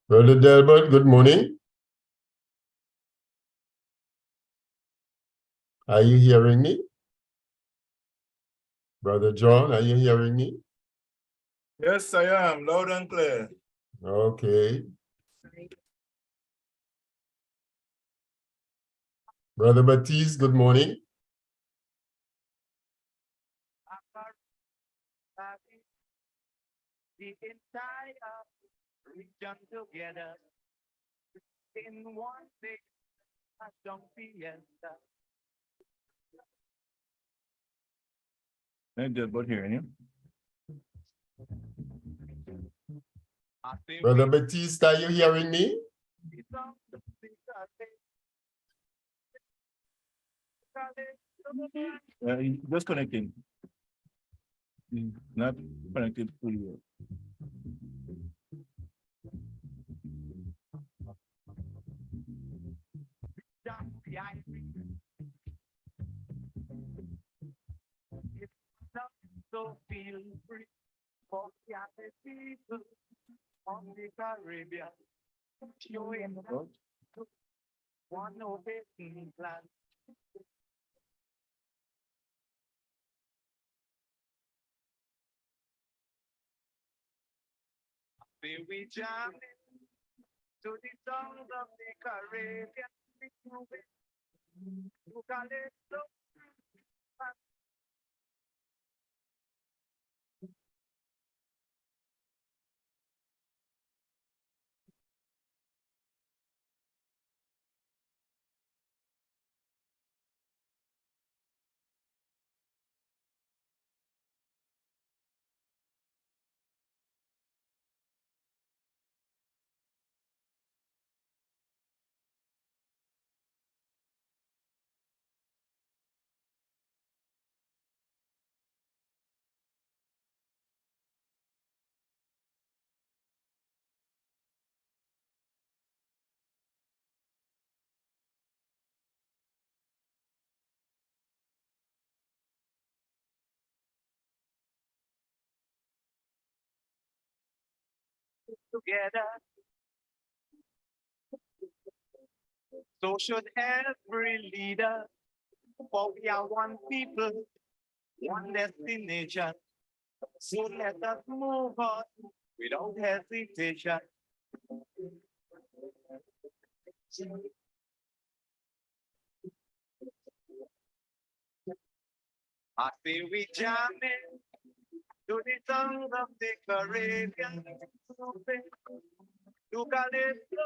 Brother Delbert, good morning. Are you hearing me? Brother John, are you hearing me? Yes, I am, loud and clear. Okay. Brother Baptiste, good morning. The entire region together in one big fiesta. I did but hearing you. Brother Baptiste, are you hearing me? Just connecting. Not connected fully. So feel free for the other people on the Caribbean. Showing one of the plan. We jam to the sound of the Caribbean. You can look. Together. So should every leader, for we are one people, one destination. So let us move on without hesitation. I say we jamming to the sound of the Caribbean. To Calypso.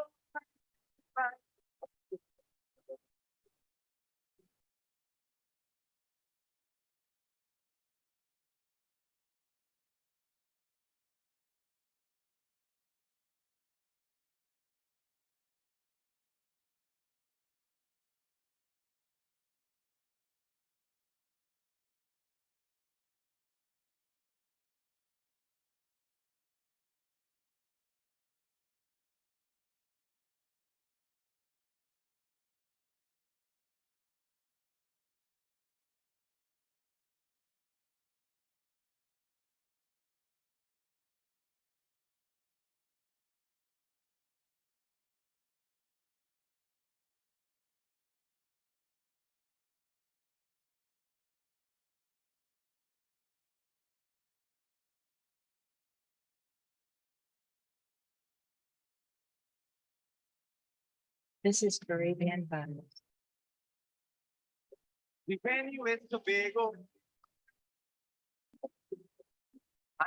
This is Caribbean Vibes. The venue is Tobago.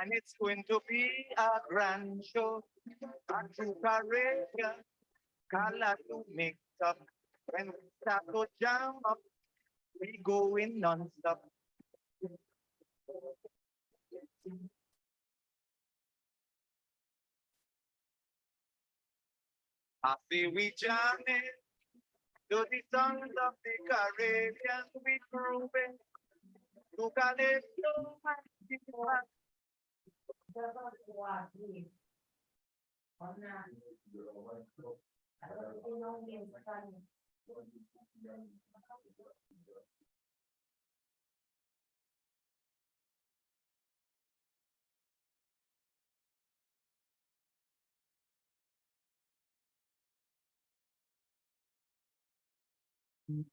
And it's going to be a grand show. And to Caribbean, color to mix up. When we start to jam up, we going non-stop. I say we jamming to the sound of the Caribbean, we grooving to Calypso. Good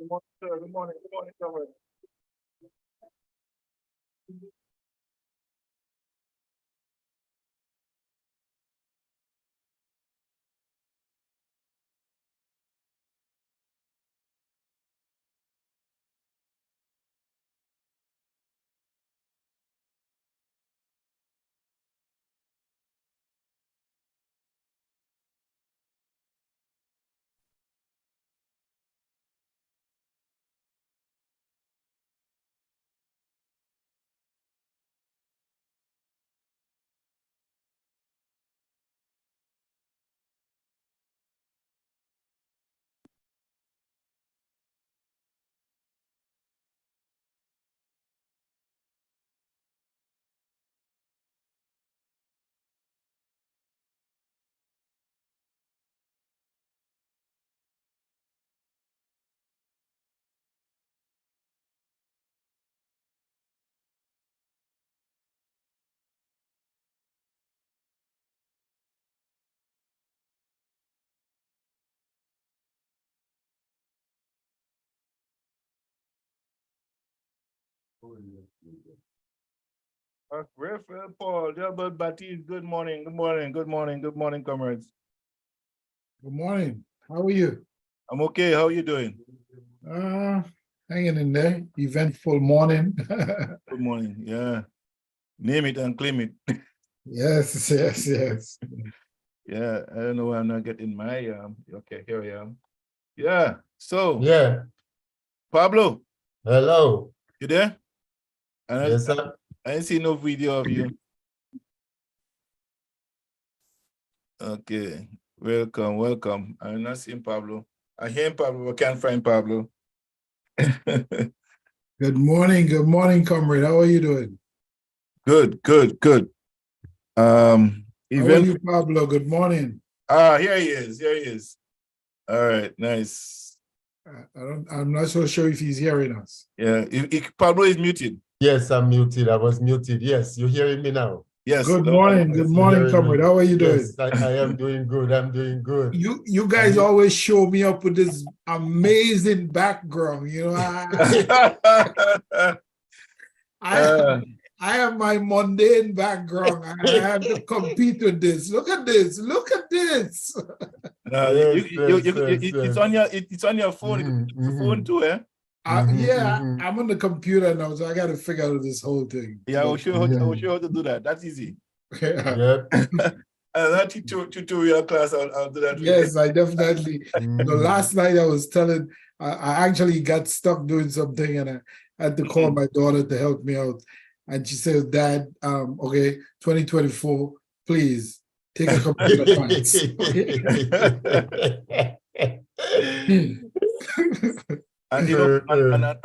morning, sir. Good morning. Good morning, comrade. Reverend Paul, Gilbert Baptiste, good morning, good morning, good morning, good morning, comrades. Good morning. How are you? I'm okay. How are you doing? Hanging in there. Eventful morning. Good morning. Yeah. Name it and claim it. Yes, yes, yes. Yeah. I don't know why I'm not getting my okay, here I am. Yeah. So Yeah. Pablo, Hello. you there? Yes, sir. I didn't see no video of you. Okay. Welcome, welcome. I'm not seeing Pablo. I hear Pablo, but can't find Pablo. Good morning, comrade. How are you doing? Good, good, good. How are Event. you, Pablo? Good morning. Here he is. Here he is. All right, nice. I'm not so sure if he's hearing us. Yeah, Pablo is muted. Yes, I'm muted. I was muted. Yes, you're hearing me now. Yes. Good no, morning, Yes, good you're morning, hearing comrade. me. How are you doing? Yes, I am doing good. I'm doing good. You guys you- always show me up with this amazing background. You know, I have my mundane background. I have to compete with this. Look at this. Look at this. Yes, it's on your it's on your phone. Mhm, Your phone mhm. too, eh? Yeah, mhm. I'm on the computer now, so I got to figure out this whole thing. Yeah, I will show you. I will Mhm. show you how to do that. That's easy. Yep. That tutorial class, I'll do that. Yes, I definitely. Mhm. Last night I was telling, I actually got stuck doing something, and I had to call my daughter to help me out. And she says, "Dad, okay, 2024, please take a computer class." And you know,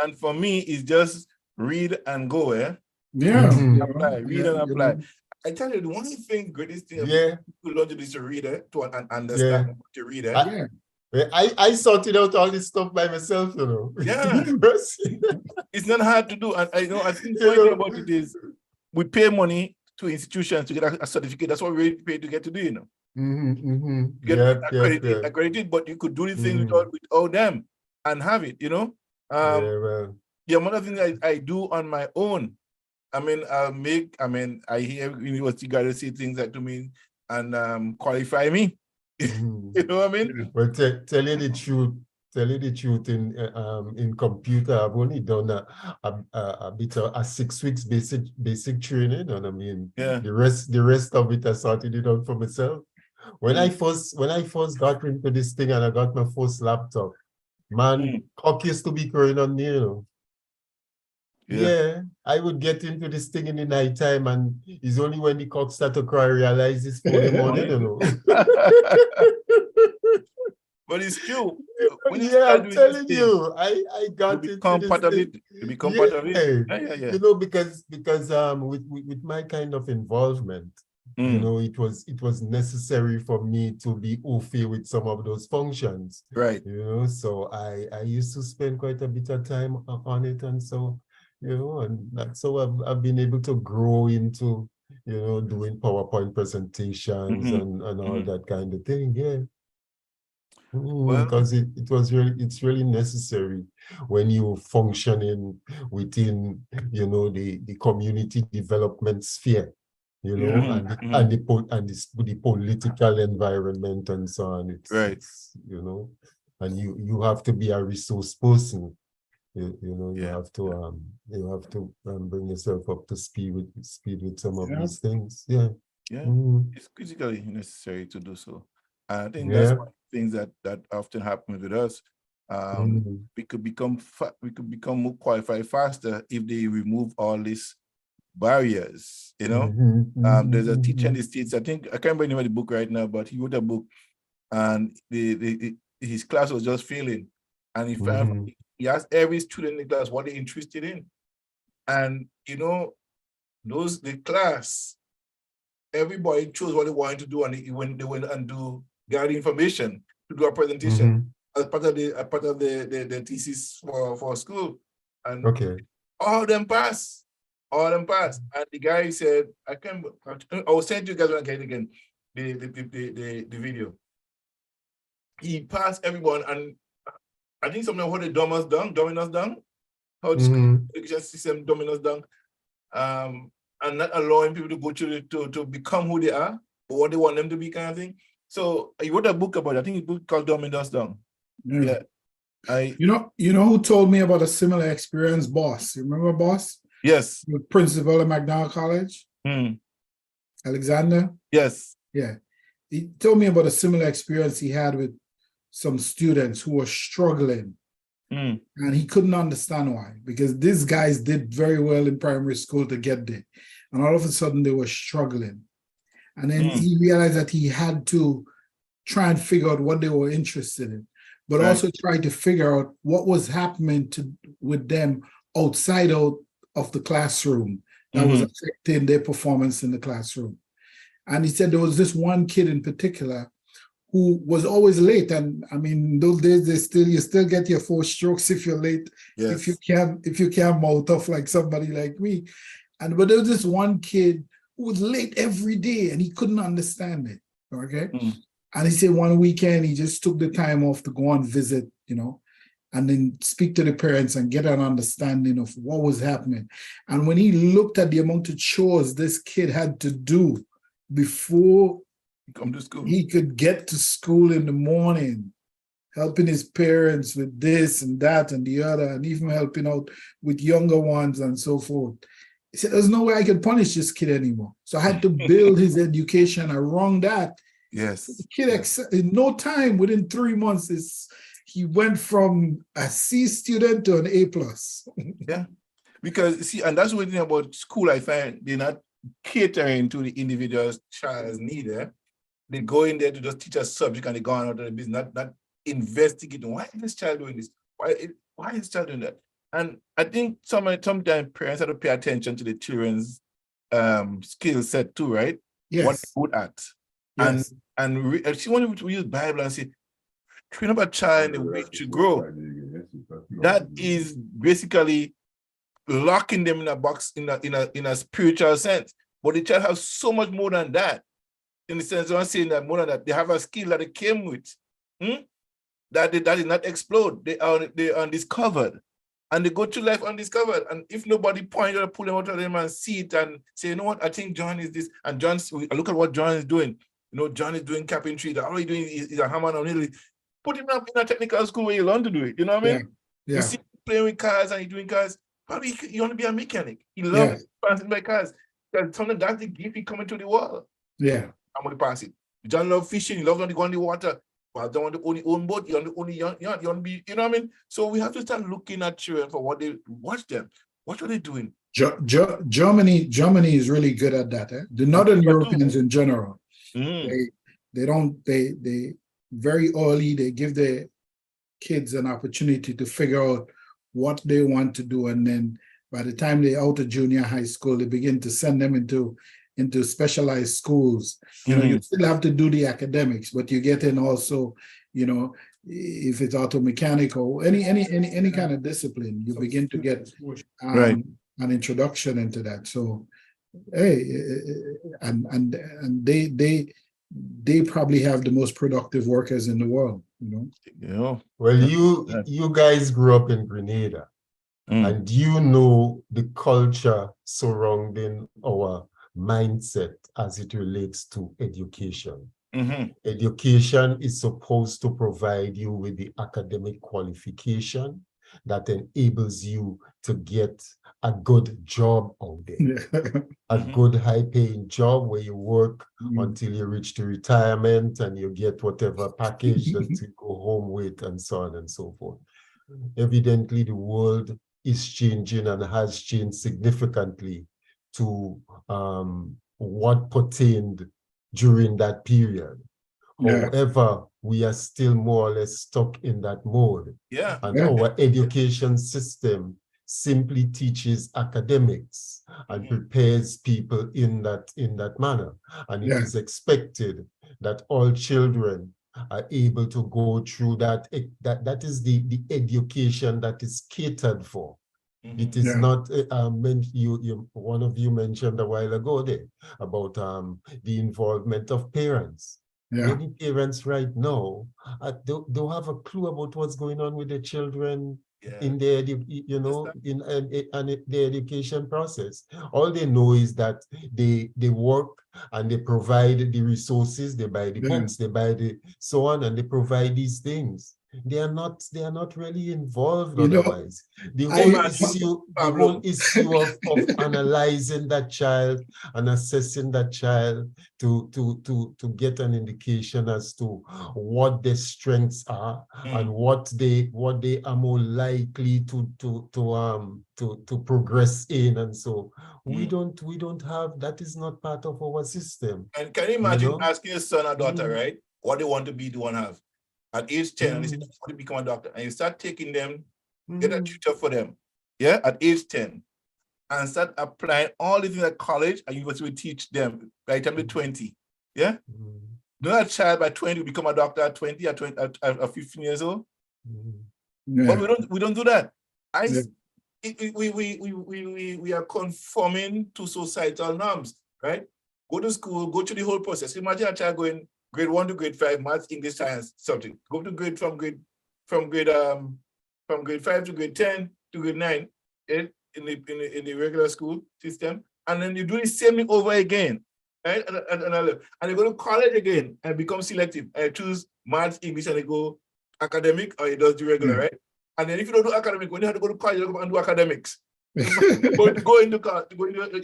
and for me, it's just read and go, eh? Yeah, Mhm. you know, Apply, read yeah, and you apply. know. I tell you, the one thing, greatest thing Yeah. to learn to do is to read it, to understand what to read it. Yeah. I sorted out all this stuff by myself, you know. Yeah. It's not hard to do. And I know, I think the You funny thing know. about it is we pay money to institutions to get a certificate. That's what we pay to get to do, you know. Get accredited, but you could do the thing without them and have it, you know. The amount of things I do on my own. I mean, I hear university guys say things like to me and qualify me. You know what I mean? Well, tell you the truth, in computer, I've only done a bit of a 6 weeks basic training, and I mean, yeah, the rest of it I sorted it out for myself. When I first got into this thing and I got my first laptop, man, cock used to be growing on me, you know. Yeah, I would get into this thing in the nighttime, and it's only when the cock start to cry, I realize it's 4 in the morning, you know. But it's true. When you Yeah, start I'm doing these telling things, you, I you got into become this part of thing. it. You become Yeah, part of it. Yeah. you know, because with my kind of involvement, you know, it was necessary for me to be au fait with some of those functions. Right. You know, so I used to spend quite a bit of time on it, and so, you know, and that's how I've been able to grow into, you know, doing PowerPoint presentations and all that kind of thing. Yeah. Well, Because it's really necessary when you functioning within, you know, the community development sphere, you know, and the political environment and so on. It's you know, and you have to be a resource person. You know, you have to bring yourself up to speed with some of these things. Yeah. It's critically necessary to do so. I think that's one of the things that often happens with us. We could become more qualified faster if they remove all these barriers. You know, there's a teacher in the States. I think I can't remember the book right now, but he wrote a book, and his class was just failing, and he asked every student in the class what they're interested in, and you know, the class, everybody chose what they wanted to do, and they went and gather information to do a presentation as part of the thesis for school, and all of them passed. And the guy said, I will send you guys when I get it again, the video. He passed everyone, and I think something about the dominus dung, how the school education system dominus dung, and not allowing people to go to become who they are or what they want them to be, kind of thing. So he wrote a book about it. I think it's a book called Dominus Dung. Yeah. You know who told me about a similar experience? Boss. You remember Boss? Yes. The principal at McDonald College? Alexander? Yes. Yeah. He told me about a similar experience he had with some students who were struggling. And he couldn't understand why, because these guys did very well in primary school to get there. And all of a sudden they were struggling. And then he realized that he had to try and figure out what they were interested in, but also try to figure out what was happening with them outside of the classroom that was affecting their performance in the classroom. And he said there was this one kid in particular who was always late. And I mean, those days you still get your 4 strokes if you're late, if you can't mouth off like somebody like me. But there was this one kid who was late every day and he couldn't understand it. Okay. And he said one weekend he just took the time off to go and visit, you know, and then speak to the parents and get an understanding of what was happening. And when he looked at the amount of chores this kid had to do before come to school, he could get to school in the morning, helping his parents with this and that and the other, and even helping out with younger ones and so forth. He said, there's no way I could punish this kid anymore. So I had to build his education around that. Yes. The kid, in no time, within 3 months, he went from a C student to an A+. Yeah, because see, and that's one thing about school, I find they're not catering to the individual child's need. They go in there to just teach a subject and they go on out of the business, not investigating why is this child doing this? Why is this child doing that? And I think sometimes parents have to pay attention to the children's skill set too, right? Yes. What they're good at. Yes. And she wanted to use Bible and say, train up a child in the way to grow. That is basically locking them in a box in a spiritual sense. But the child has so much more than that. In the sense of saying that more than that, they have a skill that they came with. That did not explode. They are undiscovered. And they go through life undiscovered. And if nobody pointed or pull them out of them and see it and say, you know what, I think John is this. And look at what John is doing. You know, John is doing carpentry. All he's doing is a hammer and nail. Put him up in a technical school where you learn to do it. You know what I mean? Yeah. You see him playing with cars and he's doing cars. Probably you want to be a mechanic. He loves passing by cars. Because sometimes that's the gift he coming to the world. Yeah. I'm going to pass it. John loves fishing. He loves to go on the water. But don't want to own his own boat. You want to own the yacht. You want to be, you know what I mean? So we have to start looking at children for what they watch them. What are they doing? Germany is really good at that. The Northern Europeans in general, they very early, they give their kids an opportunity to figure out what they want to do, and then by the time they're out of junior high school, they begin to send them into specialized schools. You know, you still have to do the academics, but you get in also, you know, if it's auto mechanical, any kind of discipline, you begin to get an introduction into that. So, hey, and they probably have the most productive workers in the world, you know. Yeah. Well, you guys grew up in Grenada, and you know the culture surrounding our mindset as it relates to education. Education is supposed to provide you with the academic qualification that enables you to get a good job out there, a good high-paying job where you work until you reach to retirement and you get whatever package that you go home with, and so on and so forth. Evidently, the world is changing and has changed significantly to what pertained during that period. However, we are still more or less stuck in that mode. And our education system simply teaches academics and prepares people in that manner. And it is expected that all children are able to go through that. That is the education that is catered for. It is not one of you mentioned a while ago there about the involvement of parents. Many parents right now don't have a clue about what's going on with their children in their the education process. All they know is that they work and they provide the resources, they buy the books, they buy the so on, and they provide these things. They are not really involved otherwise. The whole issue of analyzing that child and assessing that child to get an indication as to what their strengths are and what they are more likely to progress in, and so we don't have that. Is not part of our system. And can you imagine asking your son or daughter, right, what they want to be, they want to have at age 10, and they say, I want to become a doctor, and you start taking them, get a tutor for them, at age 10, and start applying all the things at college and university will teach them by the time they're 20, Not a child by 20 will become a doctor at 20, at 15 years old. But we don't do that. We are conforming to societal norms, right? Go to school, go through the whole process. Imagine a child going grade 1 to grade 5, maths, English, science subject. Go to grade from grade 5 to grade 10 to grade 9 in the regular school system, and then you do the same thing over again, right? And they go to college again and become selective. And choose maths, English, and they go academic, or it does the regular, right? And then if you don't do academic, when you have to go to college, you go and do academics. go into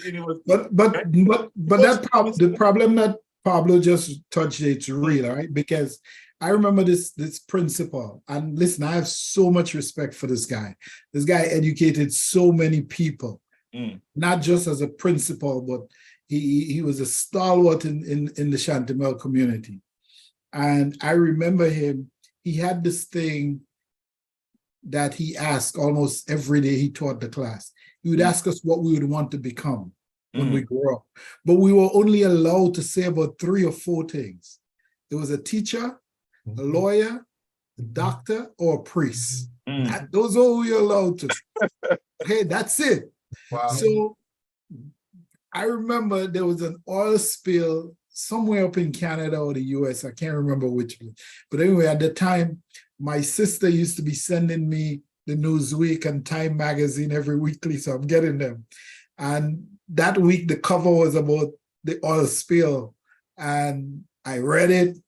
university. But the problem that Pablo just touched, it's real, right? Because I remember this principal, and listen, I have so much respect for this guy. This guy educated so many people, not just as a principal, but he was a stalwart in the Chantemelle community. And I remember him, he had this thing that he asked almost every day he taught the class. He would ask us what we would want to become when we grow up. But we were only allowed to say about 3 or 4 things. There was a teacher, a lawyer, a doctor, or a priest. Those are all we were allowed to. Okay, that's it. Wow. So I remember there was an oil spill somewhere up in Canada or the US. I can't remember which one. But anyway, at the time, my sister used to be sending me the Newsweek and Time magazine every weekly, so I'm getting them. And that week, the cover was about the oil spill, and I read it.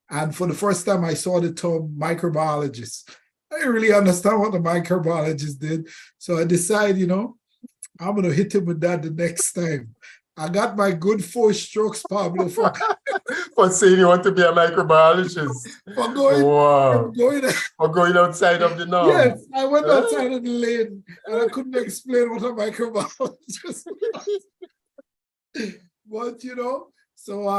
And for the first time, I saw the term microbiologist. I didn't really understand what the microbiologist did. So I decided, I'm going to hit him with that the next time. I got my good 4 strokes, Pablo, for saying you want to be a microbiologist. for going, Wow. going. For going outside of the norm. Yes, I went outside of the lane and I couldn't explain what a microbiologist was. But you know, so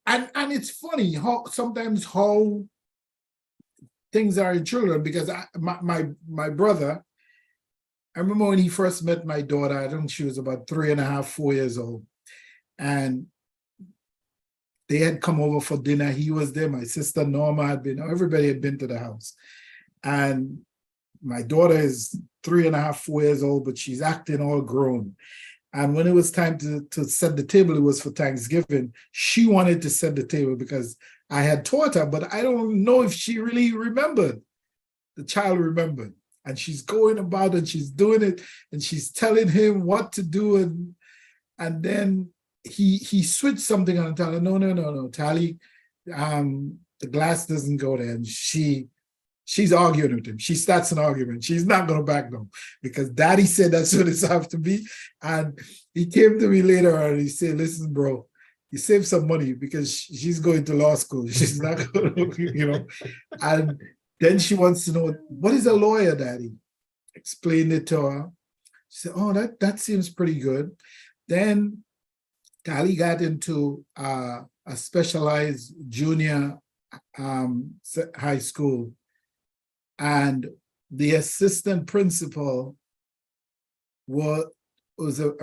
and it's funny how sometimes how things are in children, because my brother, I remember when he first met my daughter, I think she was about 3.5, 4 years old. And they had come over for dinner. He was there. My sister Norma had been, everybody had been to the house. And my daughter is 3.5, 4 years old, but she's acting all grown. And when it was time to set the table, it was for Thanksgiving. She wanted to set the table because I had taught her, but I don't know if she really remembered. The child remembered. And she's going about and she's doing it and she's telling him what to do. And then he switched something on and told her, no, Tally, the glass doesn't go there. And she's arguing with him. She starts an argument. She's not going to back down because Daddy said that's what it's have to be. And he came to me later and he said, listen, bro, you save some money because she's going to law school. She's not going to, you know. And then she wants to know, what is a lawyer, Daddy? Explained it to her. She said, oh, that seems pretty good. Then Tally got into a specialized junior high school. And the assistant principal was a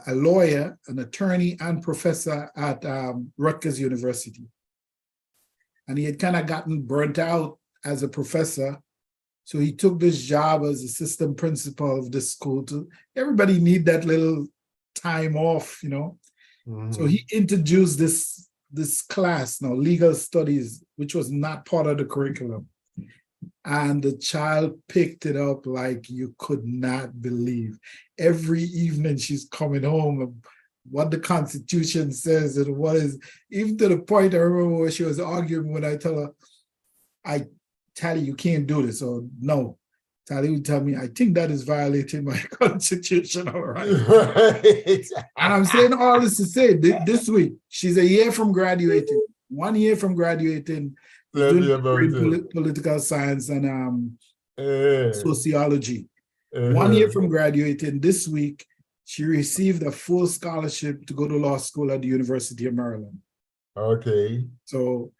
lawyer, an attorney, and professor at Rutgers University. And he had kind of gotten burnt out as a professor. So he took this job as assistant principal of this school. Everybody need that little time off, you know. Mm-hmm. So he introduced this class now, legal studies, which was not part of the curriculum. And the child picked it up like you could not believe. Every evening she's coming home and what the Constitution says and what is, even to the point I remember where she was arguing when I tell her, Tally, you can't do this. Or no, Tally would tell me, I think that is violating my constitutional rights. Right. And I'm saying all this to say, this week, she's a year from graduating, 1 year from graduating, doing political science and sociology. 1 year from graduating, this week, she received a full scholarship to go to law school at the University of Maryland. Okay. So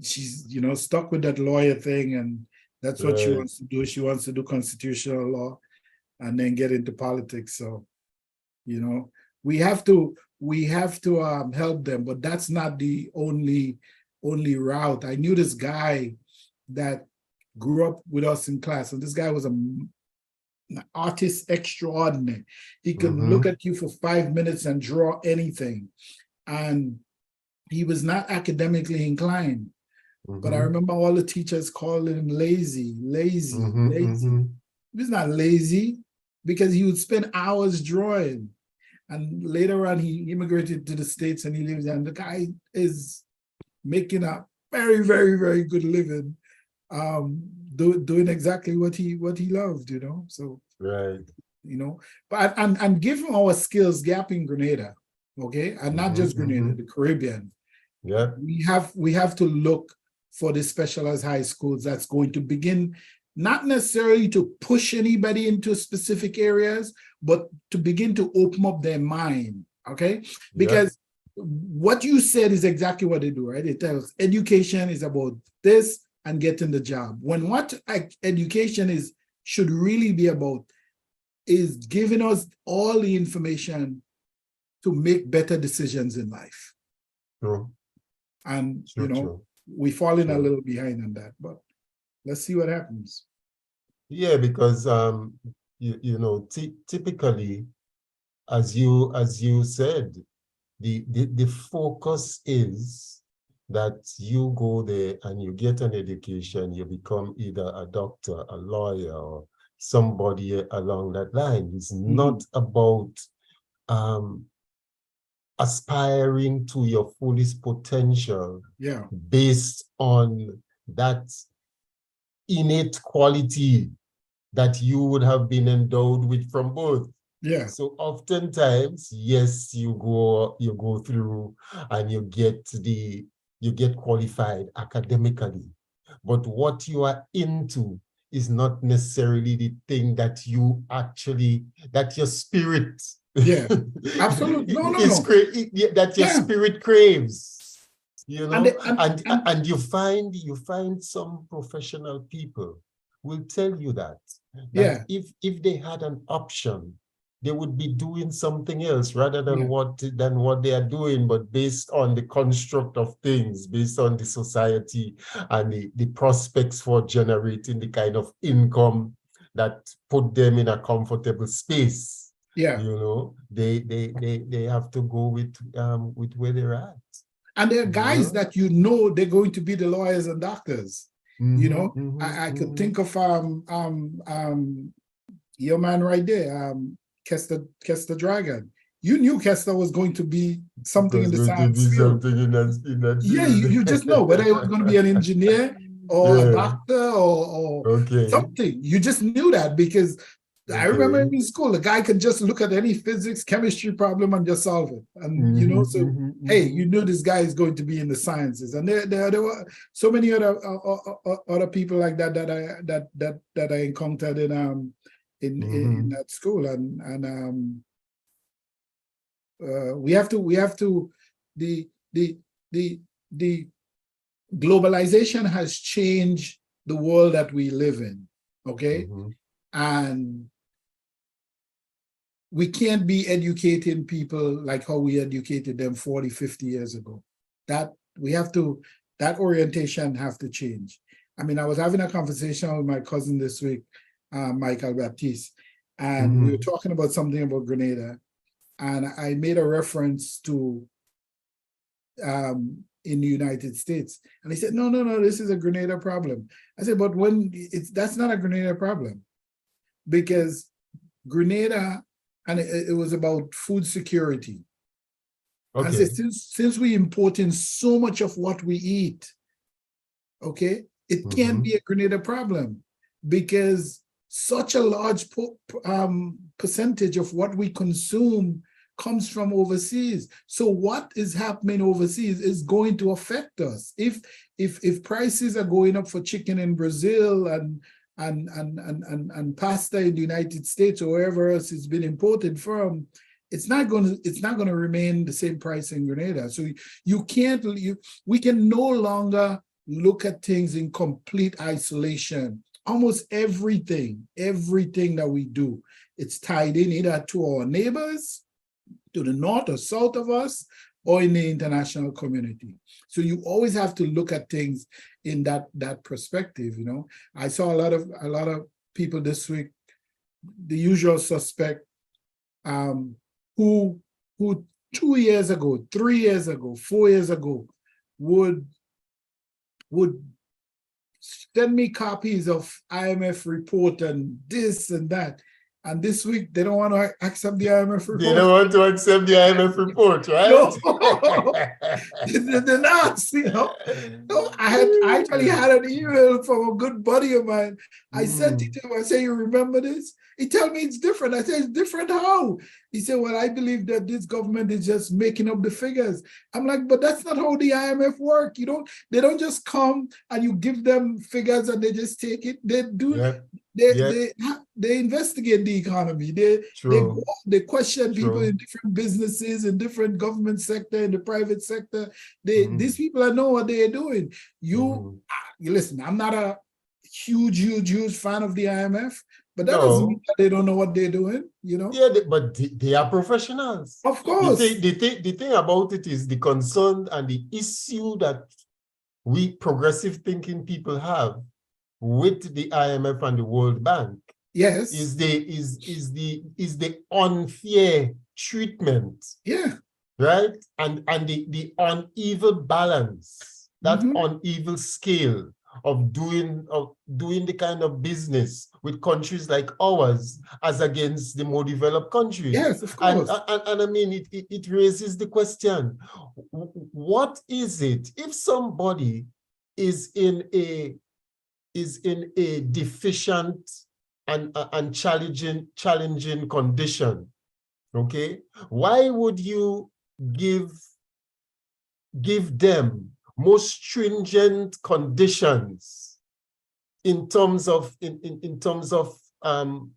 she's, you know, stuck with that lawyer thing, and that's what she wants to do. She wants to do constitutional law and then get into politics. So, you know, we have to help them, but that's not the only route. I knew this guy that grew up with us in class, and this guy was an artist extraordinary. He can look at you for 5 minutes and draw anything. And he was not academically inclined. But I remember all the teachers calling him lazy. He was not lazy because he would spend hours drawing. And later on, he immigrated to the States and he lives there. And the guy is making a very, very, very good living, doing exactly what he loved, you know. So, right, you know, but and given our skills gap in Grenada, okay, and not just Grenada, the Caribbean, yeah, we have to look for the specialized high schools that's going to begin not necessarily to push anybody into specific areas, but to begin to open up their mind, okay? Because what you said is exactly what they do, right? It tells education is about this and getting the job. When what education should really be about is giving us all the information to make better decisions in life. True. And, True, you know, true. we're falling a little behind on that, but let's see what happens. Yeah, because you know, typically, as you said, the focus is that you go there and you get an education, you become either a doctor, a lawyer, or somebody along that line. It's not about aspiring to your fullest potential based on that innate quality that you would have been endowed with from birth. Yeah. So oftentimes, yes, you go through and you get qualified academically, but what you are into is not necessarily the thing that your spirit Yeah. Absolutely. No. that your Yeah. spirit craves, you know. And And you find some professional people will tell you that yeah. if they had an option, they would be doing something else rather than Yeah. what they are doing, but based on the construct of things, based on the society and the prospects for generating the kind of income that put them in a comfortable space. Yeah. You know, they have to go with where they're at. And there are guys that they're going to be the lawyers and doctors. You know, I could think of your man right there, Kester Dragon. You knew Kester was going to be something in the science field. In that Yeah, you just know whether he was going to be an engineer or a doctor or something. You just knew that because I remember in school, the guy could just look at any physics, chemistry problem and just solve it. And you know, so hey, you knew this guy is going to be in the sciences. And there were so many other people like that that I encountered in that school. And we have to the globalization has changed the world that we live in. Okay. And we can't be educating people like how we educated them 40, 50 years ago. That orientation have to change. I mean, I was having a conversation with my cousin this week, Michael Baptiste, and we were talking about something about Grenada. And I made a reference to in the United States. And he said, no, this is a Grenada problem. I said, but that's not a Grenada problem, because Grenada, and it was about food security. Okay. And I said, since we import in so much of what we eat, okay, it can't be a Grenada problem, because such a large percentage of what we consume comes from overseas. So what is happening overseas is going to affect us. If prices are going up for chicken in Brazil and pasta in the United States or wherever else it's been imported from, it's not going to remain the same price in Grenada. So we can no longer look at things in complete isolation. Almost everything that we do, it's tied in either to our neighbors, to the north or south of us, or in the international community. So you always have to look at things in that perspective. You know, I saw a lot of people this week, the usual suspect, who 2 years ago, 3 years ago, 4 years ago would send me copies of IMF report and this and that. And this week, they don't want to accept the IMF report. They don't want to accept the IMF report, right? No, they're not, you know. No, I actually had an email from a good buddy of mine. I sent it to him. I said, you remember this? He told me it's different. I said, it's different how? He said, well, I believe that this government is just making up the figures. I'm like, but that's not how the IMF work. They don't just come and you give them figures and they just take it. They do. Yeah. They investigate the economy. They question people in different businesses, in different government sector, in the private sector. These people know what they are doing. You listen, I'm not a huge fan of the IMF, but that doesn't mean that they don't know what they're doing, you know? Yeah, but they are professionals. Of course. The thing about it is the concern and the issue that we progressive thinking people have with the IMF and the World Bank, yes, is the unfair treatment, right, and the uneven balance, that uneven scale of doing the kind of business with countries like ours as against the more developed countries. Yes, of course. And I mean, it raises the question: what is it if somebody is in a deficient and challenging condition okay, why would you give them more stringent conditions in terms of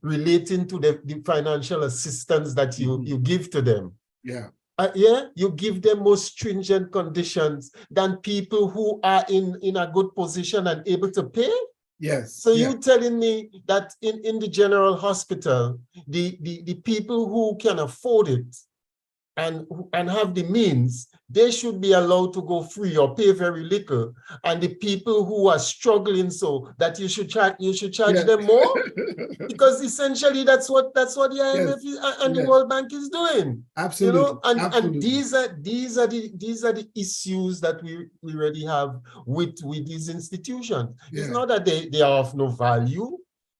relating to the financial assistance that you give to them? Yeah. You give them more stringent conditions than people who are in a good position and able to pay? Yes. So you telling me that in the general hospital, the people who can afford it and have the means, they should be allowed to go free or pay very little, and the people who are struggling, so that you should charge them more? Because essentially that's what the IMF and the World Bank is doing. Absolutely. You know, and Absolutely. these are the issues that we already have with these institutions. It's not that they are of no value,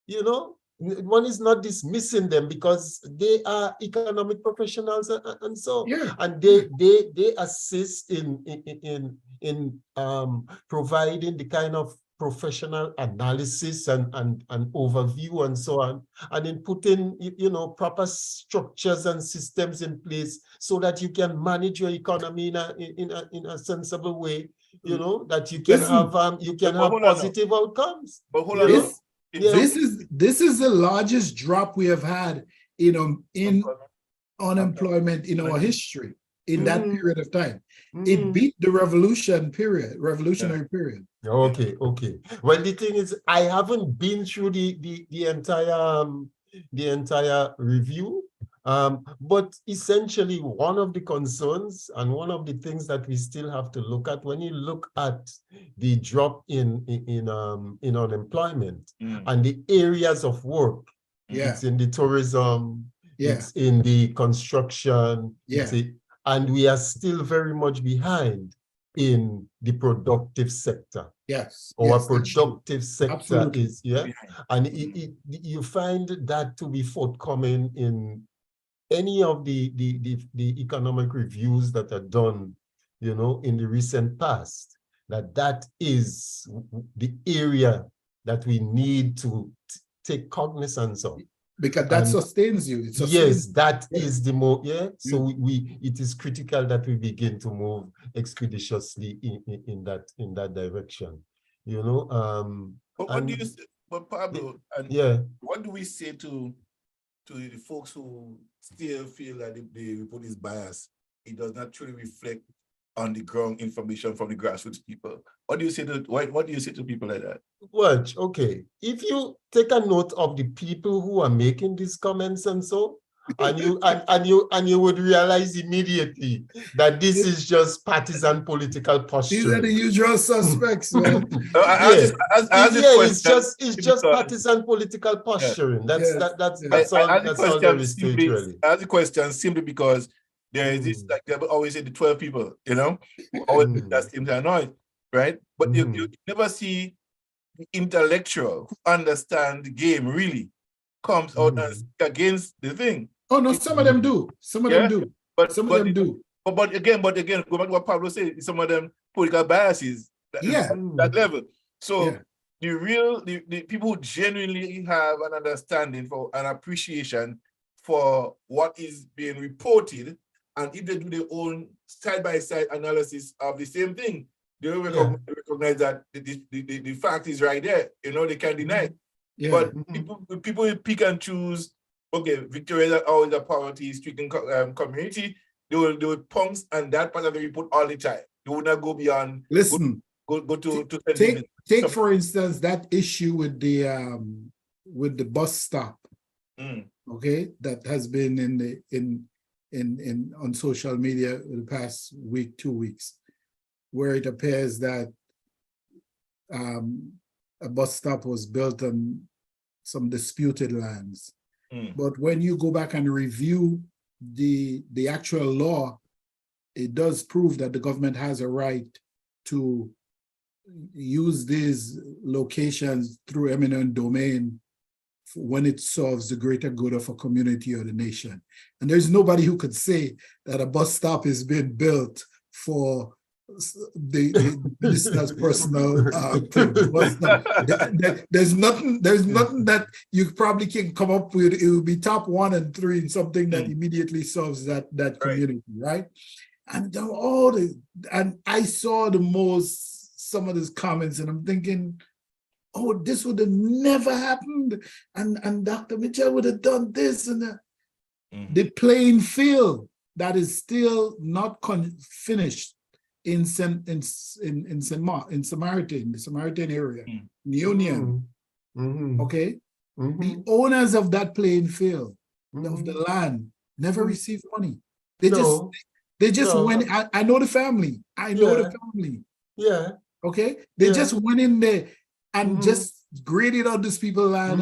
you know. One is not dismissing them because they are economic professionals and so, and they assist in providing the kind of professional analysis and overview and so on, and in putting, you know, proper structures and systems in place so that you can manage your economy in a sensible way, you know, that you can have positive outcomes. But hold on. This is the largest drop we have had in unemployment in our history in that period of time. It beat the revolutionary period. Okay. Well, the thing is, I haven't been through the entire review, but essentially one of the concerns and one of the things that we still have to look at when you look at the drop in unemployment and the areas of work, it's in the tourism, it's in the construction, and we are still very much behind in the productive sector. Our productive sector is and you find that to be forthcoming in any of the economic reviews that are done, you know, in the recent past, that is the area that we need to take cognizance of. Because that sustains you. Yes, that is the more, so it is critical that we begin to move expeditiously in that direction, you know. But what do you say, but Pablo, what do we say to the folks who still feel that the report is biased? It does not truly reflect on the ground information from the grassroots people. What do you say to people like that? Well, okay, if you take a note of the people who are making these comments and so, and you would realize immediately that this is just partisan political posturing. These are the usual suspects, man. It's just partisan political posturing. That's all there is to it, really. I ask the question simply because there is this, like they always say, the 12 people, you know, who always that seems annoyed, right? But you never see the intellectual who understand the game really comes out and speak against the thing. Oh no, some of them do. Some of them do. But some of them do. But again, go back to what Pablo said. Some of them political biases. That level. So the people who genuinely have an understanding for an appreciation for what is being reported, and if they do their own side-by-side analysis of the same thing, they will recognize that the fact is right there. You know, they can't deny it. But people will pick and choose. Okay, Victoria is always a poverty-stricken community. They will punks and that part of the report all the time. They will not go beyond. Listen, go to take for instance that issue with the bus stop. Okay, that has been on social media the past week, 2 weeks, where it appears that a bus stop was built on some disputed lands. But when you go back and review the actual law, it does prove that the government has a right to use these locations through eminent domain when it serves the greater good of a community or the nation. And there's nobody who could say that a bus stop is being built for the listener's personal thing. There's nothing that you probably can come up with. It will be top 1 and 3 in something that immediately solves that community, right? And and I saw some of these comments, and I'm thinking, oh, this would have never happened, and Dr. Mitchell would have done this, and the playing field that is still not finished in Samaritan, the Samaritan area, in Union. Okay, the owners of that playing field of the land never received money. They just went. I know the family. I know the family. Yeah. Okay, they just went in there and just graded out these people's land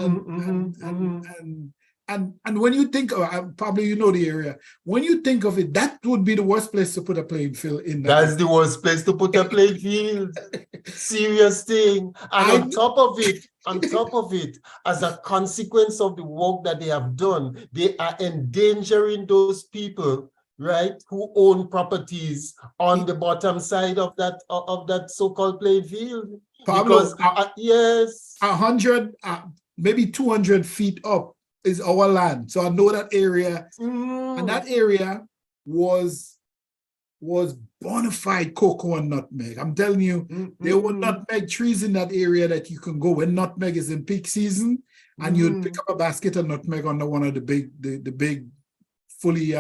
and when you think of, probably you know the area, when you think of it, that would be the worst place to put a playing field in. That's the worst place to put a playing field. Serious thing. And on top of it, as a consequence of the work that they have done, they are endangering those people, right, who own properties on the bottom side of that so-called playing field. Pablo, because yes, 100, maybe 200 feet up is our land. So I know that area, and that area was bona fide cocoa and nutmeg. I'm telling you, there were nutmeg trees in that area that you can go when nutmeg is in peak season, and you'd pick up a basket of nutmeg under one of the big fully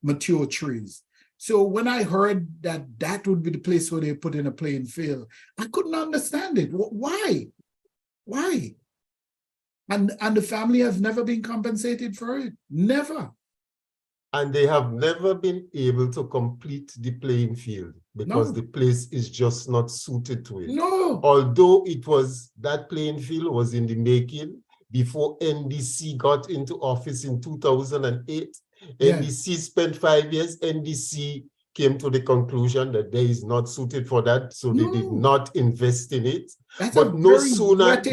mature trees. So when I heard that would be the place where they put in a playing field, I couldn't understand it. Why? And the family has never been compensated for it. Never. And they have never been able to complete the playing field because the place is just not suited to it. No. Although that playing field was in the making before NDC got into office in 2008. NDC spent 5 years. NDC came to the conclusion that they is not suited for that, so they did not invest in it. That's but no sooner that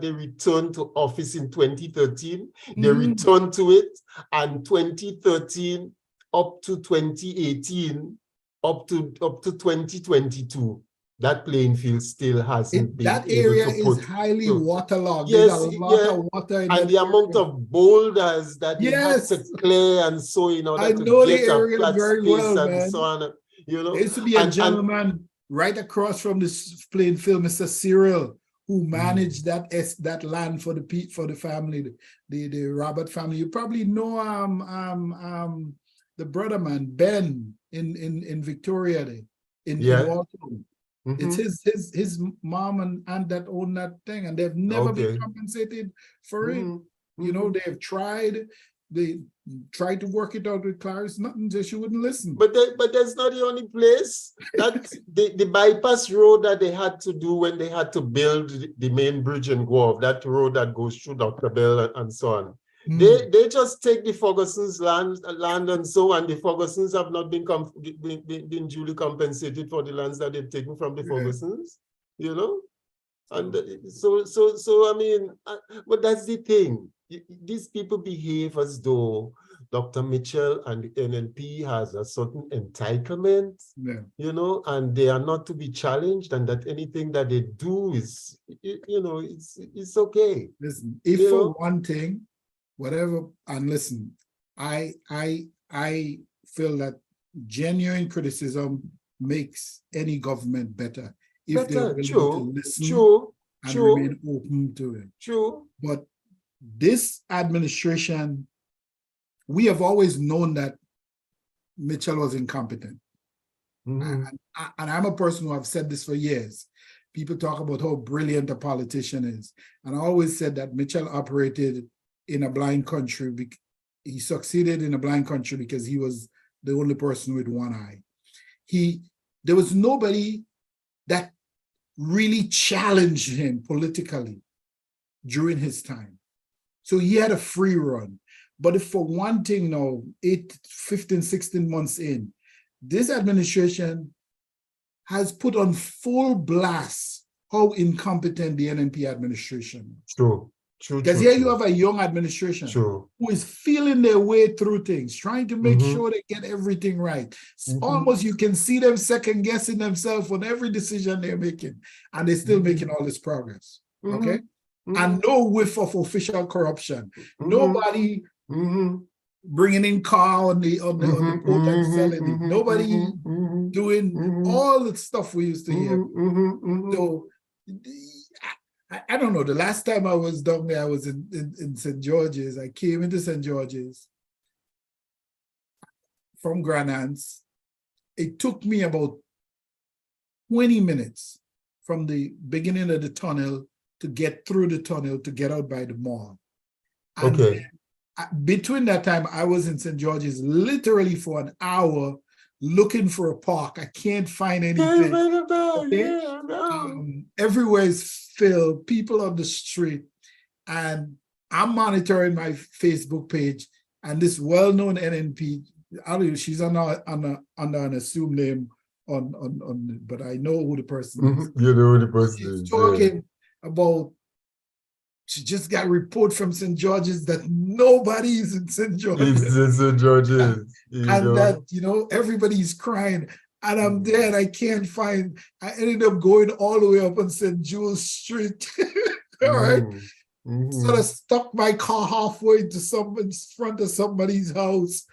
they returned to office in 2013, they returned to it, and 2013 up to 2018, up to 2022. That playing field still hasn't been that able area to put is highly waterlogged. Yes, There's a lot of water in and the amount of boulders that you have to clear and so in order to get a flat space and so on. You know, there used to be a gentleman right across from this playing field, Mr. Cyril, who managed that land for the family, the Robert family. You probably know the brother man Ben in Victoria in Walton. It's his mom and aunt that own that thing, and they've never been compensated for it. You know, they've tried. They tried to work it out with Clarence. Nothing, just she wouldn't listen. But that's not the only place. That the bypass road that they had to do when they had to build the main bridge in Guelph, that road that goes through Dr. Bell and so on. They just take the Ferguson's land and so on. The Fergusons have not been duly compensated for the lands that they've taken from the Fergusons, you know. And so I mean, but that's the thing. These people behave as though Dr. Mitchell and the NNP has a certain entitlement, you know, and they are not to be challenged, and that anything that they do is, you know, it's okay. Listen, if for one thing, whatever, and listen, I feel that genuine criticism makes any government better if they're willing to listen and remain open to it. But this administration, we have always known that Mitchell was incompetent. And I'm a person who have said this for years. People talk about how brilliant a politician is. And I always said that Mitchell operated in a blind country. He succeeded in a blind country because he was the only person with one eye. There was nobody that really challenged him politically during his time. So he had a free run. But if for one thing now, 15, 16 months in, this administration has put on full blast how incompetent the NNP administration is. Because here you have a young administration who is feeling their way through things, trying to make sure they get everything right. Almost you can see them second guessing themselves on every decision they're making, and they're still making all this progress. Okay. And no whiff of official corruption. Nobody bringing in car on the boat and selling it. Nobody doing all the stuff we used to hear. So I don't know. The last time I was down there, I was in St. George's. I came into St. George's from Grand Anse. It took me about 20 minutes from the beginning of the tunnel to get through the tunnel to get out by the mall. And between that time, I was in St. George's literally for an hour looking for a park. I can't find anything. Everywhere is filled, people on the street, and I'm monitoring my Facebook page, and this well-known NNP, she's under an assumed name but I know who the person is. You know who the person is. She's talking about, she just got a report from St. George's that nobody is in St. George's. It's in St. George's. And that, everybody's crying. And I'm there and I can't find, I ended up going all the way up on St. Jules Street. All right. Sort of stuck my car halfway to someone's front of somebody's house,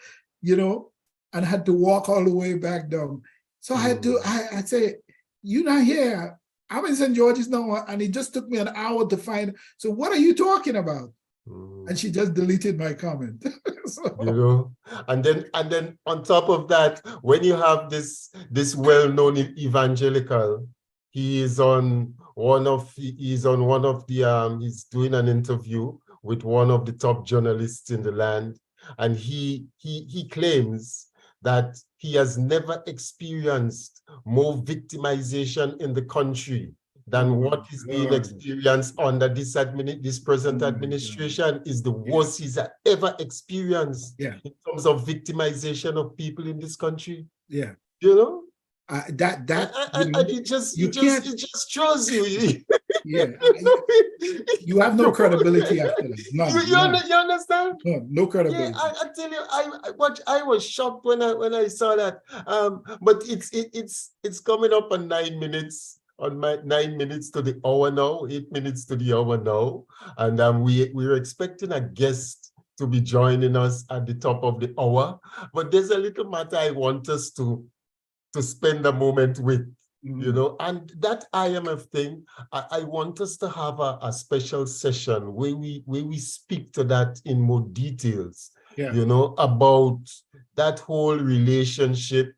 and had to walk all the way back down. So I had to, I say, you're not here. I'm in St. George's now, and it just took me an hour to find. So what are you talking about? And she just deleted my comment. So. And then on top of that, when you have this well-known evangelical, he's doing an interview with one of the top journalists in the land, and he claims that he has never experienced more victimization in the country than what is being experienced under this present administration. Is the worst he's ever experienced in terms of victimization of people in this country. Yeah. It just shows you. You have no credibility after that. You understand? No credibility. Yeah, I tell you, I was shocked when I saw that. But it's coming up on 9 minutes. On my 9 minutes to the hour now, 8 minutes to the hour now, and we're expecting a guest to be joining us at the top of the hour. But there's a little matter I want us to spend a moment with, and that IMF thing. I want us to have a special session where we speak to that in more details. About that whole relationship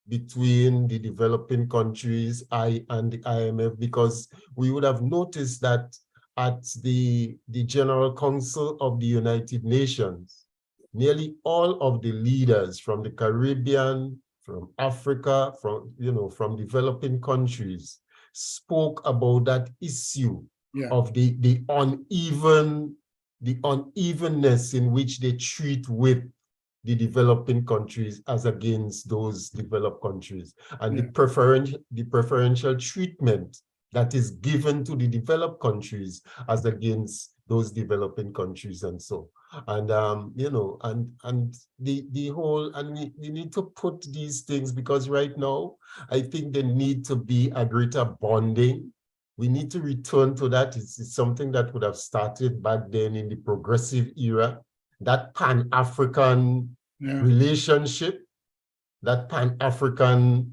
between the developing countries and the IMF, because we would have noticed that at the General Council of the United Nations, nearly all of the leaders from the Caribbean, from Africa, from developing countries spoke about that issue of the unevenness in which they treat with the developing countries as against those developed countries, and the preferential treatment that is given to the developed countries as against those developing countries, and so. And and the whole, and we need to put these things, because right now I think there need to be a greater bonding. We need to return to that. It's something that would have started back then in the progressive era. That Pan-African relationship, that Pan-African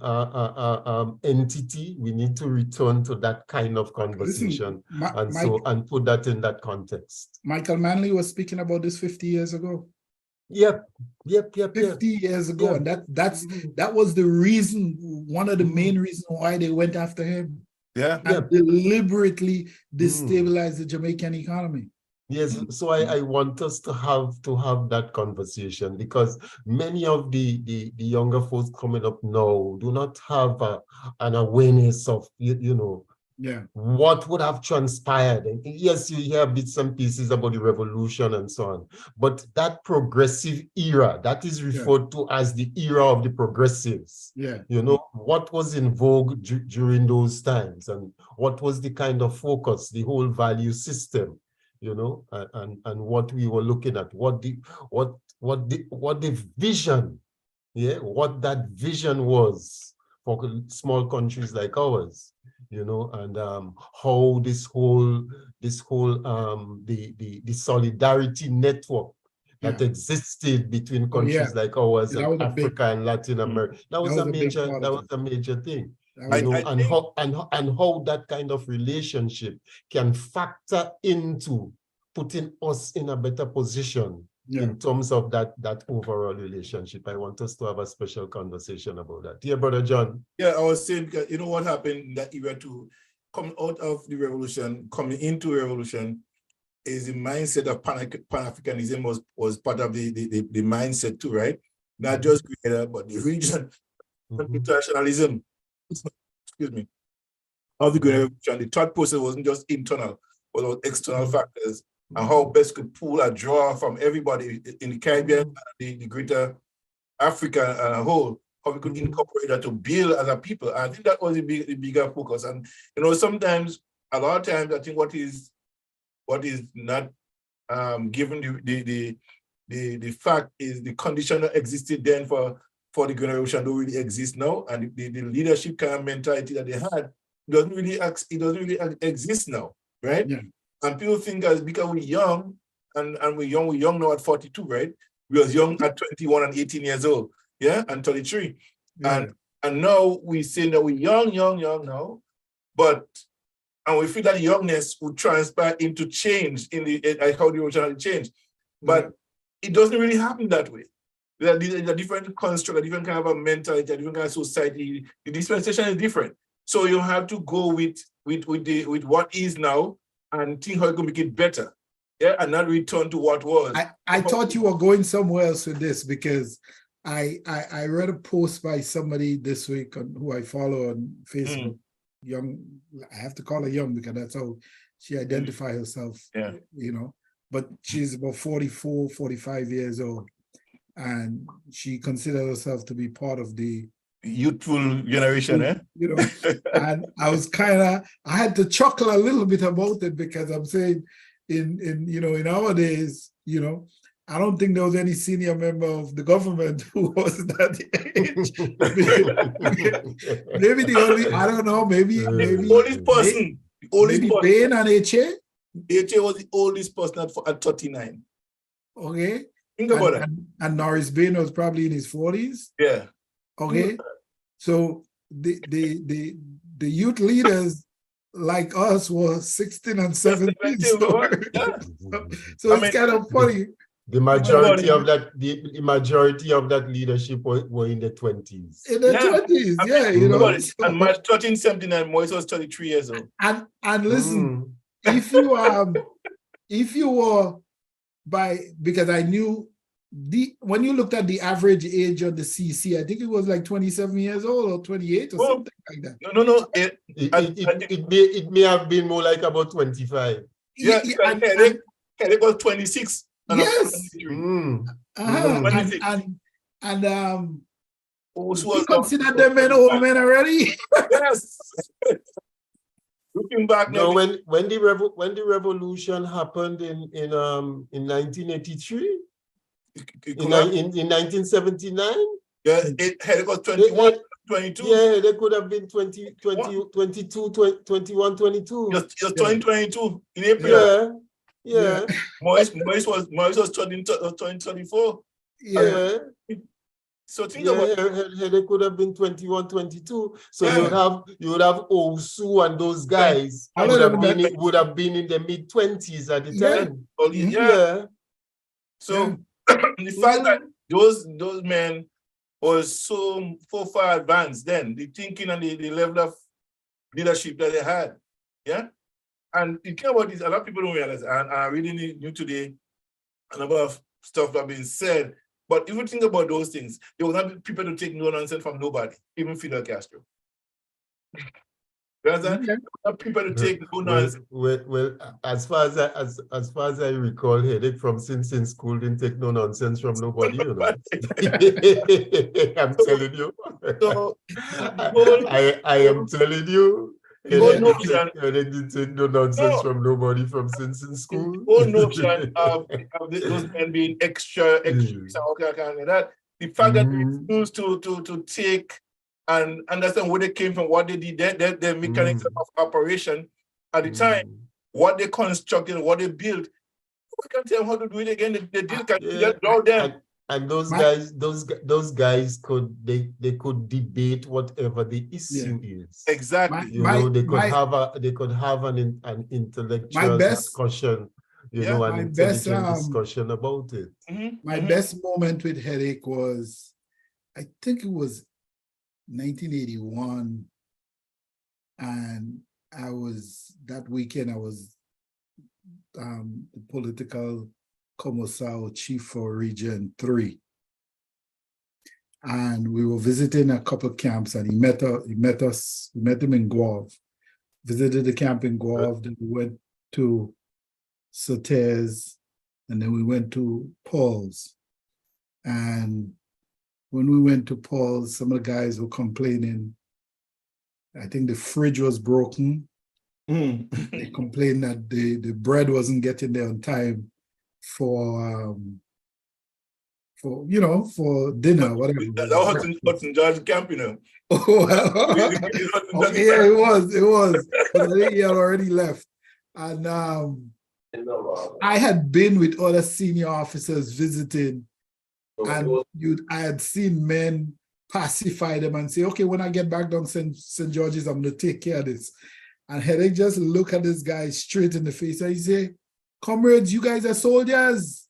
entity, we need to return to that kind of conversation. Listen, and put that in that context. Michael Manley was speaking about this 50 years ago. Yep. 50 years ago, and that was the reason, one of the main reasons why they went after him. And deliberately destabilize the Jamaican economy. Yes, so I want us to have that conversation, because many of the younger folks coming up now do not have an awareness of what would have transpired. And yes, you hear bits and pieces about the revolution and so on, but that progressive era, that is referred to as the era of the progressives. What was in vogue during those times, and what was the kind of focus, the whole value system, you know, and what we were looking at, what the vision, yeah, what that vision was for small countries like ours, you know, and how this whole the solidarity network that existed between countries like ours and Africa and Latin America. That was a major thing. You know, and how that kind of relationship can factor into putting us in a better position in terms of that overall relationship. I want us to have a special conversation about that. Dear Brother John. Yeah, I was saying, you know what happened in that era to come out of the revolution, coming into revolution, is the mindset of Pan-Africanism was part of the mindset too, right? Not just Grenada, but the region, internationalism, excuse me, of the Grenada revolution. The thought process wasn't just internal, but was external factors, and how best could pull a draw from everybody in the Caribbean, the greater Africa as a whole, how we could incorporate that to build as a people. And I think that was the bigger focus. And you know, sometimes, a lot of times, I think what is not given the fact is the condition that existed then for the Grenada Revolution don't really exist now, and the leadership kind of mentality that they had doesn't really exist now, right? Yeah. And people think as because we're young, and we're young now at 42, right? We was young at 21 and 18 years old, yeah, and 33. Yeah. And now we're saying that we're young now, but and we feel that youngness will transpire into change in how the revolution change. But it doesn't really happen that way. There's a different construct, a different kind of a mentality, a different kind of society. The dispensation is different. So you have to go with what is now and think how you can make it better. Yeah, and not return to what was. I thought you were going somewhere else with this, because I read a post by somebody this week who I follow on Facebook. Young, I have to call her young because that's how she identifies herself. Yeah, you know, but she's about 44, 45 years old, and she considers herself to be part of the youthful generation, you know. And I had to chuckle a little bit about it, because I'm saying in our days, you know, I don't think there was any senior member of the government who was that age. Maybe the only, I don't know, maybe the oldest person. Bain and H.A.? H.A. was the oldest person at 39. Okay. Think about that. And Norris Bain was probably in his 40s. Yeah. Okay. So the youth leaders like us were 16 and 17. So it's kind of funny. The majority of that leadership were in the 20s. In the 20s, yeah, you know. And March 1379, Moise was 33 years old. And listen, if you were because I knew when you looked at the average age of the CC, I think it was like 27 years old or 28 or something like that. No. It may have been more like about 25. Yeah, it was 26. Yes. You consider them men old men already? Yes. Looking back now. No, when the revolution happened in 1983, in 1979. Yeah, it was 21, 22. Yeah, they could have been 20, 22, 21, 22. Just 2022 in April. Yeah. Moise was 2024. Yeah. So think about it. They could have been 21, 22. So you would have Osu and those guys would have been in the mid-20s at the time. Yeah. So the fact that those men was so far advanced then, the thinking and the level of leadership that they had. Yeah. And thinking about this, a lot of people don't realize, and I really knew today a number of stuff that have been said. But if you think about those things, there will not be people to take no nonsense from nobody, even Fidel Castro. You understand? Okay. Not people to take no nonsense. Well, as far as I recall, Headache from Sinsin School didn't take no nonsense from nobody, you know. I'm telling you. So, I am telling you. The whole notion, They didn't take no nonsense from nobody from Simpson School. the whole notion of those men being extra, okay, that the fact that they refuse to take and understand where they came from, what they did, their mechanism of operation at the time, what they constructed, what they built. We can tell them how to do it again. They did just draw them. And those guys could debate whatever the issue is. Exactly. They could have an intellectual discussion, an intelligent discussion about it. My best moment with Headache was, I think it was 1981, and that weekend I was the political Commissaire chief for Region 3. And we were visiting a couple of camps, and he met him in Guave. Visited the camp in Guave, then we went to Sotes, and then we went to Paul's. And when we went to Paul's, some of the guys were complaining. I think the fridge was broken. They complained that the bread wasn't getting there on time for dinner, whatever. That was Hudson George camp, Yeah, it was. But I think he had already left. And I had been with other senior officers visiting, and I had seen men pacify them and say, okay, when I get back down St. George's, I'm going to take care of this. And Headache just look at this guy straight in the face and he say, comrades, you guys are soldiers.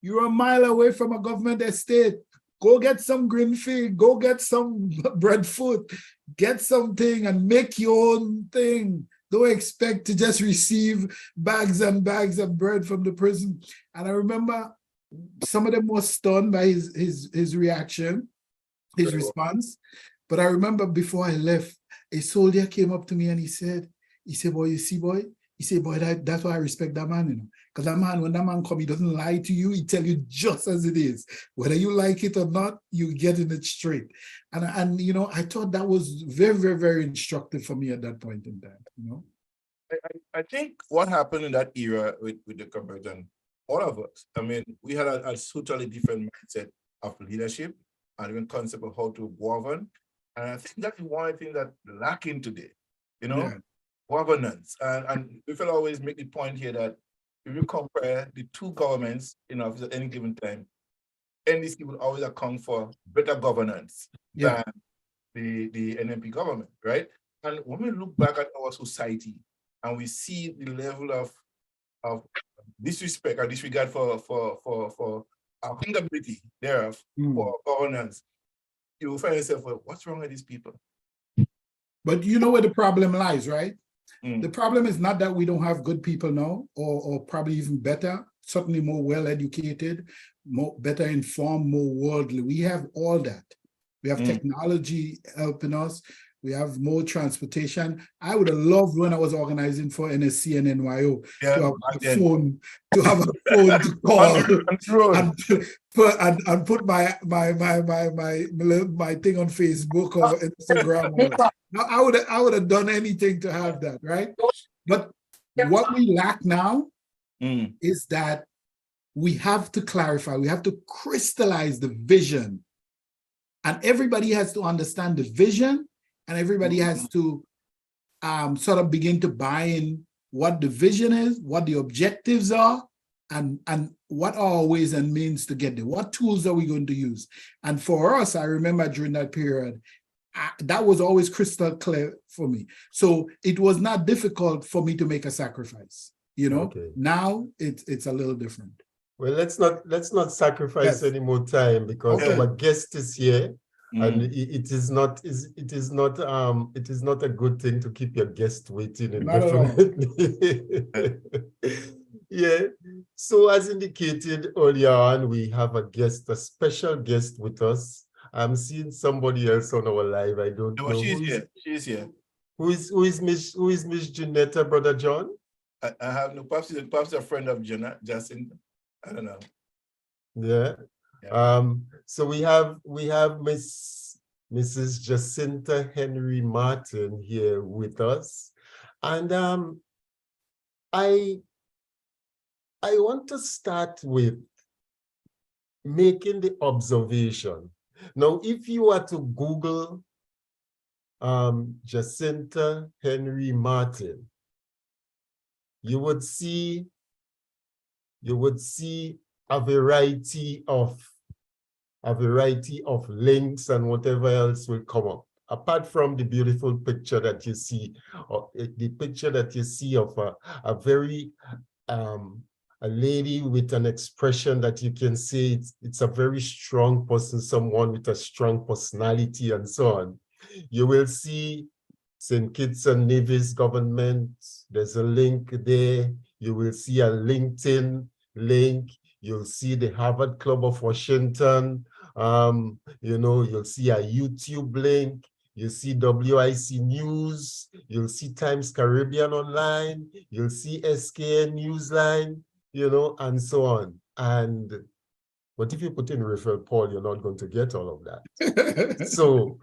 You're a mile away from a government estate. Go get some green fig, go get some breadfruit, get something and make your own thing. Don't expect to just receive bags and bags of bread from the prison. And I remember some of them were stunned by his reaction, his response. But I remember before I left, a soldier came up to me and he said, boy, you see, boy? He said, boy, that's why I respect that man, Because that man, when that man come, he doesn't lie to you. He tell you just as it is. Whether you like it or not, you get in it straight. And I thought that was very, very, very instructive for me at that point in time, I think what happened in that era with the conversion, all of us, we had a totally different mindset of leadership and even concept of how to govern. And I think that's one of the things that's lacking today, governance. And we will always make the point here that if you compare the two governments in office at any given time, NDC would always account for better governance than the NMP government, right? And when we look back at our society and we see the level of disrespect or disregard for accountability thereof for governance, you will find yourself, well, what's wrong with these people? But you know where the problem lies, right? The problem is not that we don't have good people now, or probably even better, certainly more well-educated, better informed, more worldly. We have all that. We have technology helping us. We have more transportation. I would have loved when I was organizing for NSC and NYO to have a phone to call and put my thing on Facebook or Instagram. Now, I would have done anything to have that, right? But what we lack now is that we have to clarify, we have to crystallize the vision. And everybody has to understand the vision, and everybody has to sort of begin to buy in what the vision is, what the objectives are, and what are our ways and means to get there. What tools are we going to use? And for us, I remember during that period, that was always crystal clear for me. So it was not difficult for me to make a sacrifice. Okay. Now it's a little different. Well, let's not sacrifice any more time, because our guest is here. And it is not a good thing to keep your guest waiting indefinitely. Yeah. So as indicated earlier on, we have a special guest with us. I'm seeing somebody else on our live. I don't know. She's here. Who is Miss Janetta, Brother John? I have no, perhaps a friend of Jacinta. I don't know. Yeah. So we have Miss Mrs. Jacinta Henry Martin here with us. And I want to start with making the observation. Now, if you were to Google Jacinta Henry Martin, you would see a variety of links and whatever else will come up. Apart from the beautiful picture that you see, or the picture that you see of a very a lady with an expression that you can say it's a very strong person, someone with a strong personality and so on. You will see St. Kitts and Nevis government. There's a link there. You will see a LinkedIn link. You'll see the Harvard Club of Washington. You know, you'll see a YouTube link. You see WIC News. You'll see Times Caribbean Online. You'll see SKN Newsline, you know, and so on. But if you put in Raphael Paul, you're not going to get all of that. So,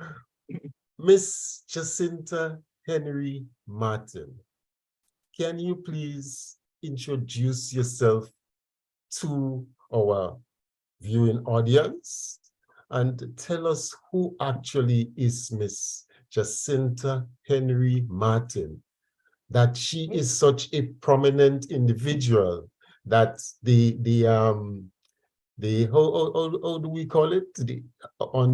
Miss Jacinta Henry Martin, can you please introduce yourself to our viewing audience and tell us who actually is Miss Jacinta Henry Martin, that she is such a prominent individual that how do we call it, on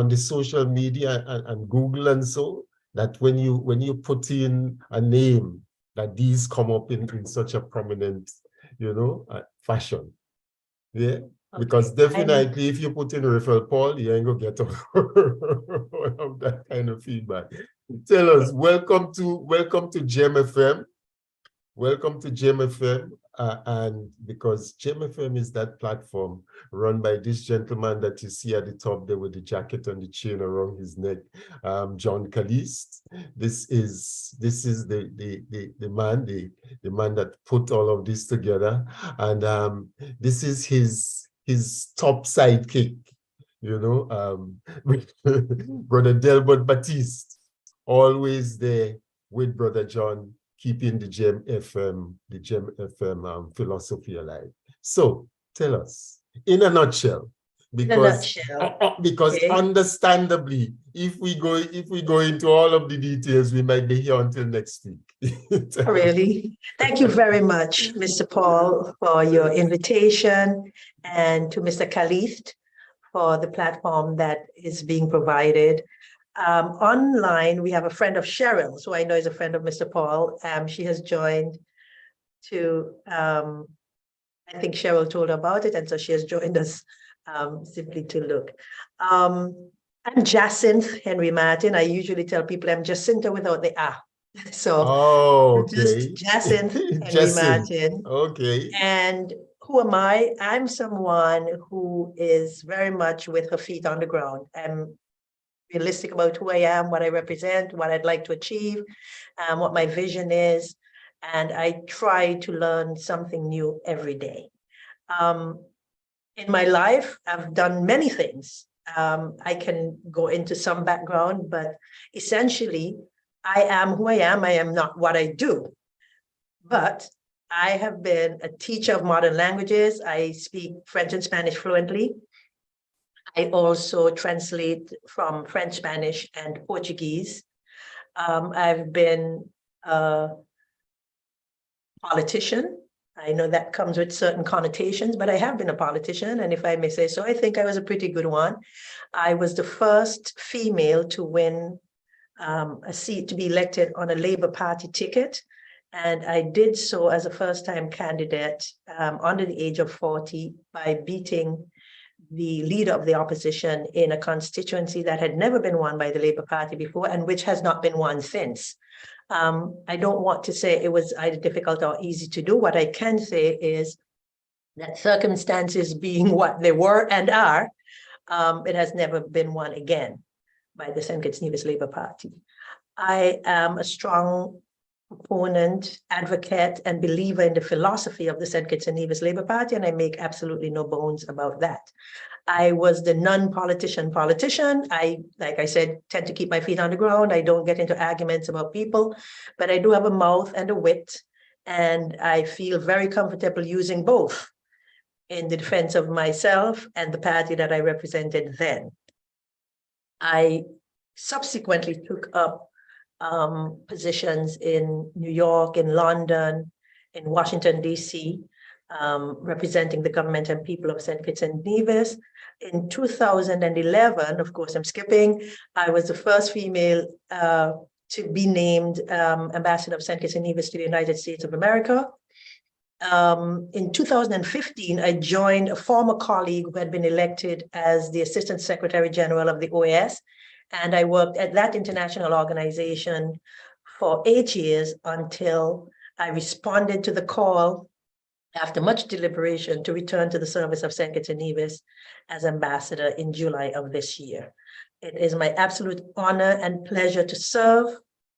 the social media and Google and so, that when you put in a name, that these come up in such a prominent, you know, fashion. Yeah, okay. Because definitely if you put in Raphael Paul, you ain't gonna get all of that kind of feedback. Tell us, welcome to GEM FM. Welcome to GEM FM. And because GEM FM is that platform run by this gentleman that you see at the top there with the jacket and the chain around his neck, John Caliste. This is the man that put all of this together, and this is his top sidekick, you know, Brother Delbert Baptiste, always there with Brother John, keeping the GEM FM philosophy alive. So tell us, in a nutshell, because okay, understandably, if we go into all of the details, we might be here until next week. Really? Thank you very much, Mr. Paul, for your invitation, and to Mr. Caliste for the platform that is being provided. Online, we have a friend of Cheryl's, who I know is a friend of Mr. Paul. She has joined to, I think Cheryl told her about it, and so she has joined us simply to look. I'm Jacinta Henry Martin. I usually tell people I'm Jacinta without the A. So just Jacinta Henry Martin. Okay. And who am I? I'm someone who is very much with her feet on the ground. I'm realistic about who I am, what I represent, what I'd like to achieve, what my vision is, and I try to learn something new every day. In my life, I've done many things. I can go into some background, but essentially, I am who I am. I am not what I do. But I have been a teacher of modern languages. I speak French and Spanish fluently. I also translate from French, Spanish, and Portuguese. I've been a politician. I know that comes with certain connotations, but I have been a politician, and if I may say so, I think I was a pretty good one. I was the first female to win a seat, to be elected on a Labour Party ticket, and I did so as a first-time candidate under the age of 40 by beating the leader of the opposition in a constituency that had never been won by the Labour Party before, and which has not been won since. I don't want to say it was either difficult or easy to do. What I can say is that circumstances being what they were and are, it has never been won again by the St. Kitts Nevis Labour Party. I am a strong proponent, advocate, and believer in the philosophy of the St. Kitts and Nevis Labour Party, and I make absolutely no bones about that. I was the non-politician politician. Like I said, tend to keep my feet on the ground. I don't get into arguments about people, but I do have a mouth and a wit, and I feel very comfortable using both in the defense of myself and the party that I represented then. I subsequently took up positions in New York, in London, in Washington, D.C., representing the government and people of St. Kitts and Nevis. In 2011, of course, I'm skipping, I was the first female to be named Ambassador of St. Kitts and Nevis to the United States of America. In 2015, I joined a former colleague who had been elected as the Assistant Secretary General of the OAS, and I worked at that international organization for 8 years until I responded to the call after much deliberation to return to the service of St. Kitts and Nevis as ambassador in July of this year. It is my absolute honor and pleasure to serve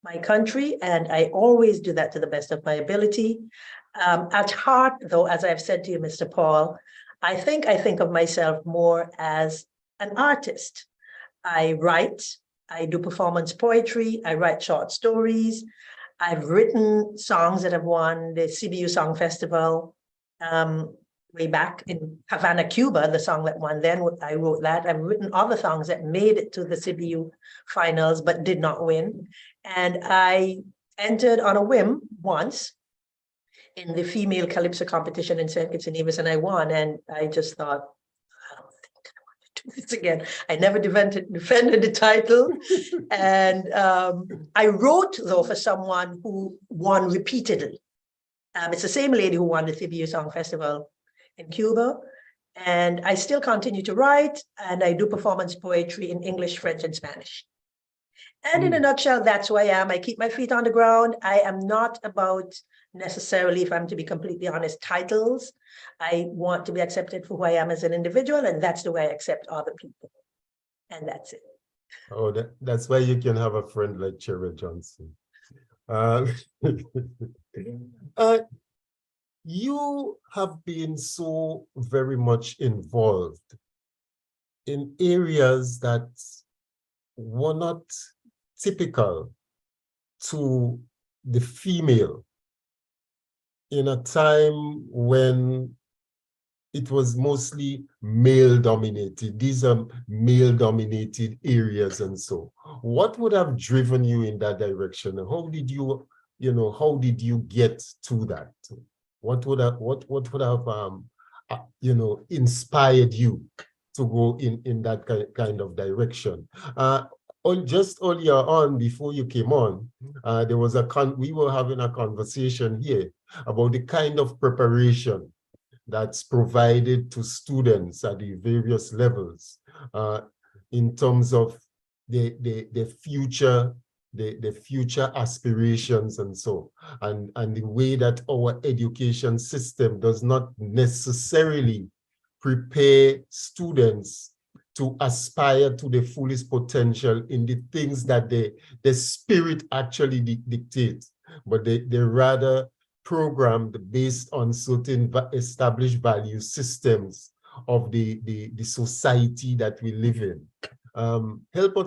my country, and I always do that to the best of my ability. At heart, though, as I've said to you, Mr. Paul, I think of myself more as an artist. I write, I do performance poetry, I write short stories. I've written songs that have won the CBU Song Festival way back in Havana, Cuba, the song that won then, I wrote that. I've written other songs that made it to the CBU finals but did not win. And I entered on a whim once in the female calypso competition in St. Kitts and Nevis, and I won. And I just thought, I don't think I want to do this again. I never defended the title. And I wrote, though, for someone who won repeatedly. It's the same lady who won the CBU Song Festival in Cuba. And I still continue to write, and I do performance poetry in English, French, and Spanish. And in a nutshell, that's who I am. I keep my feet on the ground. I am not about necessarily, if I'm to be completely honest, titles. I want to be accepted for who I am as an individual, and that's the way I accept other people. And that's it. Oh, that's why you can have a friend like Cherry Johnson. You have been so very much involved in areas that were not typical to the female in a time when it was mostly male dominated. These are male dominated areas. And so what would have driven you in that direction? How did you, how did you get to that? What would have, inspired you to go in that kind of direction? Just earlier on, before you came on, there was we were having a conversation here about the kind of preparation that's provided to students at the various levels in terms of the future aspirations and so, and the way that our education system does not necessarily prepare students to aspire to the fullest potential in the things that the spirit actually dictates, but they rather programmed based on certain established value systems of the society that we live in. Help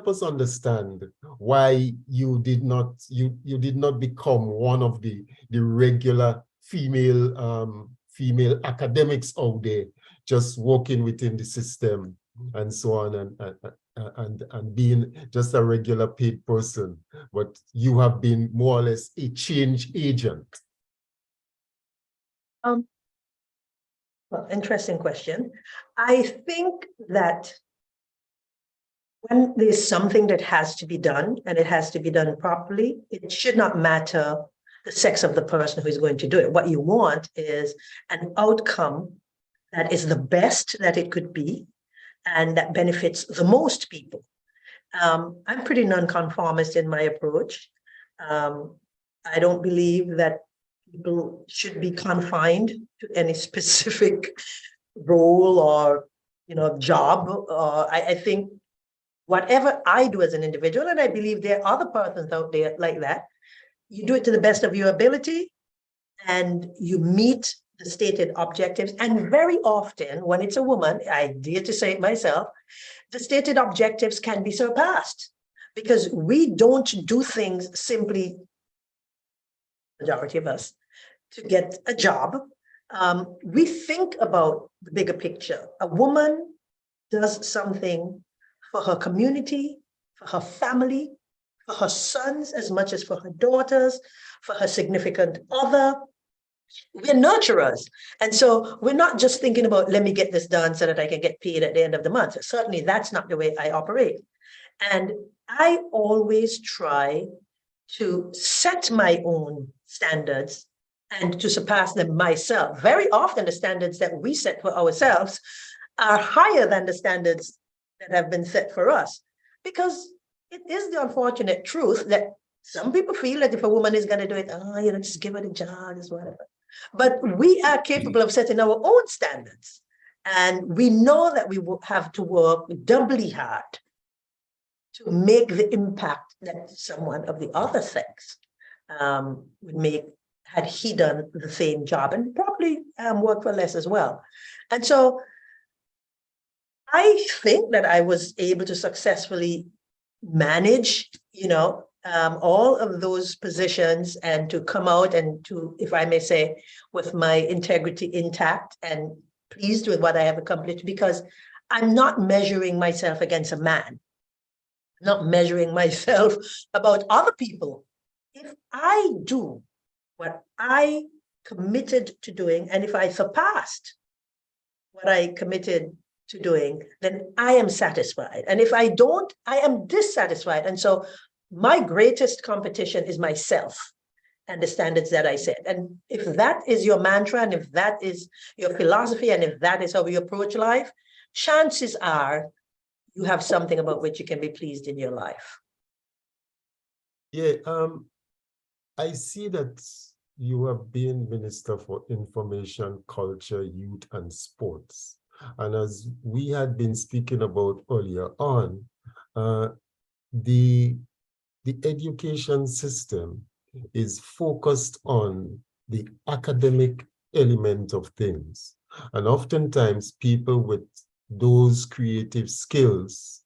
us understand why you did not become one of the regular female academics out there, just working within the system and so on, and being just a regular paid person, but you have been more or less a change agent. Well, interesting question. I think that when there's something that has to be done and it has to be done properly, it should not matter the sex of the person who is going to do it. What you want is an outcome that is the best that it could be and that benefits the most people. I'm pretty nonconformist in my approach. I don't believe that people should be confined to any specific role or job. I think whatever I do as an individual, and I believe there are other persons out there like that, you do it to the best of your ability and you meet the stated objectives. And very often, when it's a woman, I dare to say it myself, the stated objectives can be surpassed because we don't do things simply, majority of us, to get a job. We think about the bigger picture. A woman does something for her community, for her family, for her sons as much as for her daughters, for her significant other. We're nurturers. And so we're not just thinking about, let me get this done so that I can get paid at the end of the month. Certainly that's not the way I operate. And I always try to set my own standards and to surpass them myself. Very often the standards that we set for ourselves are higher than the standards that have been set for us, because it is the unfortunate truth that some people feel that if a woman is going to do it, just give her the job, just whatever. But we are capable of setting our own standards. And we know that we will have to work doubly hard to make the impact that someone of the other sex would make had he done the same job, and probably work for less as well. And so I think that I was able to successfully manage, all of those positions and to come out and to, if I may say, with my integrity intact and pleased with what I have accomplished, because I'm not measuring myself against a man, not measuring myself about other people. If I do what I committed to doing, and if I surpassed what I committed to doing, then I am satisfied. And if I don't, I am dissatisfied. And so my greatest competition is myself and the standards that I set. And if that is your mantra, and if that is your philosophy, and if that is how you approach life, chances are you have something about which you can be pleased in your life. Yeah, I see that you have been Minister for Information, Culture, Youth and Sports. And as we had been speaking about earlier on, the education system is focused on the academic element of things. And oftentimes people with those creative skills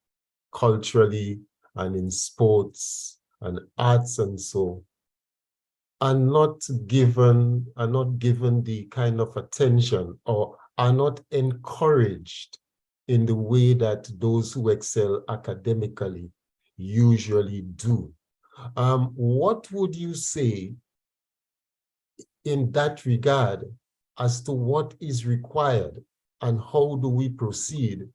culturally and in sports and arts and so are not given the kind of attention, or are not encouraged in the way that those who excel academically usually do. What would you say in that regard as to what is required, and how do we proceed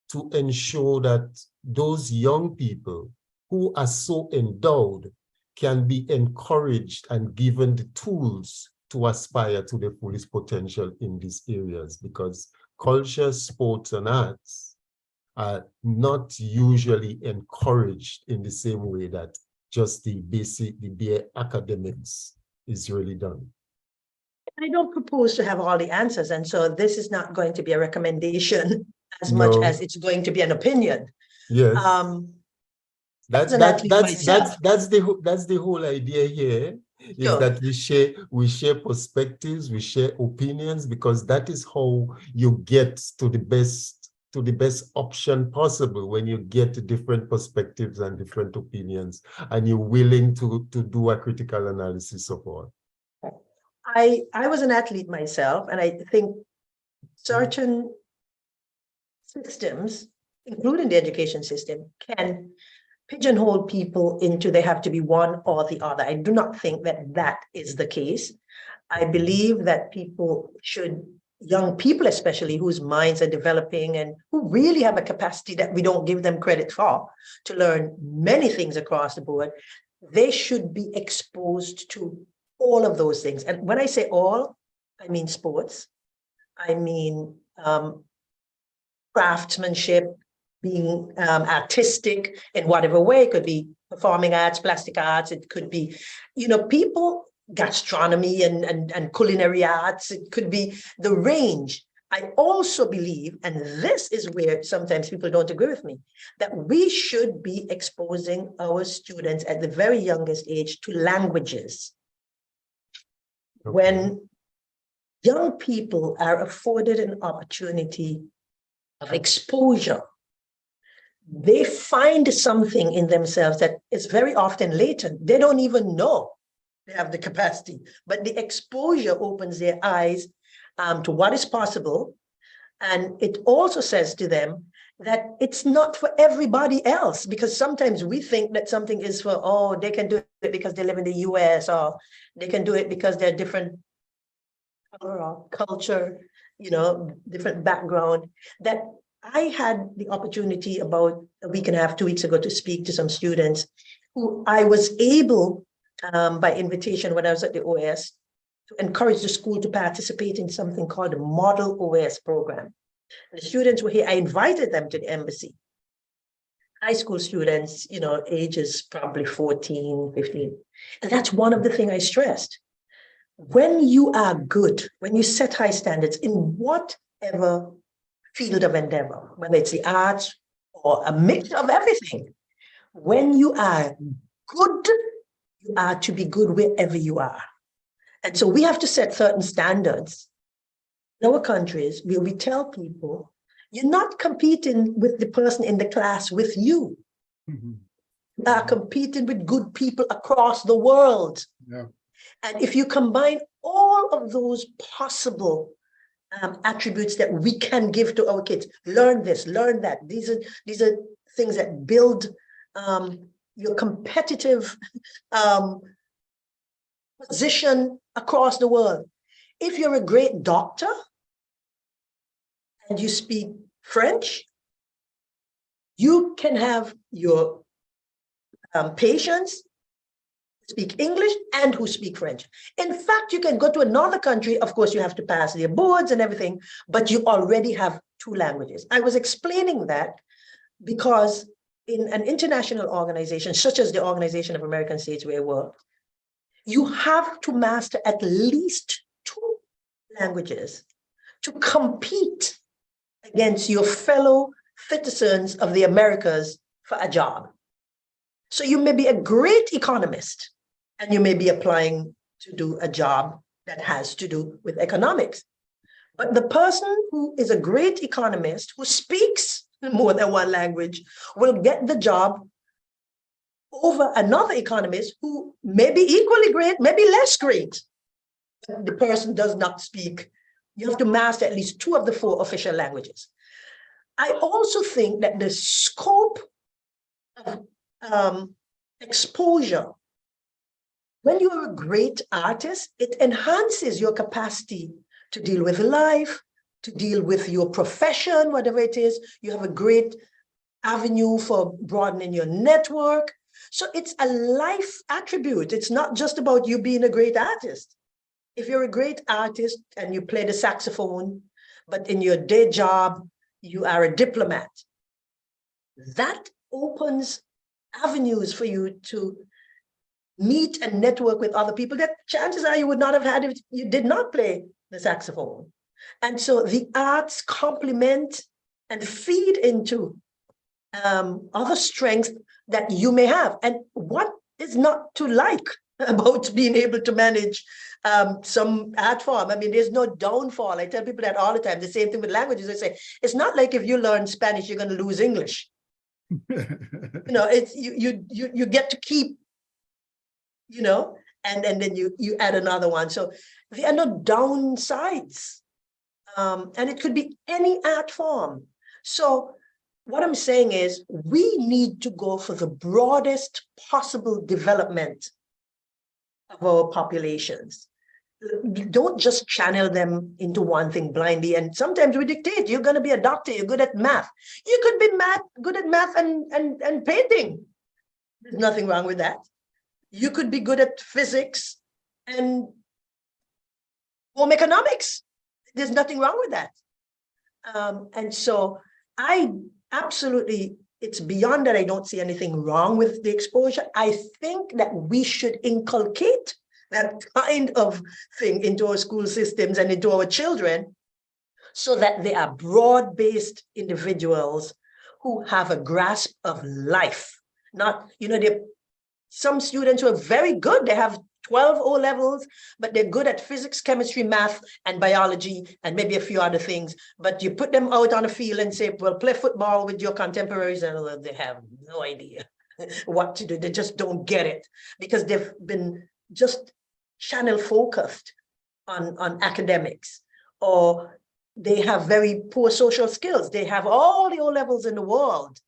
to ensure that those young people who are so endowed can be encouraged and given the tools to aspire to their fullest potential in these areas? Because culture, sports, and arts are not usually encouraged in the same way that just the bare academics is really done. I don't propose to have all the answers. And so this is not going to be a recommendation as much as it's going to be an opinion. Yes. That's the whole idea here, is Sure. that we share perspectives, we share opinions, because that is how you get to the best option possible, when you get different perspectives and different opinions, and you're willing to do a critical analysis of all. I was an athlete myself, and I think certain systems, including the education system, can pigeonhole people into they have to be one or the other. I do not think that that is the case. I believe that people should, young people especially, whose minds are developing and who really have a capacity that we don't give them credit for, to learn many things across the board, they should be exposed to all of those things. And when I say all, I mean sports, I mean craftsmanship, being artistic in whatever way. It could be performing arts, plastic arts, it could be, people, gastronomy and culinary arts, it could be the range. I also believe, and this is where sometimes people don't agree with me, that we should be exposing our students at the very youngest age to languages. Okay. When young people are afforded an opportunity of exposure. They find something in themselves that is very often latent. They don't even know they have the capacity, but the exposure opens their eyes to what is possible. And it also says to them that it's not for everybody else, because sometimes we think that something is for, oh, they can do it because they live in the US, or they can do it because they're different culture, you know, different background. That I had the opportunity about a week and a half, 2 weeks ago, to speak to some students who I was able, by invitation when I was at the OS, to encourage the school to participate in something called the Model OS program. The students were here. I invited them to the embassy. High school students, you know, ages probably 14, 15. And that's one of the things I stressed. When you are good, when you set high standards in whatever field of endeavor, whether it's the arts or a mix of everything, when you are good, you are to be good wherever you are. And so we have to set certain standards in our countries where we tell people, you're not competing with the person in the class with you. You are competing with good people across the world. Yeah. And if you combine all of those possible attributes that we can give to our kids, learn this, learn that. These are things that build your competitive position across the world. If you're a great doctor and you speak French, you can have your patients speak English and who speak French. In fact, you can go to another country. Of course, you have to pass their boards and everything, but you already have 2 languages. I was explaining that because in an international organization, such as the Organization of American States where I work, you have to master at least 2 languages to compete against your fellow citizens of the Americas for a job. So you may be a great economist and you may be applying to do a job that has to do with economics. But the person who is a great economist who speaks more than 1 language will get the job over another economist who may be equally great, maybe less great. The person does not speak. You have to master at least 2 of the 4 official languages. I also think that the scope of exposure, when you're a great artist, it enhances your capacity to deal with life, to deal with your profession, whatever it is. You have a great avenue for broadening your network. So it's a life attribute. It's not just about you being a great artist. If you're a great artist and you play the saxophone, but in your day job, you are a diplomat, that opens avenues for you to meet and network with other people that chances are you would not have had if you did not play the saxophone. And so the arts complement and feed into other strengths that you may have. And what is not to like about being able to manage some art form? I mean, there's no downfall. I tell people that all the time. The same thing with languages. I say, it's not like if you learn Spanish, you're going to lose English. You know, it's you get to keep, you know, and then you add another one. So there are no downsides. And it could be any art form. So what I'm saying is we need to go for the broadest possible development of our populations. Don't just channel them into one thing blindly. And sometimes we dictate, you're going to be a doctor, you're good at math. You could be good at math and painting. There's nothing wrong with that. You could be good at physics and home economics. There's nothing wrong with that. And so I absolutely, it's beyond that I don't see anything wrong with the exposure. I think that we should inculcate that kind of thing into our school systems and into our children so that they are broad-based individuals who have a grasp of life. Not, you know, some students who are very good, they have 12 O levels, but they're good at physics, chemistry, math, and biology, and maybe a few other things. But you put them out on a field and say, well, play football with your contemporaries, and they have no idea what to do. They just don't get it because they've been just channel focused on academics, or they have very poor social skills. They have all the O levels in the world,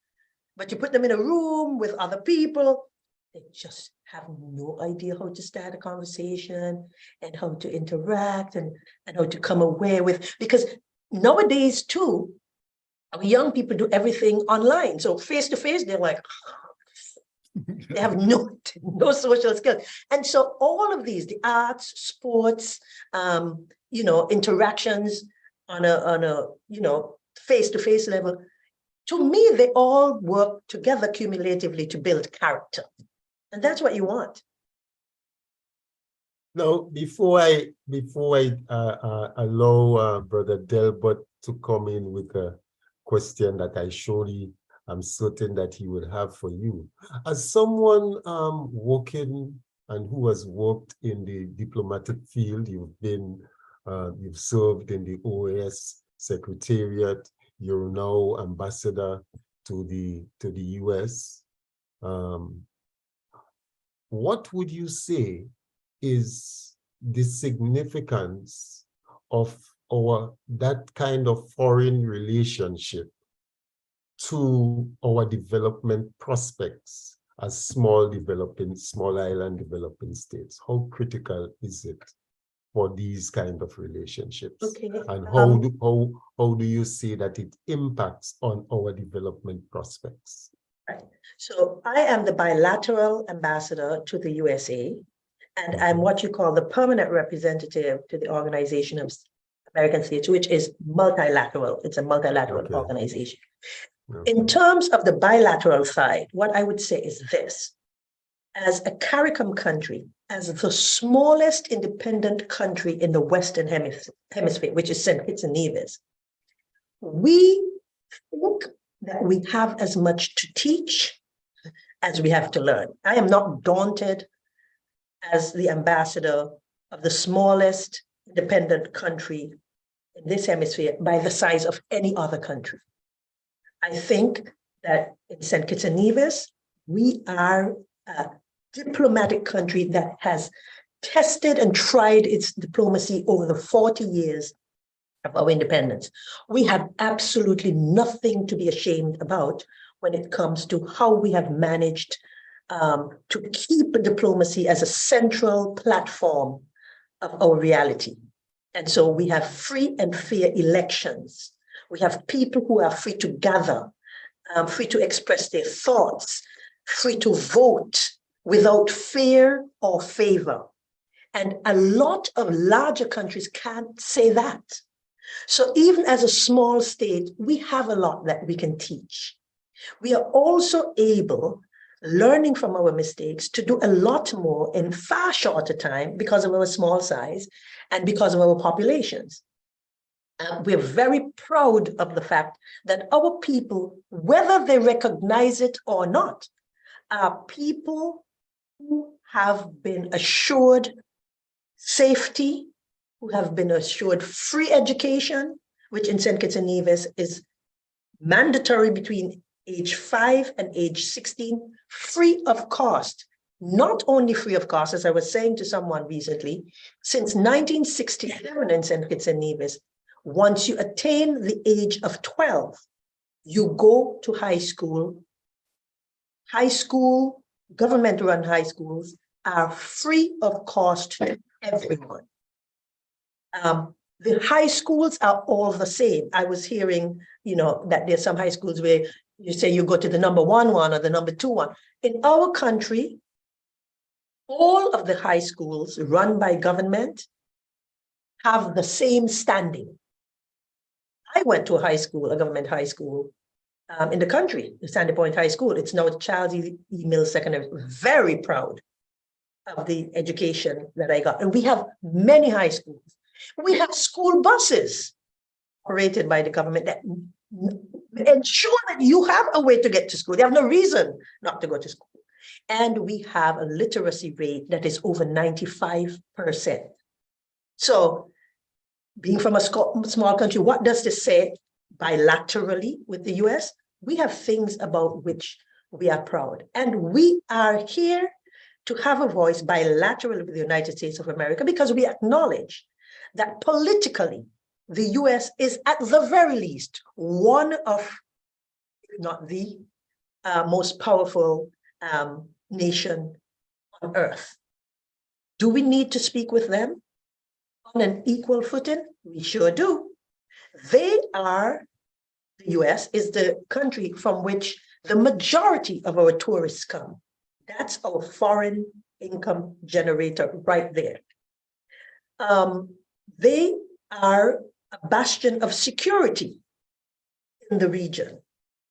but you put them in a room with other people, they just have no idea how to start a conversation and how to interact and how to come away with, because nowadays too, our young people do everything online. So face to face, they're like, they have no social skills. And so all of these, the arts, sports, interactions on a face-to-face level, to me, they all work together cumulatively to build character. And that's what you want. Now, before I allow Brother Delbert to come in with a question that I'm certain that he will have for you. As someone working and who has worked in the diplomatic field, you've served in the OAS Secretariat, you're now ambassador to the US. What would you say is the significance of that kind of foreign relationship to our development prospects as small island developing states? How critical is it for these kind of relationships? Okay. And how do you see that it impacts on our development prospects? Right. So I am the bilateral ambassador to the USA, and I'm what you call the permanent representative to the Organization of American States, which is multilateral. It's a multilateral organization. In terms of the bilateral side, what I would say is this. As a CARICOM country, as the smallest independent country in the Western Hemisphere, which is St. Kitts and Nevis, we think that we have as much to teach as we have to learn. I am not daunted as the ambassador of the smallest independent country in this hemisphere by the size of any other country. I think that in St. Kitts and Nevis, we are a diplomatic country that has tested and tried its diplomacy over the 40 years of our independence. We have absolutely nothing to be ashamed about when it comes to how we have managed to keep diplomacy as a central platform of our reality. And so we have free and fair elections. We have people who are free to gather, free to express their thoughts, free to vote without fear or favor. And a lot of larger countries can't say that. So even as a small state, we have a lot that we can teach. We are also able, learning from our mistakes, to do a lot more in far shorter time because of our small size and because of our populations. We're very proud of the fact that our people, whether they recognize it or not, are people who have been assured safety, who have been assured free education, which in St. Kitts and Nevis is mandatory between age 5 and age 16, free of cost. Not only free of cost, as I was saying to someone recently, since 1967 in St. Kitts and Nevis, once you attain the age of 12, you go to high school. High school, government-run high schools are free of cost to everyone. The high schools are all the same. I was hearing, that there's some high schools where you say you go to the number 1 one or the number 2 one. In our country, all of the high schools run by government have the same standing. I went to a government high school in the country, the Sandy Point High School. It's now Charles E. Mills Secondary. Very proud of the education that I got. And we have many high schools. We have school buses operated by the government that ensure that you have a way to get to school. You have no reason not to go to school. and we have a literacy rate that is over 95%. So being from a small country, what does this say bilaterally with the US? We have things about which we are proud. And we are here to have a voice bilaterally with the United States of America because we acknowledge that politically, the US is at the very least one of, if not the most powerful nation on earth. Do we need to speak with them on an equal footing? We sure do. The US is the country from which the majority of our tourists come. That's our foreign income generator right there. They are a bastion of security in the region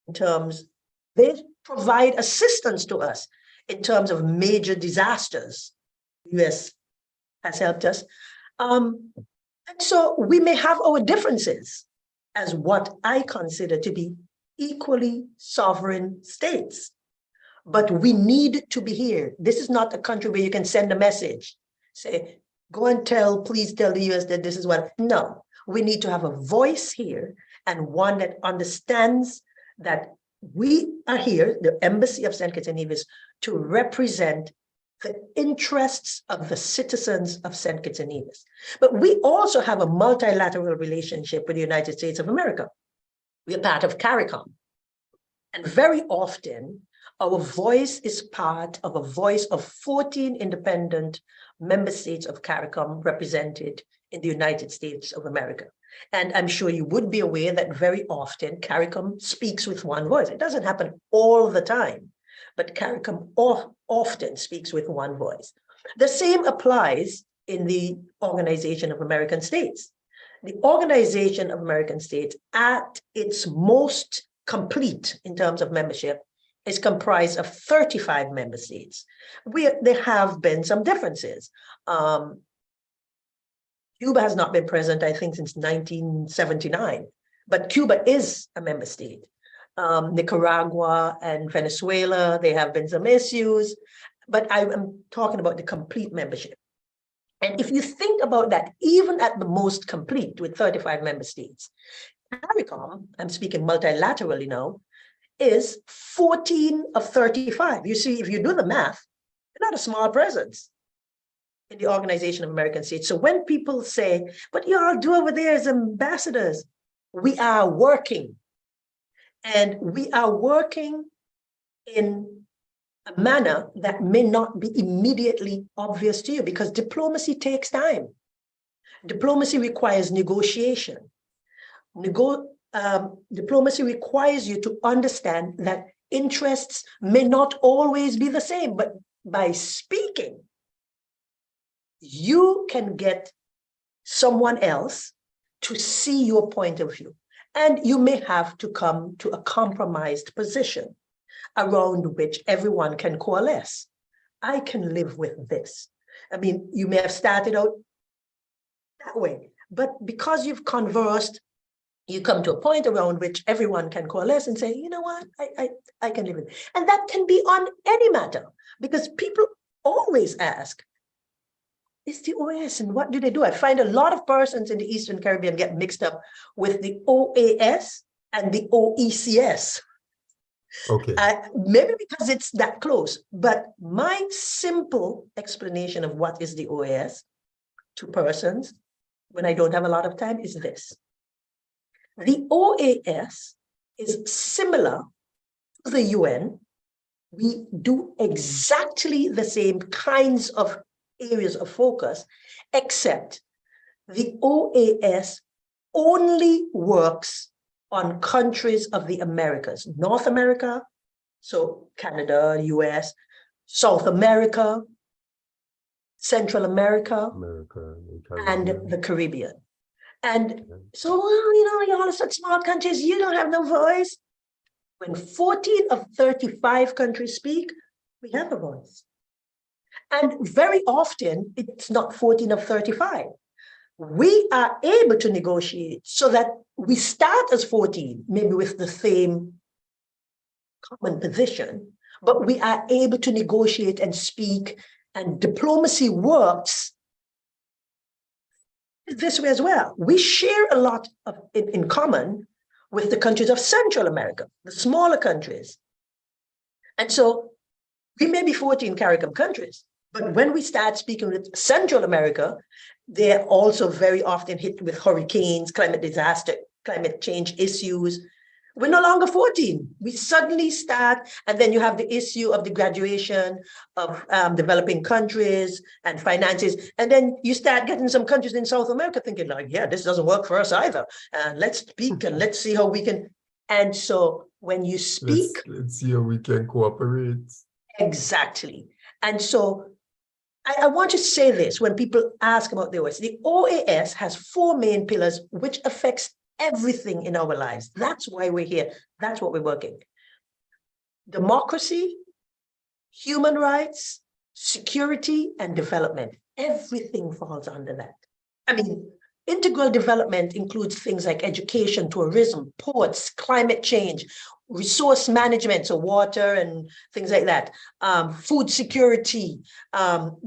in terms, they provide assistance to us in terms of major disasters. The US has helped us. And so we may have our differences as what I consider to be equally sovereign states, but we need to be here. This is not a country where you can send a message, say, go and please tell the US that this is what, no, we need to have a voice here and one that understands that we are here, the Embassy of St. Kitts and Nevis, to represent the interests of the citizens of St. Kitts and Nevis. But we also have a multilateral relationship with the United States of America. We are part of CARICOM. And very often, our voice is part of a voice of 14 independent member states of CARICOM represented in the United States of America. And I'm sure you would be aware that very often CARICOM speaks with one voice. It doesn't happen all the time, but CARICOM often speaks with one voice. The same applies in the Organization of American States. The Organization of American States, at its most complete in terms of membership, is comprised of 35 member states. There have been some differences. Cuba has not been present, I think, since 1979, but Cuba is a member state. Nicaragua and Venezuela, there have been some issues, but I'm talking about the complete membership. And if you think about that, even at the most complete with 35 member states, CARICOM, I'm speaking multilaterally now, is 14 of 35. You see, if you do the math, you're not a small presence in the Organization of American States. So when people say, but y'all do over there as ambassadors, we are working. And we are working in a manner that may not be immediately obvious to you because diplomacy takes time. Diplomacy requires negotiation. Diplomacy requires you to understand that interests may not always be the same, but by speaking, you can get someone else to see your point of view. And you may have to come to a compromised position around which everyone can coalesce. I can live with this. I mean, you may have started out that way, but because you've conversed, you come to a point around which everyone can coalesce and say, you know what, I can live with it. And that can be on any matter, because people always ask, is the OAS and what do they do? I find a lot of persons in the Eastern Caribbean get mixed up with the OAS and the OECS. Okay. Maybe because it's that close, but my simple explanation of what is the OAS to persons when I don't have a lot of time is this. The OAS is similar to the UN. We do exactly the same kinds of areas of focus, except the OAS only works on countries of the Americas, North America, so Canada, US, South America, Central America, and the Caribbean. And so, y'all are such small countries, you don't have no voice. When 14 of 35 countries speak, we have a voice. And very often, it's not 14 of 35. We are able to negotiate so that we start as 14, maybe with the same common position, but we are able to negotiate and speak, and diplomacy works this way as well. We share a lot in common with the countries of Central America, the smaller countries. And so we may be 14 CARICOM countries, but when we start speaking with Central America, they're also very often hit with hurricanes, climate disaster, climate change issues. We're no longer 14. We suddenly start, and then you have the issue of the graduation of developing countries and finances. And then you start getting some countries in South America thinking like, yeah, this doesn't work for us either. And let's speak and let's see how we can. And so when you speak. Let's see how we can cooperate. Exactly. And so I want to say this when people ask about the OAS. The OAS has 4 main pillars, which affects everything in our lives. That's why we're here. That's what we're working. Democracy, human rights, security, and development. Everything falls under that. I mean, integral development includes things like education, tourism, ports, climate change, resource management, so water and things like that, food security,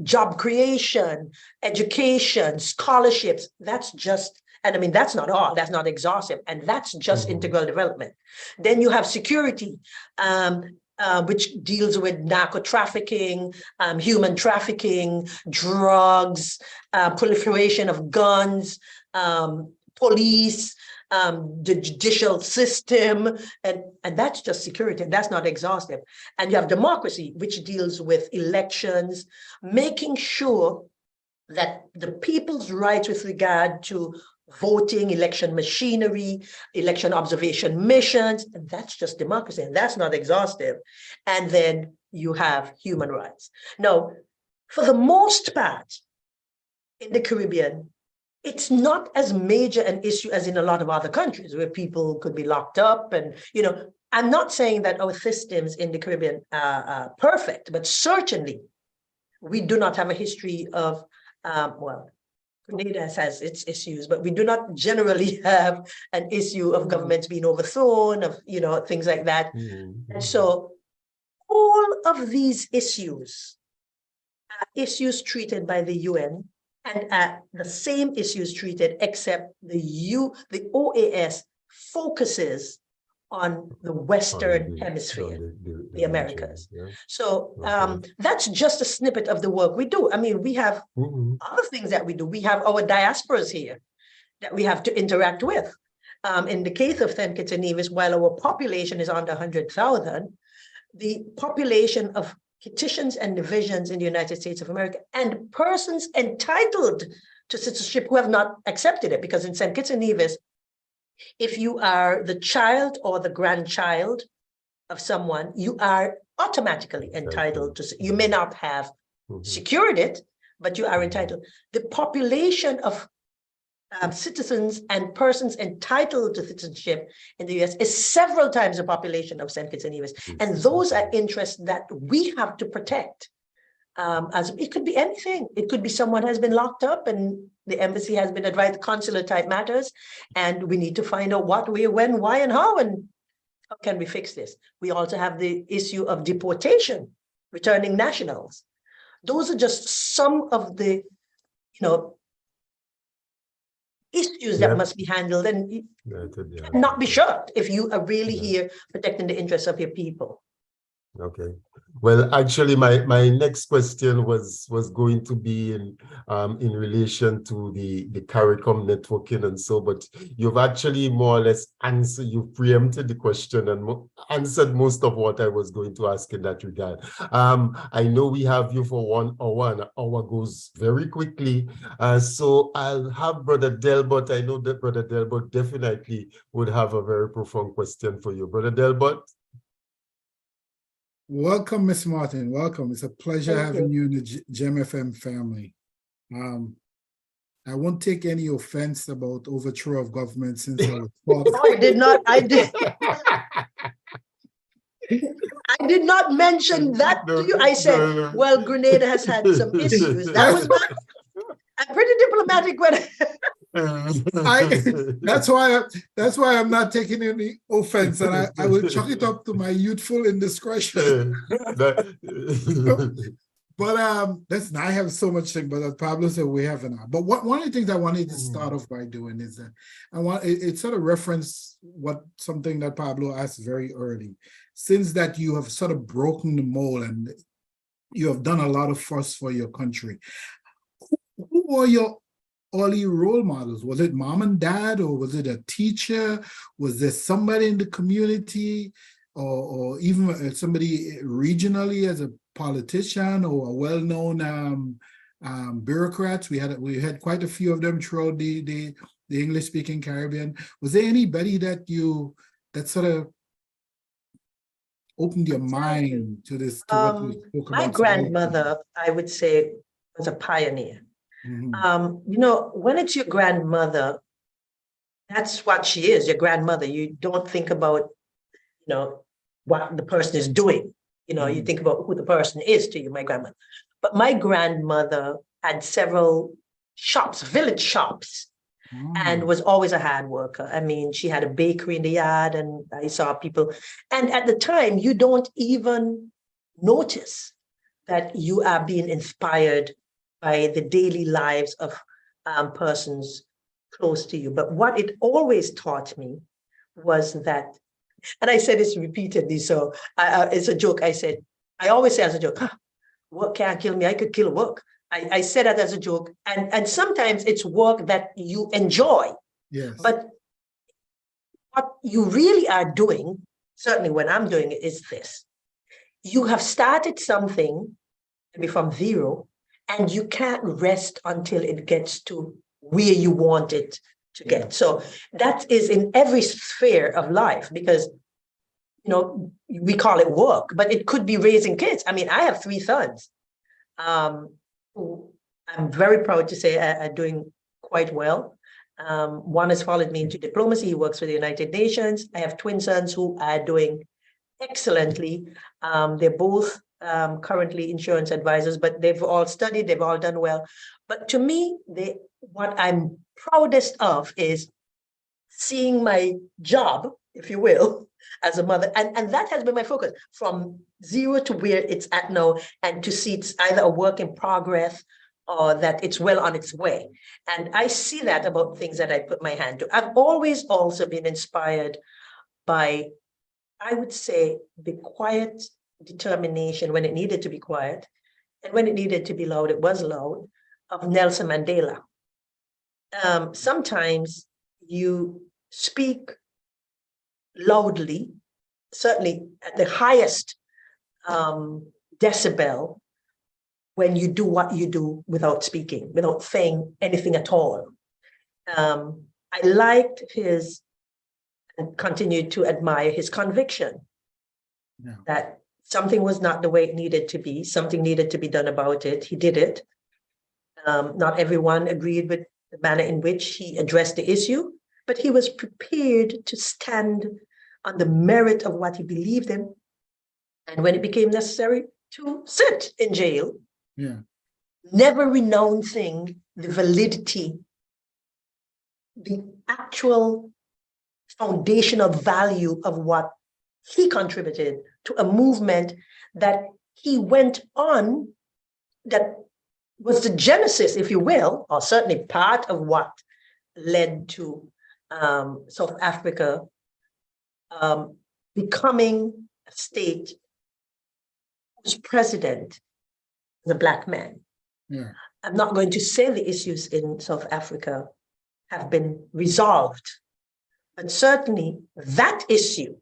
job creation, education, scholarships. That's just, and I mean, that's not all, that's not exhaustive, and that's just integral development. Then you have security, which deals with narco trafficking, human trafficking, drugs, proliferation of guns, police, the judicial system, and that's just security, and that's not exhaustive. And you have democracy, which deals with elections, making sure that the people's rights with regard to voting, election machinery, election observation missions, and that's just democracy, and that's not exhaustive. And then you have human rights. Now, for the most part, in the Caribbean, it's not as major an issue as in a lot of other countries where people could be locked up. And, you know, I'm not saying that our systems in the Caribbean are perfect, but certainly we do not have a history of, well, Grenada has its issues, but we do not generally have an issue of governments being overthrown, of, you know, things like that. And so all of these issues are issues treated by the UN, and the same issues treated, except the OAS focuses on the Western Hemisphere, the Americas. Yeah. So that's just a snippet of the work we do. I mean, we have other things that we do. We have our diasporas here that we have to interact with. In the case of St. Kitts and Nevis, while our population is under 100,000, the population of petitions and divisions in the United States of America and persons entitled to citizenship who have not accepted it, because in St. Kitts and Nevis, if you are the child or the grandchild of someone, you are automatically entitled to, you may not have secured it, but you are entitled. The population of citizens and persons entitled to citizenship in the US is several times the population of St. Kitts and Nevis. And those are interests that we have to protect. As it could be anything. It could be someone has been locked up and the embassy has been advised, consular type matters, and we need to find out what, where, when, why, and how can we fix this. We also have the issue of deportation, returning nationals. Those are just some of the, you know, issues that must be handled, and not be short if you are really here protecting the interests of your people. Okay. Well, actually, my next question was going to be in relation to the CARICOM networking and so, but you've actually more or less answered, you've preempted the question and answered most of what I was going to ask in that regard. I know we have you for 1 hour, and an hour goes very quickly. So I'll have Brother Delbert. I know that Brother Delbert definitely would have a very profound question for you. Brother Delbert. Welcome, Miss Martin. Welcome. It's a pleasure having you in the GEM FM family. I won't take any offense about overthrow of government since I was part of I did not. I did not mention that to you. I said, well, Grenada has had some issues. That was I'm pretty diplomatic when That's why I'm not taking any offense, and I will chalk it up to my youthful indiscretion. But listen, I have so much thing, but as Pablo said, we have an hour. But one of the things I wanted to start off by doing is that I want it sort of reference something that Pablo asked very early. Since that you have sort of broken the mold and you have done a lot of fuss for your country, who were your early role models? Was it mom and dad, or was it a teacher? Was there somebody in the community, or even somebody regionally as a politician or a well-known bureaucrats? We had quite a few of them throughout the English-speaking Caribbean. Was there anybody that sort of opened your mind to this? My grandmother, I would say, was a pioneer. You know, when it's your grandmother, that's what she is, your grandmother. You don't think about, you know, what the person is doing. You know, you think about who the person is to you, my grandmother. But my grandmother had several shops, village shops, and was always a hard worker. I mean, she had a bakery in the yard, and I saw people. And at the time, you don't even notice that you are being inspired by the daily lives of persons close to you. But what it always taught me was that, and I said this repeatedly, so it's a joke. I always say as a joke, work can't kill me, I could kill work. I say that as a joke. And sometimes it's work that you enjoy. Yes. But what you really are doing, certainly when I'm doing it, is this. You have started something, maybe from zero, and you can't rest until it gets to where you want it to get. So that is in every sphere of life, because, you know, we call it work, but it could be raising kids. I mean, I have 3 sons who I'm very proud to say are doing quite well. One has followed me into diplomacy. He works for the United Nations. I have twin sons who are doing excellently. They're both currently insurance advisors, but they've all studied, they've all done well. But to me, what I'm proudest of is seeing my job, if you will, as a mother. And that has been my focus, from zero to where it's at now, and to see it's either a work in progress or that it's well on its way. And I see that about things that I put my hand to. I've always also been inspired by, I would say, the quiet determination when it needed to be quiet, and when it needed to be loud, it was loud, of Nelson Mandela. Sometimes you speak loudly, certainly at the highest decibel, when you do what you do without speaking, without saying anything at all. I liked his, and continued to admire his conviction that something was not the way it needed to be, something needed to be done about it. He did it. Not everyone agreed with the manner in which he addressed the issue, but he was prepared to stand on the merit of what he believed in. And when it became necessary, to sit in jail, never renouncing the validity, the actual foundational value of what he contributed to a movement that he went on, that was the genesis, if you will, or certainly part of what led to South Africa becoming a state whose president was a Black man. I'm not going to say the issues in South Africa have been resolved, but certainly that issue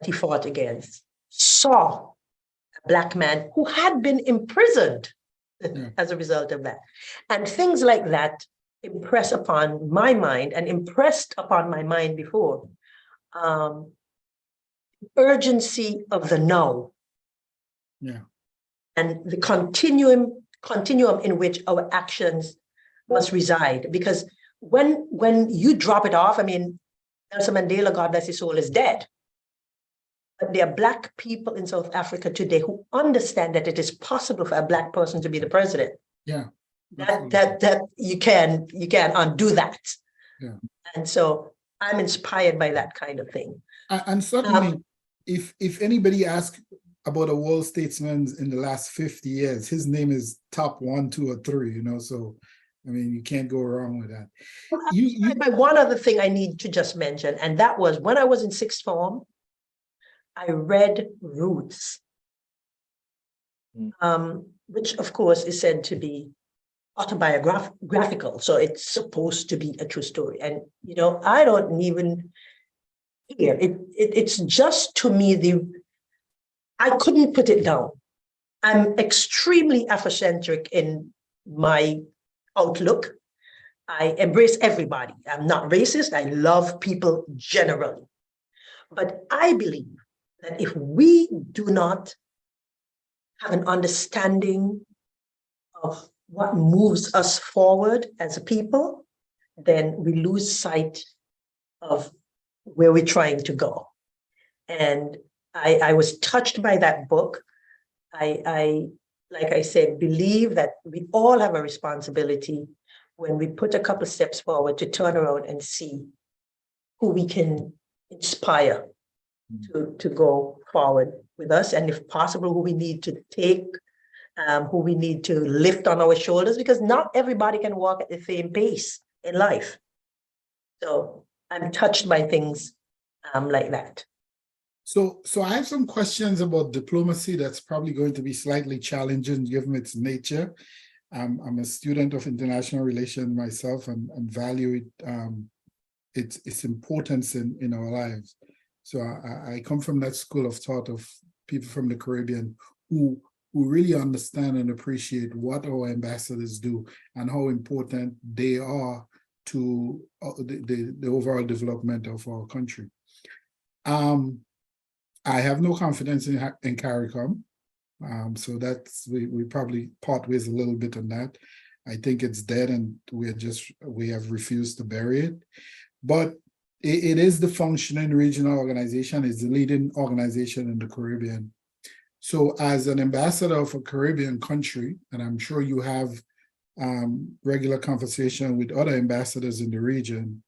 he fought against saw a Black man who had been imprisoned as a result of that. And things like that impress upon my mind, and impressed upon my mind before, urgency of the now. And the continuum in which our actions must reside. Because when you drop it off, I mean, Nelson Mandela, God bless his soul, is dead. But there are Black people in South Africa today who understand that it is possible for a Black person to be the president. that you can undo that. Yeah. And so I'm inspired by that kind of thing. And certainly, if anybody asks about a world statesman in the last 50 years, his name is top 1, 2, or 3, so I mean, you can't go wrong with that. But one other thing I need to just mention, and that was when I was in sixth form, I read Roots, which of course is said to be autobiographical, so it's supposed to be a true story. And I don't even hear it. It's just, to me, I couldn't put it down. I'm extremely Afrocentric in my outlook. I embrace everybody. I'm not racist. I love people generally. But I believe that if we do not have an understanding of what moves us forward as a people, then we lose sight of where we're trying to go. And I was touched by that book. I like I said, believe that we all have a responsibility when we put a couple steps forward to turn around and see who we can inspire to go forward with us, and if possible, who we need to take, who we need to lift on our shoulders, because not everybody can walk at the same pace in life. So I'm touched by things like that. So I have some questions about diplomacy that's probably going to be slightly challenging given its nature. I'm a student of international relations myself and value its importance in our lives. So I come from that school of thought of people from the Caribbean who really understand and appreciate what our ambassadors do and how important they are to the overall development of our country. I have no confidence in CARICOM, so that's we probably part ways a little bit on that. I think it's dead, and we have refused to bury it. But it is the functioning regional organization, it's the leading organization in the Caribbean. So as an ambassador of a Caribbean country, and I'm sure you have regular conversation with other ambassadors in the region,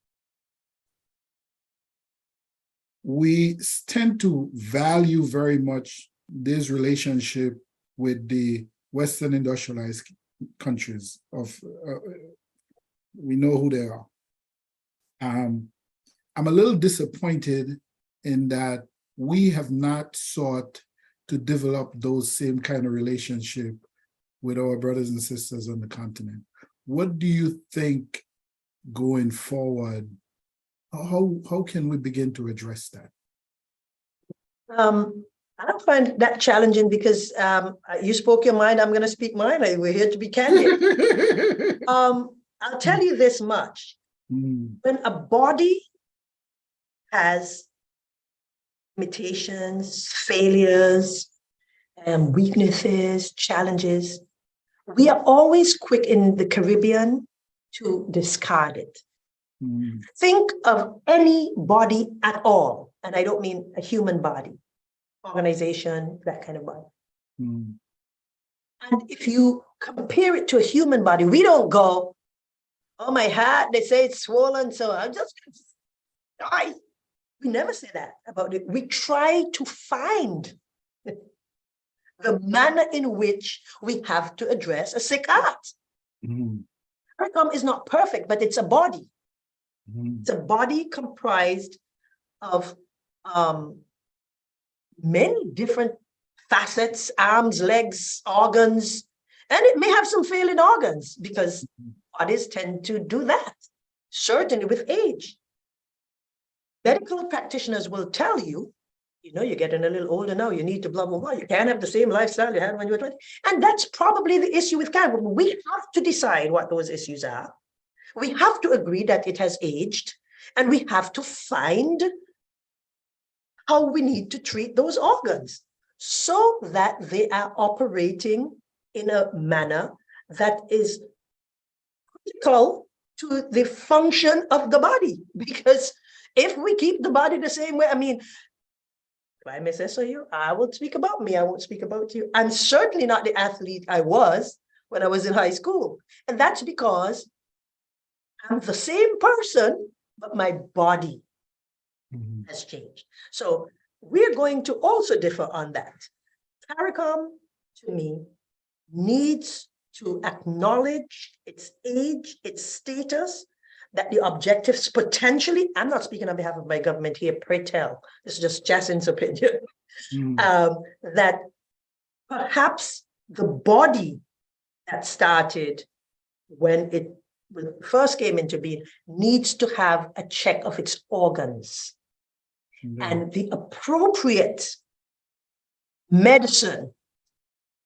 we tend to value very much this relationship with the Western industrialized countries we know who they are. I'm a little disappointed in that we have not sought to develop those same kind of relationship with our brothers and sisters on the continent. What do you think going forward? How can we begin to address that? I don't find that challenging because you spoke your mind, I'm going to speak mine. We're here to be candid. I'll tell you this much. When a body has limitations, failures, weaknesses, challenges, we are always quick in the Caribbean to discard it. Think of any body at all, and I don't mean a human body, organization, that kind of body. And if you compare it to a human body, we don't go, oh, my heart, they say it's swollen, so I'm just die. We never say that about it. We try to find the manner in which we have to address a sick heart. CARICOM is not perfect, but it's a body. It's a body comprised of many different facets, arms, legs, organs, and it may have some failing organs because bodies tend to do that, certainly with age. Medical practitioners will tell you, you're getting a little older now, you need to blah, blah, blah. You can't have the same lifestyle you had when you were 20. And that's probably the issue with CARICOM. We have to decide what those issues are. We have to agree that it has aged, and we have to find how we need to treat those organs so that they are operating in a manner that is critical to the function of the body. Because if we keep the body the same way, if I may say so, I will speak about me, I won't speak about you. I'm certainly not the athlete I was when I was in high school. And that's because I'm the same person, but my body has changed. So we're going to also differ on that. CARICOM, to me, needs to acknowledge its age, its status, that the objectives potentially, I'm not speaking on behalf of my government here, pray tell, this is just Jacinth's opinion, that perhaps the body that started when it first came into being needs to have a check of its organs and the appropriate medicine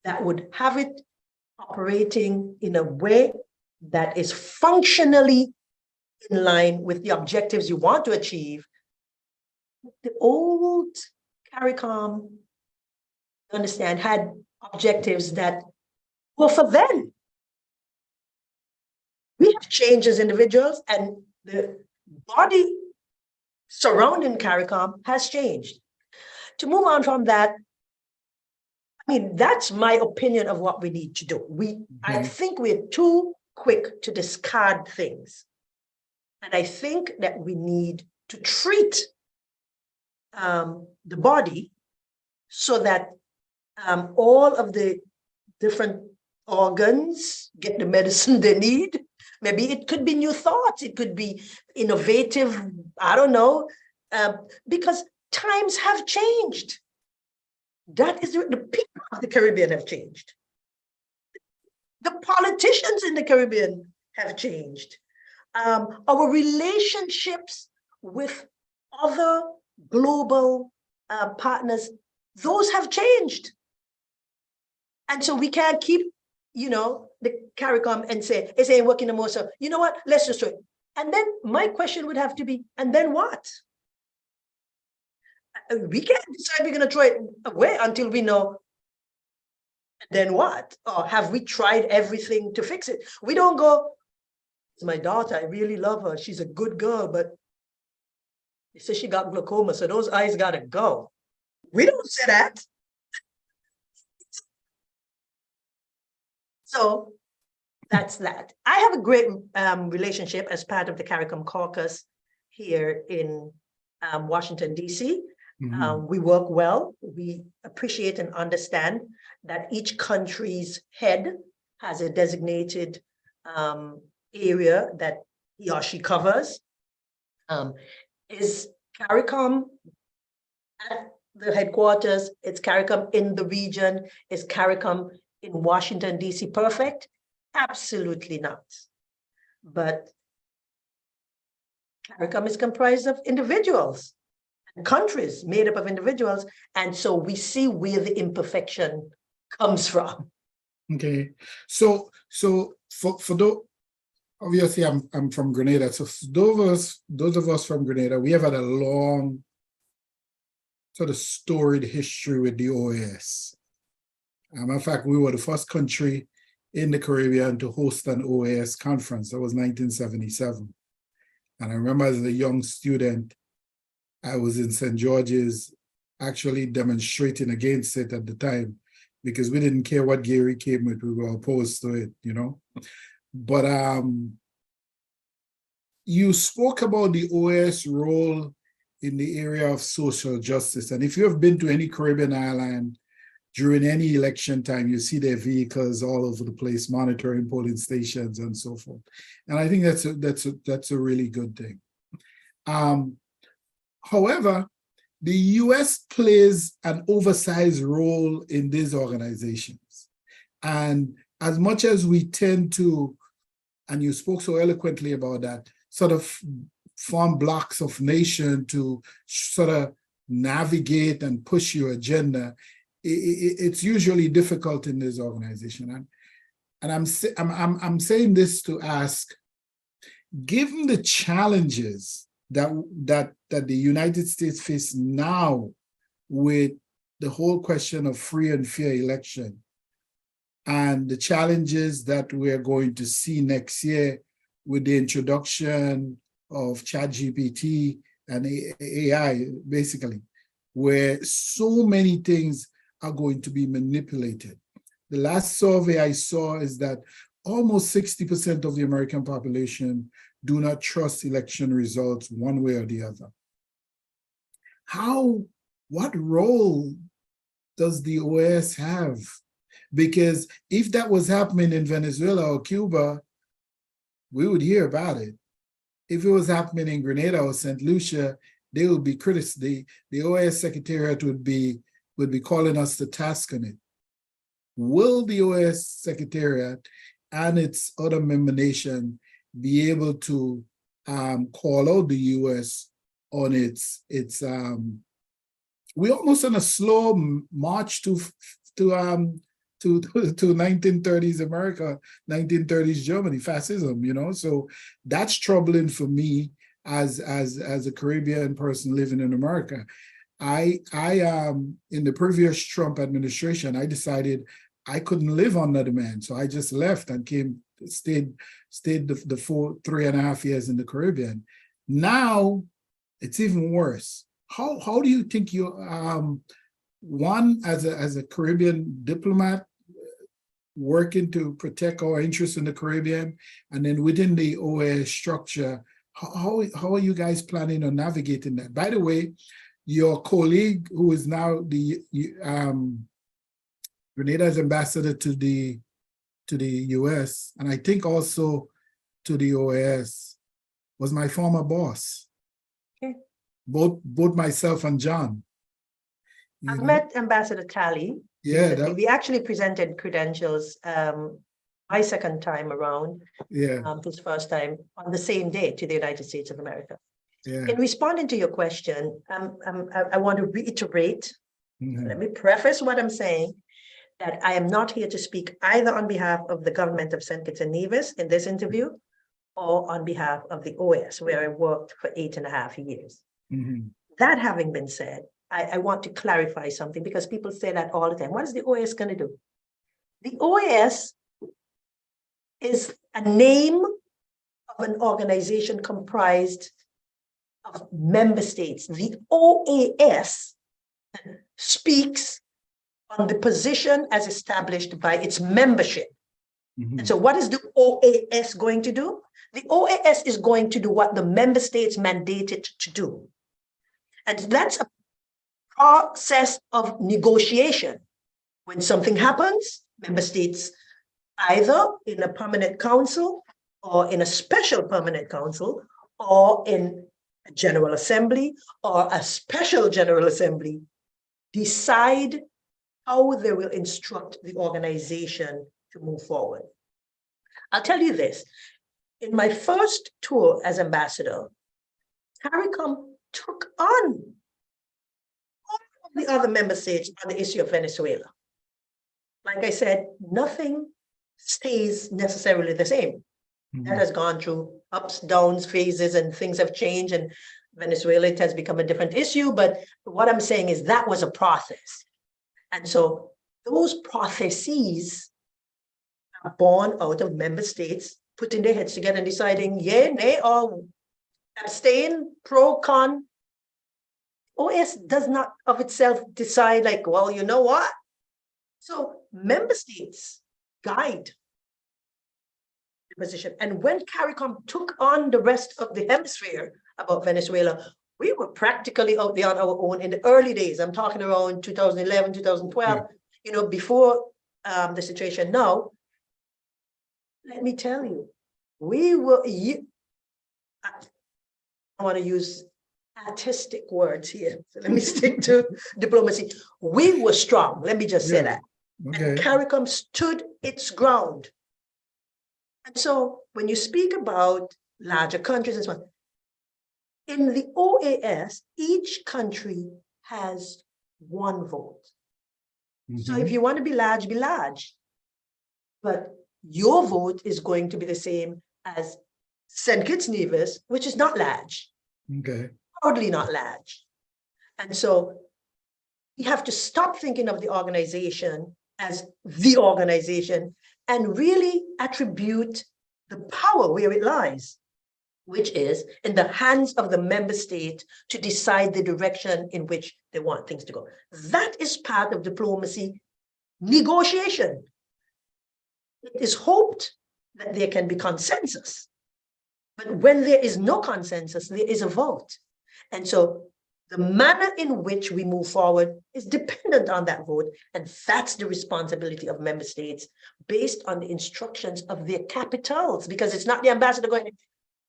that would have it operating in a way that is functionally in line with the objectives you want to achieve. The old CARICOM, understand, had objectives that were for them. We have changed as individuals, and the body surrounding CARICOM has changed. To move on from that, I mean, that's my opinion of what we need to do. I think we're too quick to discard things. And I think that we need to treat the body so that all of the different organs get the medicine they need. Maybe it could be new thoughts, it could be innovative, I don't know, because times have changed. That is the people of the Caribbean have changed. The politicians in the Caribbean have changed. Our relationships with other global partners, those have changed. And so we can't keep, the CARICOM and say, it's ain't working no more. So you know what? Let's just do it. And then my question would have to be, and then what? We can't decide we're going to throw it away until we know, then what? Or have we tried everything to fix it? We don't go, it's my daughter, I really love her, she's a good girl, but they say she got glaucoma, so those eyes got to go. We don't say that. So that's that. I have a great relationship as part of the CARICOM caucus here in Washington, D.C. We work well. We appreciate and understand that each country's head has a designated area that he or she covers. Is CARICOM at the headquarters? It's CARICOM in the region? Is CARICOM in Washington, D.C. perfect? Absolutely not. But CARICOM is comprised of individuals and countries made up of individuals. And so we see where the imperfection comes from. Okay. So for those, obviously I'm from Grenada. So for those of us from Grenada, we have had a long sort of storied history with the OAS. In fact, we were the first country in the Caribbean to host an OAS conference. That was 1977. And I remember as a young student, I was in St. George's actually demonstrating against it at the time because we didn't care what Gary came with, we were opposed to it, But you spoke about the OAS role in the area of social justice. And if you have been to any Caribbean island, during any election time, you see their vehicles all over the place, monitoring polling stations and so forth. And I think that's a really good thing. However, the US plays an oversized role in these organizations. And as much as we tend to, and you spoke so eloquently about that, sort of form blocks of nation to sort of navigate and push your agenda, it's usually difficult in this organization. And I'm saying this to ask, given the challenges that the United States face now with the whole question of free and fair election and the challenges that we're going to see next year with the introduction of ChatGPT and AI, basically, where so many things are going to be manipulated. the last survey I saw is that almost 60% of the American population do not trust election results one way or the other. What role does the OAS have? Because if that was happening in Venezuela or Cuba, we would hear about it. If it was happening in Grenada or St. Lucia, they would be criticized. The OAS Secretariat would be calling us to task on it. Will the OAS Secretariat and its other member nation be able to call out the US on its we're almost on a slow march to 1930s America, 1930s Germany, fascism, you know? So that's troubling for me as a Caribbean person living in America. I in the previous Trump administration, I decided I couldn't live under the man. So I just left and stayed the 3.5 years in the Caribbean. Now it's even worse. How do you think you one as a Caribbean diplomat working to protect our interests in the Caribbean, and then within the OAS structure, how are you guys planning on navigating that? By the way, your colleague, who is now the Grenada's ambassador to the US, and I think also to the OAS, was my former boss. Okay. Both myself and John. I've met Ambassador Talley. Yeah, we actually presented credentials my second time around. Yeah. His first time on the same day to the United States of America. Yeah. In responding to your question, I want to reiterate, Mhm. let me preface what I'm saying, that I am not here to speak either on behalf of the government of St. Kitts and Nevis in this interview, or on behalf of the OAS, where I worked for 8.5 years. Mhm. That having been said, I want to clarify something, because people say that all the time. What is the OAS going to do? The OAS is a name of an organization comprised of member states. The OAS speaks on the position as established by its membership. Mhm. And so what is the OAS going to do? The OAS is going to do what the member states mandated to do. And that's a process of negotiation. When something happens, member states, either in a permanent council or in a special permanent council or in a general assembly or a special general assembly, decide how they will instruct the organization to move forward. I'll tell you this. In my first tour as ambassador, CARICOM took on all of the other member states on the issue of Venezuela. Like I said, nothing stays necessarily the same. That has gone through ups, downs, phases, and things have changed. And Venezuela, it has become a different issue. But what I'm saying is that was a process. And so those processes are born out of member states putting their heads together and deciding, yay, nay, or abstain, pro, con. OAS does not of itself decide like, well, you know what? So member states guide the position. And when CARICOM took on the rest of the hemisphere about Venezuela, we were practically out there on our own in the early days. I'm talking around 2011, 2012, you know, before the situation now. Let me tell you, we were, I want to use artistic words here. So let me stick to diplomacy. We were strong. Let me just say that. Okay. And CARICOM stood its ground. And so when you speak about larger countries and so on, in the OAS, each country has one vote. So if you want to be large, be large. But your vote is going to be the same as St. Kitts Nevis, which is not large. Okay. Proudly not large. And so you have to stop thinking of the organization as the organization and really attribute the power where it lies, which is in the hands of the member state to decide the direction in which they want things to go. That is part of diplomacy negotiation. It is hoped that there can be consensus. But when there is no consensus, there is a vote. And so the manner in which we move forward is dependent on that vote. And that's the responsibility of member states based on the instructions of their capitals, because it's not the ambassador going,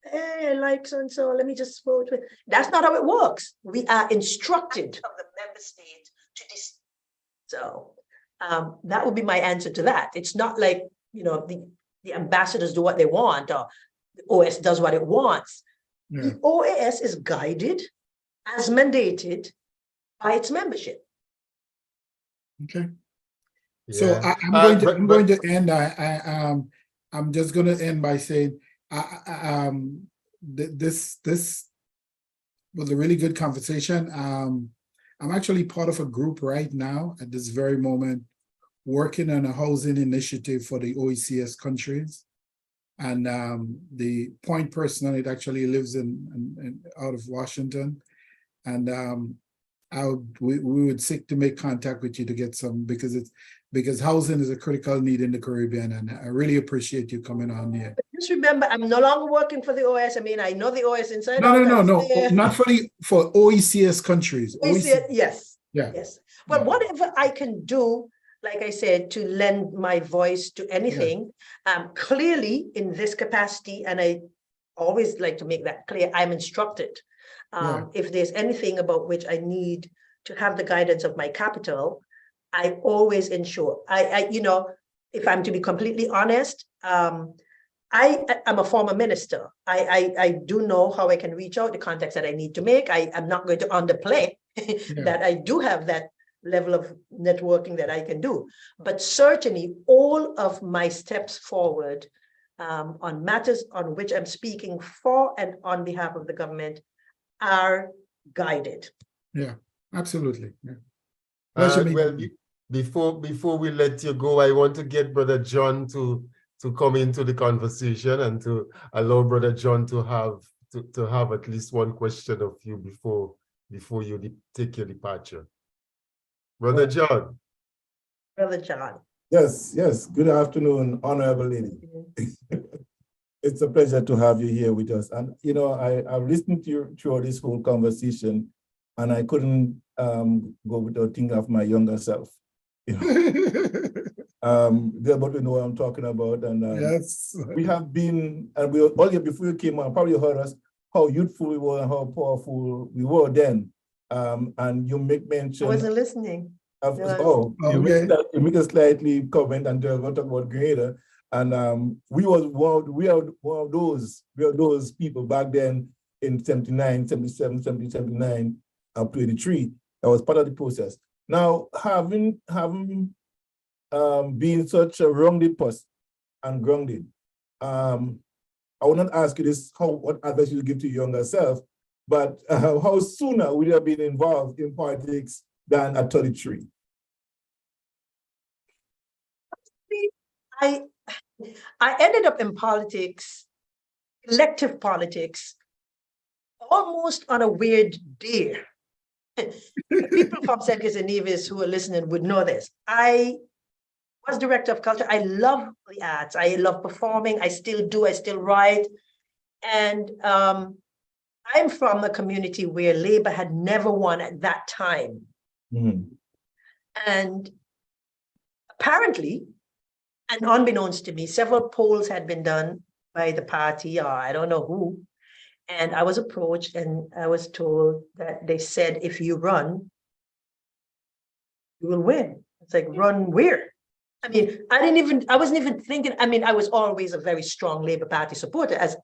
hey, I like so-and-so, let me just vote with. That's not how it works. We are instructed of the member state to this. So that would be my answer to that. It's not like, you know, the ambassadors do what they want or the OAS does what it wants. Yeah. The OAS is guided as mandated by its membership. Okay. So Yeah. I'm going to end. I'm just going to end by saying, this was a really good conversation. I'm actually part of a group right now at this very moment, working on a housing initiative for the OECS countries. And the point person on it actually lives in out of Washington. And we would seek to make contact with you to get some, because housing is a critical need in the Caribbean, and I really appreciate you coming on here. Just remember, I'm no longer working for the OAS. I mean, I know the OAS inside. No, out. not for OECS countries. OECS, yes. Yeah. Yes. But whatever I can do, like I said, to lend my voice to anything, clearly in this capacity, and I always like to make that clear, I'm instructed. If there's anything about which I need to have the guidance of my capital, I always ensure. You know, if I'm to be completely honest, I'm a former minister. I do know how I can reach out, the contacts that I need to make. I am not going to underplay that I do have that level of networking that I can do. But certainly all of my steps forward on matters on which I'm speaking for and on behalf of the government are guided. Yeah, absolutely. Yeah. Well, before we let you go, I want to get Brother John to come into the conversation and to allow Brother John to have at least one question of you before you take your departure. Brother John. Brother John. Yes. Good afternoon, honorable lady. It's a pleasure to have you here with us. And, you know, I've listened to you throughout this whole conversation, and I couldn't go without thinking of my younger self. You know? But you know what I'm talking about. And yes, we have been, and we earlier before you came on, probably heard us how youthful we were and how powerful we were then. And you make mention. I wasn't listening. You make a slightly comment, and we'll talk about Grenada. And we are one of those people back then in 79, 77, 70, 79, up to 83. That was part of the process. Now, having been such a rounded person and grounded, I will not ask you this, what advice you give to your younger self, but how sooner would you have been involved in politics than at 33? I ended up in politics, elective politics, almost on a weird dare. People from St. Kitts and Nevis who are listening would know this. I was director of culture. I love the arts. I love performing. I still do. I still write. And I'm from a community where Labour had never won at that time. And apparently, and unbeknownst to me, several polls had been done by the party, or I don't know who. And I was approached and I was told that they said, if you run, you will win. It's like, run where? I mean, I wasn't even thinking, I mean, I was always a very strong Labour Party supporter, as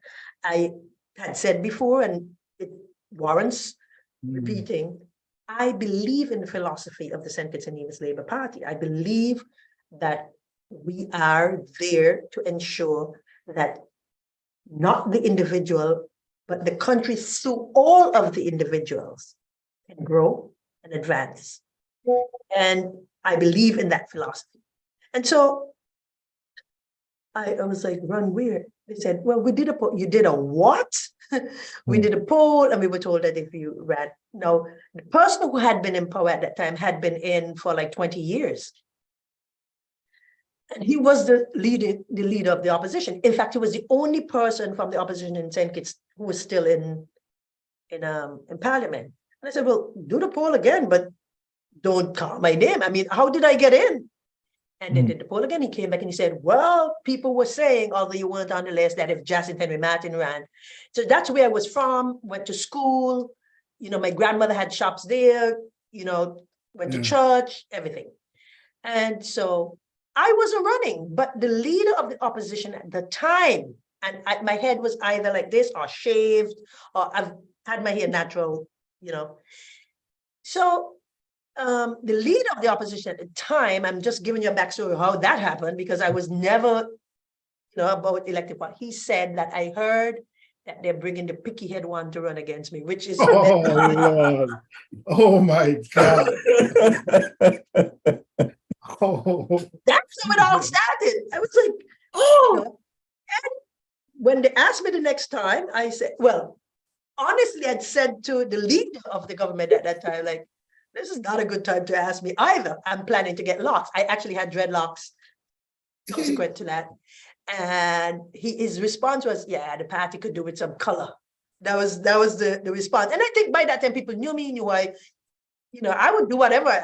I had said before, and it warrants repeating. I believe in the philosophy of the St. Kitts and Nevis Labour Party. I believe that we are there to ensure that not the individual, but the country through all of the individuals can grow and advance. And I believe in that philosophy. And so I was like, run where? They said, well, we did a poll. You did a what? We did a poll, and we were told that if you ran. Now, the person who had been in power at that time had been in for like 20 years. And he was the leader of the opposition. In fact, he was the only person from the opposition in St. Kitts who was still in Parliament. And I said, well, do the poll again, but don't call my name. I mean, how did I get in? And they did the poll again. He came back and he said, well, people were saying, although you weren't on the list, that if Jacinth Henry Martin ran. So that's where I was from, went to school. You know, my grandmother had shops there, you know, went to church, everything. And so I wasn't running, but the leader of the opposition at the time, and my head was either like this or shaved, or I've had my hair natural, you know. So the leader of the opposition at the time, I'm just giving you a backstory of how that happened, because I was never, you know, about elected party. He said that I heard that they're bringing the picky head one to run against me, which is Oh, Lord. Oh my God. Oh. That's how it all started. I was like, oh. You know? And when they asked me the next time, I said, well, honestly, I'd said to the leader of the government at that time, like, this is not a good time to ask me either. I'm planning to get locks. I actually had dreadlocks subsequent to that. And his response was, yeah, the party could do with some color. That was the response. And I think by that time, people knew me, knew I would do whatever.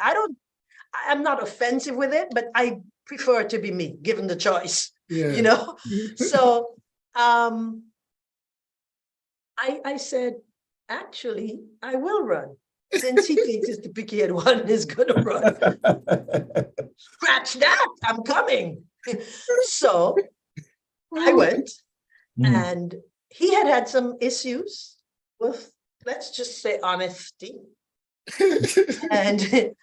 I'm not offensive with it, but I prefer to be me, given the choice, you know? So I said, actually, I will run. Since he thinks it's the picky head one is gonna run. Scratch that, I'm coming. So I went, and he had some issues with, let's just say, honesty. And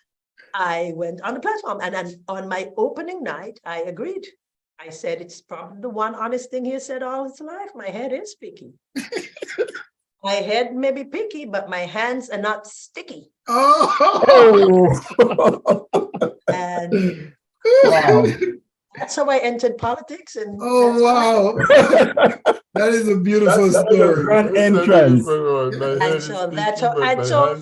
I went on the platform, and on my opening night, I agreed. I said, it's probably the one honest thing he said all his life. My head is picky. My head may be picky, but my hands are not sticky. Oh. And Wow. that's how I entered politics. And Oh, wow. That is a beautiful That's a story. grand entrance. And so that's how, and so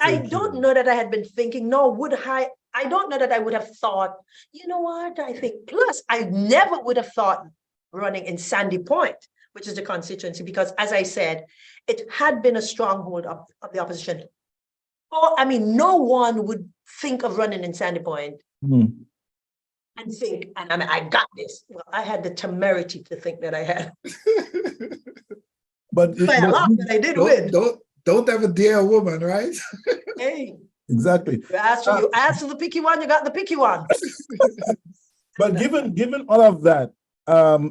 I don't know that I had been thinking, nor would I don't know that I would have thought, you know what, I think, plus I never would have thought running in Sandy Point, which is the constituency, because as I said, it had been a stronghold of the opposition. Oh, I mean, no one would think of running in Sandy Point and think, and I mean, I got this. Well, I had the temerity to think that I had. But I did win. Don't ever dare a woman, right? Hey, exactly. you asked for the picky one, you got the picky one. But given all of that,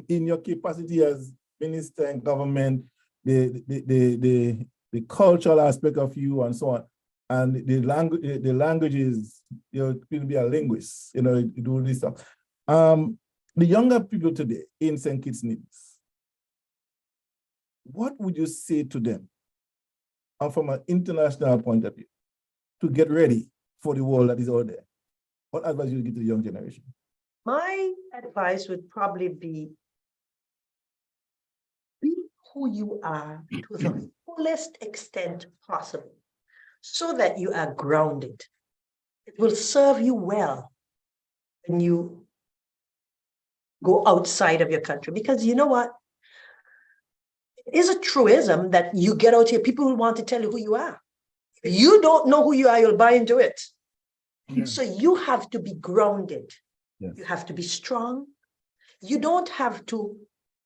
in your capacity as minister in government, the cultural aspect of you and so on, and the languages, you'll be a linguist, you do this stuff. The younger people today in St. Kitts Nevis, what would you say to them, and from an international point of view, to get ready for the world that is out there? What advice would you give to the young generation? My advice would probably be who you are to the fullest extent possible, so that you are grounded. It will serve you well when you go outside of your country, because you know what? It is a truism that you get out here, people will want to tell you who you are. If you don't know who you are, you'll buy into it. Yeah. So you have to be grounded. Yes. You have to be strong. You don't have to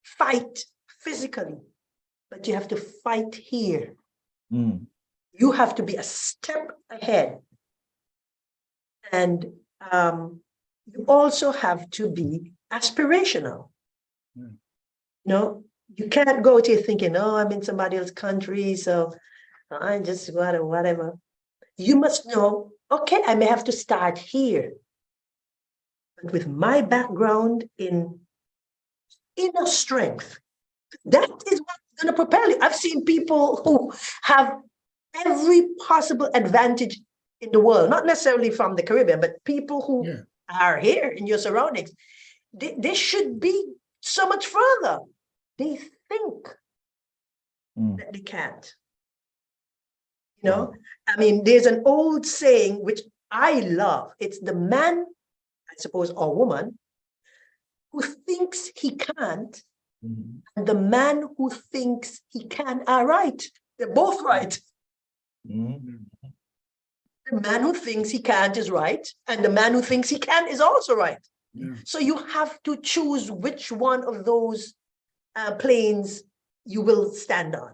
fight physically, but you have to fight here. You have to be a step ahead. And you also have to be aspirational. You can't go to thinking, oh, I'm in somebody else's country, so I just whatever. You must know, okay, I may have to start here. But with my background in inner strength, that is what's going to propel you. I've seen people who have every possible advantage in the world, not necessarily from the Caribbean, but people who are here in your surroundings. They should be so much further. They think that they can't. I mean, there's an old saying, which I love. It's the man, I suppose, or woman, who thinks he can't and the man who thinks he can are right. They're both right. The man who thinks he can't is right, and the man who thinks he can is also right. Yeah. So you have to choose which one of those planes you will stand on.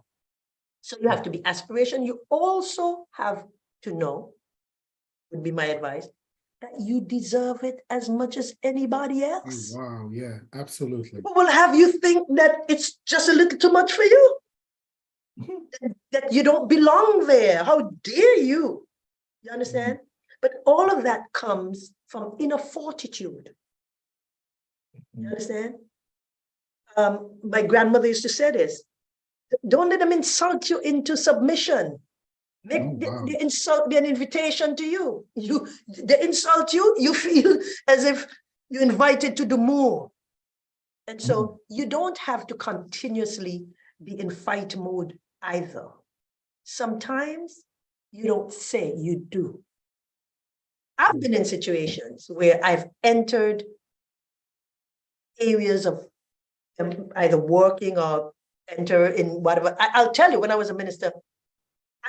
So you have to be aspiration. You also have to know, would be my advice, that you deserve it as much as anybody else. Wow, yeah, absolutely. Who will have you think that it's just a little too much for you? That you don't belong there. How dare you? You understand? But all of that comes from inner fortitude. You understand? My grandmother used to say this: don't let them insult you into submission. Make the insult be an invitation to you. They insult you, you feel as if you're invited to do more. And so you don't have to continuously be in fight mode either. Sometimes you don't say, you do. I've been in situations where I've entered areas of either working or enter in whatever. I'll tell you, when I was a minister,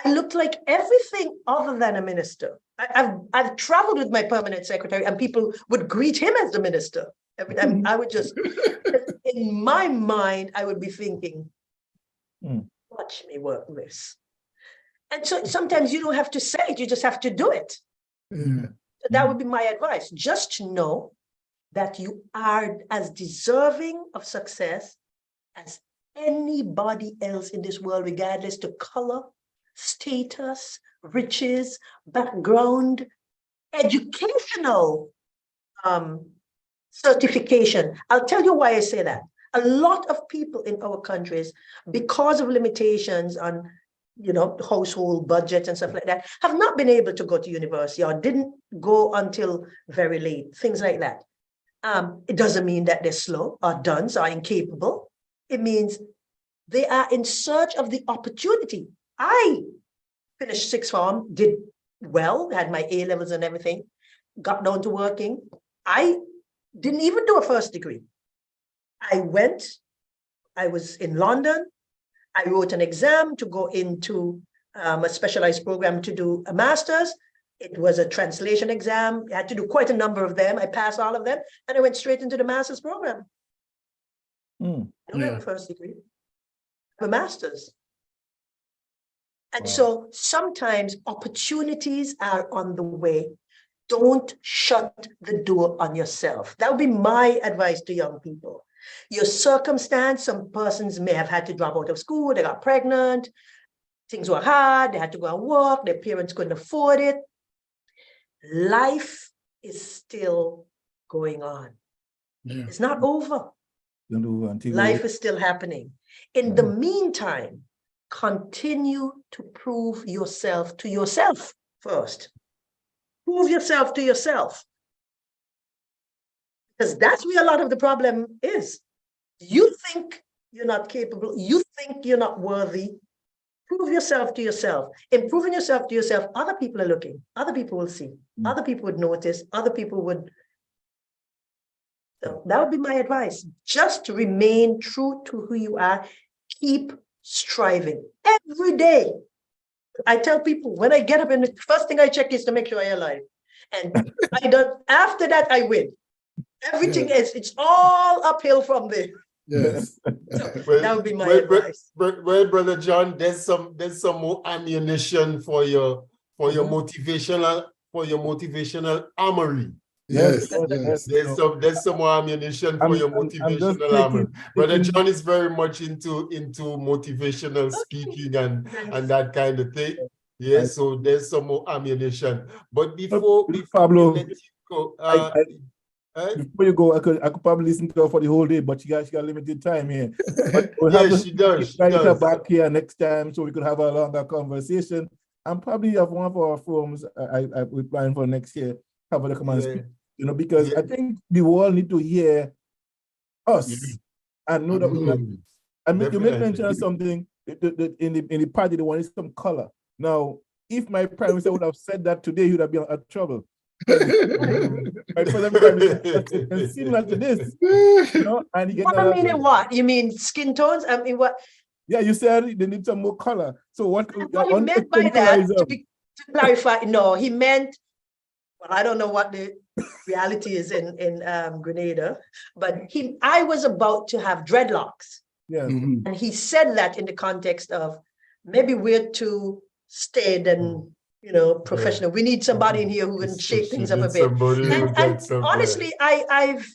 I looked like everything other than a minister. I've traveled with my permanent secretary and people would greet him as the minister. Every time I would just, in my mind, I would be thinking, watch me work this. And so sometimes you don't have to say it, you just have to do it. So that would be my advice. Just know that you are as deserving of success as anybody else in this world, regardless to color, status, riches, background, educational certification. I'll tell you why I say that. A lot of people in our countries, because of limitations on, household budgets and stuff like that, have not been able to go to university or didn't go until very late, things like that. It doesn't mean that they're slow or dunce or incapable. It means they are in search of the opportunity. I finished sixth form, did well, had my A levels and everything, got down to working. I didn't even do a first degree. I was in London. I wrote an exam to go into a specialized program to do a master's. It was a translation exam. I had to do quite a number of them. I passed all of them, and I went straight into the master's program. I don't have a first degree, I have a master's. And so sometimes opportunities are on the way. Don't shut the door on yourself. That would be my advice to young people. Your circumstance, some persons may have had to drop out of school, they got pregnant, things were hard, they had to go and work, their parents couldn't afford it. Life is still going on. Yeah. It's not over. Life is still happening. In the meantime, continue to prove yourself to yourself first. Prove yourself to yourself. Because that's where a lot of the problem is. You think you're not capable. You think you're not worthy. Prove yourself to yourself. In proving yourself to yourself, other people are looking. Other people will see. Other people would notice. Other people would. So that would be my advice. Just remain true to who you are. Keep striving every day. I tell people when I get up, and the first thing I check is to make sure I'm alive. And I don't. After that, I win. Everything else, it's all uphill from there. Yes. So that would be my advice. Well, Brother John, there's some more ammunition for your motivational armory. Yes. There's some more ammunition for your motivational armory. Brother John is very much into motivational speaking and that kind of thing. Yeah, so there's some more ammunition. But before Pablo, let you go, before you go, I could probably listen to her for the whole day, but she got limited time here. But yes, she does. Invite her back here next time so we could have a longer conversation. And probably have one of our forums we're planning for next year. Have her come and speak. Because I think the world need to hear us and know that we are. I mean, you made mention of something in the party they wanted some color. Now, if my prime minister would have said that today, he would have been out of trouble. My first ever similar to this, you know, and you get What I mean in what? You mean skin tones? I mean what? yeah, you said they need some more color. So what What he meant by that, to clarify, no, he meant, well, I don't know what the reality is in Grenada, but I was about to have dreadlocks. Yes. Mhm. And he said that in the context of maybe we're too staid and, you know, professional. We need somebody in here who can shake things up a bit. And honestly, I've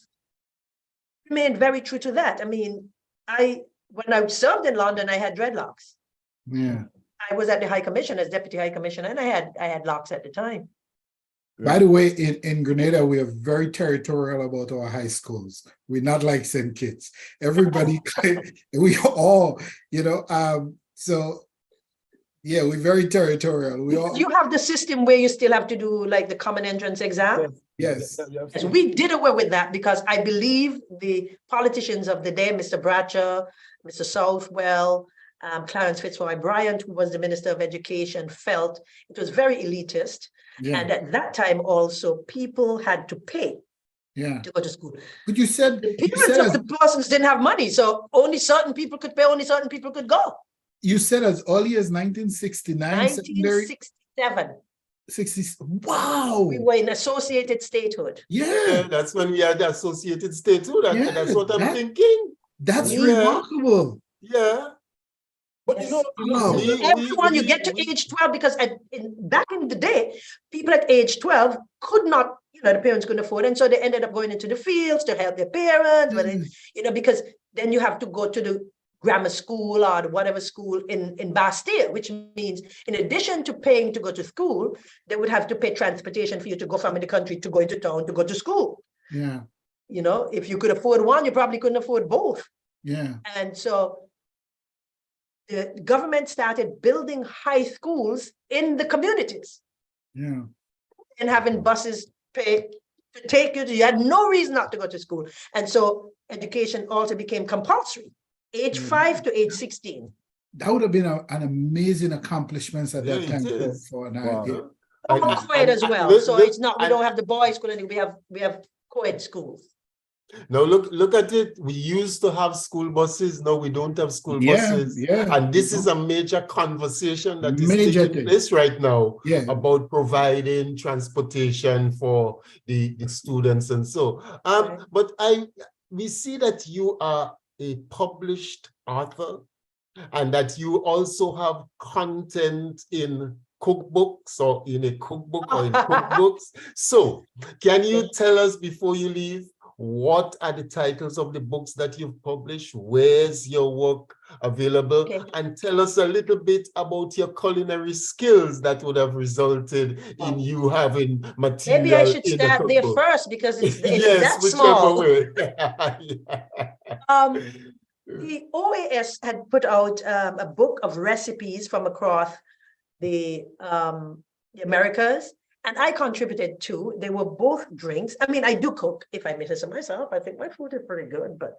remained very true to that. I mean, when I served in London, I had dreadlocks. Yeah. I was at the High Commission as Deputy High Commissioner, and I had locks at the time. By the way, in Grenada, we are very territorial about our high schools. We're not like St. Kitts. Everybody, we all, you know, so yeah, we're very territorial. We all, You have the system where you still have to do like the common entrance exam. yes. Yes, we did away with that because I believe the politicians of the day, Mr. Bratcher, Mr. Southwell, Clarence Fitzroy Bryant, who was the Minister of Education, felt it was very elitist. Yeah. And at that time also, people had to pay Yeah. to go to school. But you said, The parents of the persons didn't have money, so only certain people could pay, only certain people could go. you said as early as 1969, secondary 1967, 60. Wow. we were in associated statehood. Yeah. That's when we had the associated statehood. Yeah, That's what I'm thinking. That's Yeah. remarkable. Yeah. But you know, Wow. Everyone, you get to age 12 because back in the day, people at age 12 could not, you know, the parents couldn't afford, and so they ended up going into the fields to help their parents, but you know, because then you have to go to the grammar school or whatever school in Bastille, which means in addition to paying to go to school, they would have to pay transportation for you to go from the country to go into town to go to school. Yeah. You know, if you could afford one, you probably couldn't afford both. Yeah. And so the government started building high schools in the communities Yeah. and having buses pay to take you to, you had no reason not to go to school. And so education also became compulsory, age 5 to age 16. That would have been an amazing accomplishment at that Yeah, time it is. for an Wow. idea. Co-ed as well. So it's not, we don't have the boys' school anymore, we have co-ed schools. Now look at it. We used to have school buses. Now we don't have school buses. Yeah. And this is a major conversation that is Major taking place right now Yeah. about providing transportation for the students and so. Right. But we see that you are a published author and that you also have content in cookbooks or in a cookbook or in cookbooks. So can you tell us before you leave, what are the titles of the books that you've published? Where's your work available? Okay. And tell us a little bit about your culinary skills that would have resulted in you having material. Maybe I should in a start there cookbook. first because it's Yes, that small. whichever way. The OAS had put out a book of recipes from across the Americas, and I contributed too. They were both drinks. I mean, I do cook if I make it myself. I think my food is pretty good, but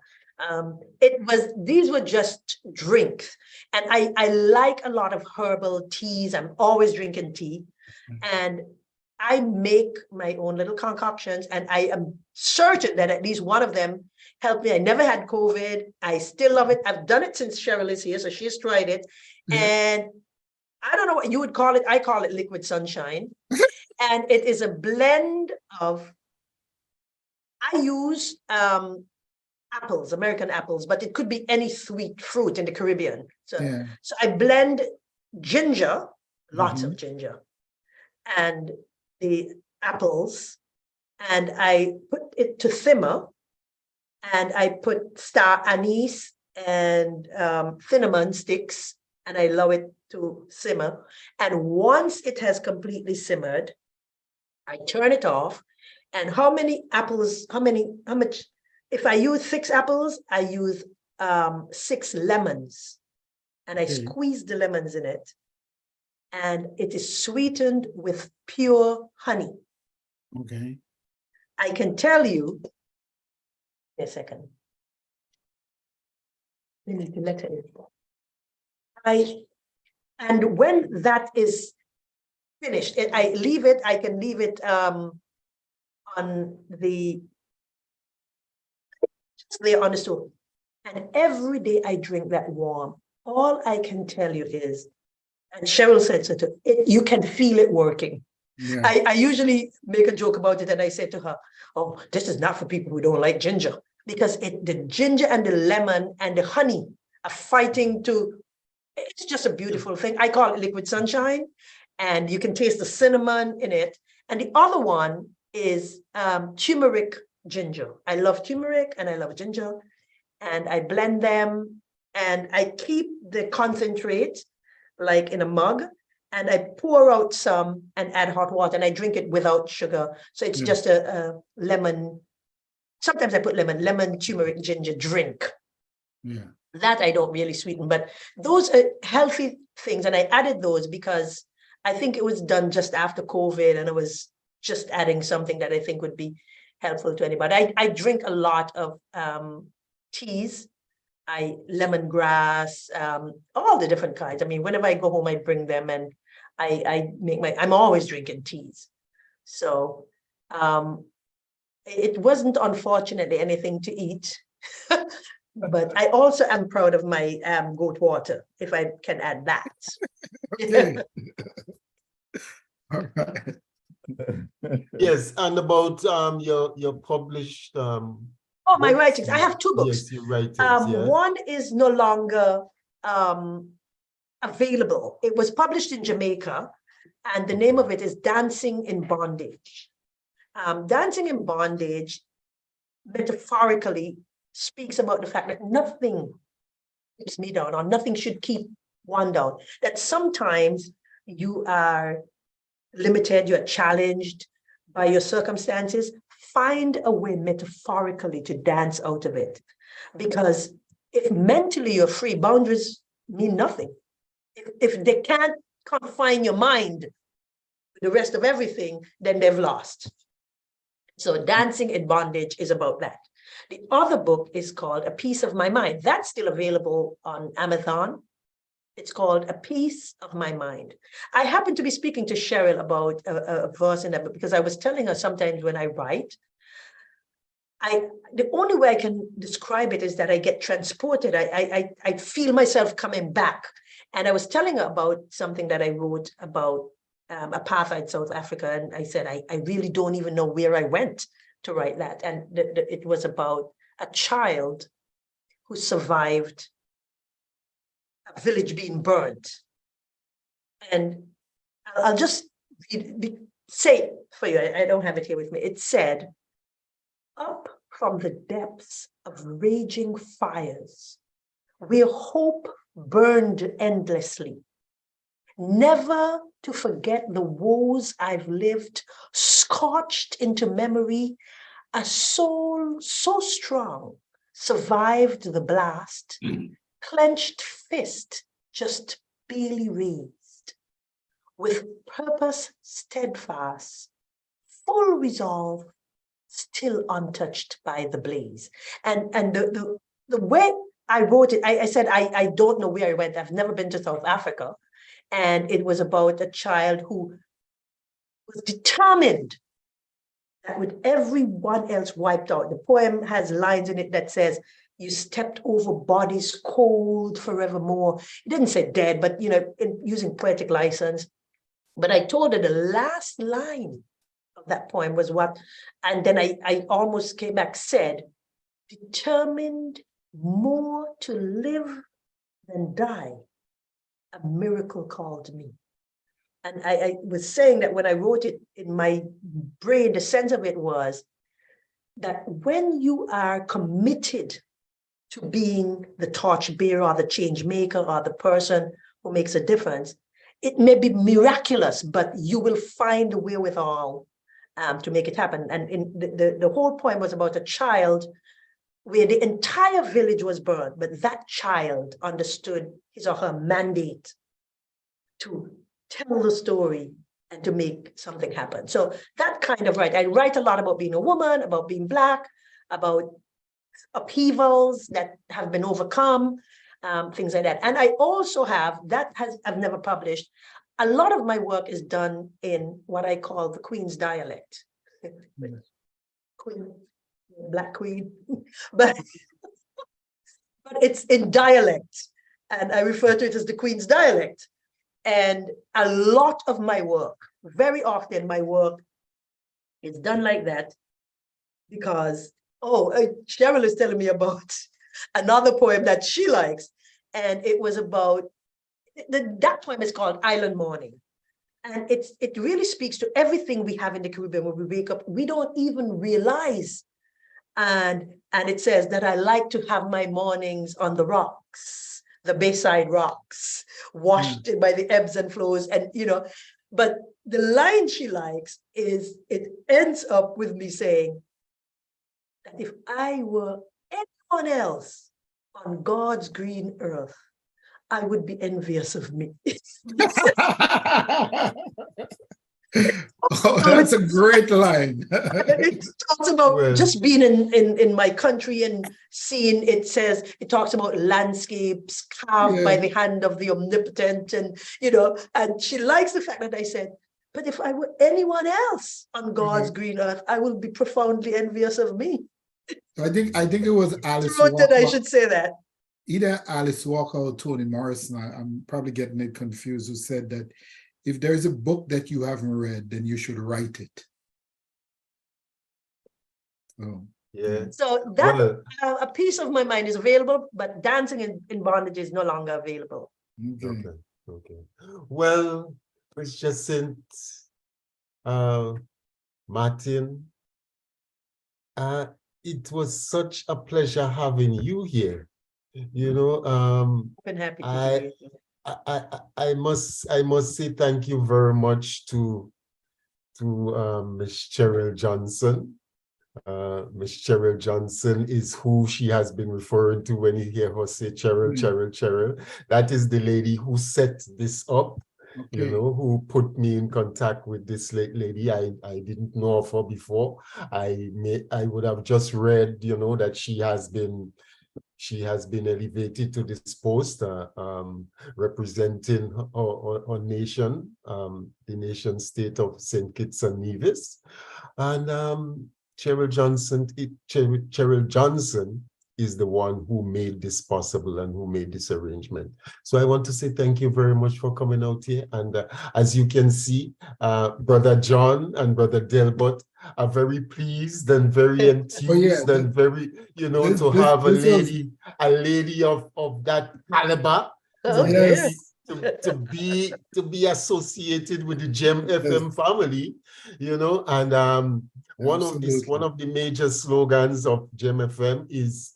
these were just drinks. And I like a lot of herbal teas. I'm always drinking tea. And I make my own little concoctions, and I am certain that at least one of them helped me. I never had COVID. I still love it. I've done it since Cheryl is here, so she's tried it. And I don't know what you would call it. I call it liquid sunshine. And it is a blend of, I use apples, American apples, but it could be any sweet fruit in the Caribbean. So, so I blend ginger, lots of ginger, and the apples, and I put it to simmer, and I put star anise and cinnamon sticks, and I allow it to simmer. And once it has completely simmered, I turn it off. And how much, if I use 6 apples, I use 6 lemons, and I squeeze the lemons in it. And it is sweetened with pure honey. Okay. I can tell you, a second. And when that is finished, I can leave it on the stove. And every day I drink that warm. All I can tell you is, and Cheryl said so too, you can feel it working. Yeah. I usually make a joke about it, and I say to her, oh, this is not for people who don't like ginger, because the ginger and the lemon and the honey are fighting it's just a beautiful thing. I call it liquid sunshine, and you can taste the cinnamon in it. And the other one is turmeric ginger. I love turmeric and I love ginger, and I blend them, and I keep the concentrate like in a mug, and I pour out some and add hot water, and I drink it without sugar. So it's just a lemon. Sometimes I put lemon, turmeric, ginger drink. Yeah. That I don't really sweeten, but those are healthy things. And I added those because I think it was done just after COVID, and I was just adding something that I think would be helpful to anybody. I drink a lot of teas. Lemongrass, all the different kinds. I mean, whenever I go home, I bring them, and I'm always drinking teas. So it wasn't unfortunately anything to eat, but I also am proud of my goat water, if I can add that. Okay. All right. Yes, and about your published Oh, my writings. I have 2 books. Yes, your writings, yeah. One is no longer available. It was published in Jamaica, and the name of it is Dancing in Bondage. Dancing in Bondage, metaphorically, speaks about the fact that nothing keeps me down, or nothing should keep one down. That sometimes you are limited, you are challenged by your circumstances. Find a way metaphorically to dance out of it. Because if mentally you're free, boundaries mean nothing. If they can't confine your mind, the rest of everything, then they've lost. So Dancing in Bondage is about that. The other book is called A Piece of My Mind. That's still available on Amazon. It's called A Piece of My Mind. I happened to be speaking to Cheryl about a verse in that book, because I was telling her sometimes when I write, the only way I can describe it is that I get transported. I feel myself coming back. And I was telling her about something that I wrote about apartheid South Africa. And I said, I really don't even know where I went to write that. And it was about a child who survived a village being burned. And I'll just say it for you. I don't have it here with me. It said, up from the depths of raging fires, where hope burned endlessly, never to forget the woes I've lived, scorched into memory, a soul so strong survived the blast, clenched fist just barely raised, with purpose steadfast, full resolve, still untouched by the blaze. And the way I wrote it, I said, I don't know where I went. I've never been to South Africa. And it was about a child who was determined that with everyone else wiped out. The poem has lines in it that says, you stepped over bodies cold forevermore. It didn't say dead, but using poetic license. But I told her the last line of that poem was what, and then I almost came back, said, determined more to live than die, a miracle called me. And I was saying that when I wrote it in my brain, the sense of it was that when you are committed to being the torchbearer or the change maker or the person who makes a difference, it may be miraculous, but you will find the wherewithal to make it happen. And in the whole poem was about a child where the entire village was burned, but that child understood his or her mandate to tell the story and to make something happen. So that kind of I write a lot about being a woman, about being Black, about upheavals that have been overcome, things like that. And I also have, I've never published, a lot of my work is done in what I call the Queen's dialect. Queen, Black Queen, but it's in dialect, and I refer to it as the Queen's dialect. And a lot of my work, very often my work is done like that because, Cheryl is telling me about another poem that she likes, and it was about, that poem is called Island Morning. And it really speaks to everything we have in the Caribbean. When we wake up, we don't even realize. And it says that I like to have my mornings on the rocks, the Bayside rocks, washed by the ebbs and flows. And, but the line she likes is, it ends up with me saying that if I were anyone else on God's green earth, I would be envious of me. Oh, that's a great line. It talks about just being in my country and seeing, it talks about landscapes carved by the hand of the omnipotent, and and she likes the fact that I said, but if I were anyone else on God's green earth, I will be profoundly envious of me. I think it was Alice Walker. Walker. I should say that. Either Alice Walker or Toni Morrison, I'm probably getting it confused, who said that if there's a book that you haven't read, then you should write it. So that a piece of my mind is available, but dancing in bondage is no longer available. Okay. Well, Miss Jacinthe, Martin, it was such a pleasure having you here. I've been happy to be here. I must say thank you very much to Miss Cheryl Johnson. Miss Cheryl Johnson is who she has been referring to when you hear her say Cheryl, Cheryl. That is the lady who set this up, who put me in contact with this lady. I didn't know of her before. I would have just read, that she has been elevated to this post, representing our nation, the nation state of St. Kitts and Nevis. And Cheryl Johnson is the one who made this possible and who made this arrangement. So I want to say thank you very much for coming out here. And as you can see, Brother John and Brother Delbert are very pleased and very enthused and very, to have a lady of that caliber to be associated with the Gem FM family, and one of the major slogans of Gem FM is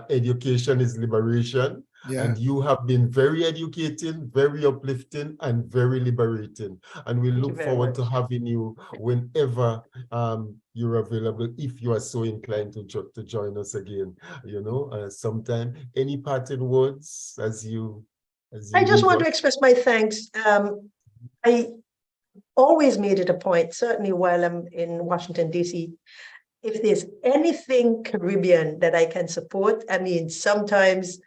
education is liberation. And you have been very educating, very uplifting, and very liberating. And we look forward to having you whenever you're available, if you are so inclined to join us again, sometime. Any parting words as you I just want to express my thanks. I always made it a point, certainly while I'm in Washington, D.C., if there's anything Caribbean that I can support, I mean, sometimes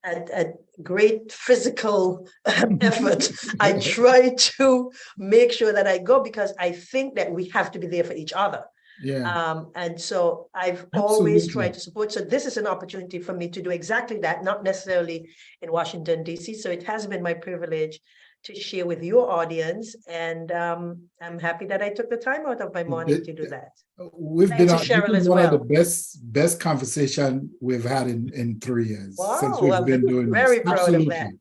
at great physical effort, I try to make sure that I go, because I think that we have to be there for each other. And so I've always tried to support. So this is an opportunity for me to do exactly that, not necessarily in Washington, D.C. So it has been my privilege to share with your audience. And I'm happy that I took the time out of my morning to do that. We've been on one of the best conversation we've had in 3 years since we've been doing this. Very proud of that.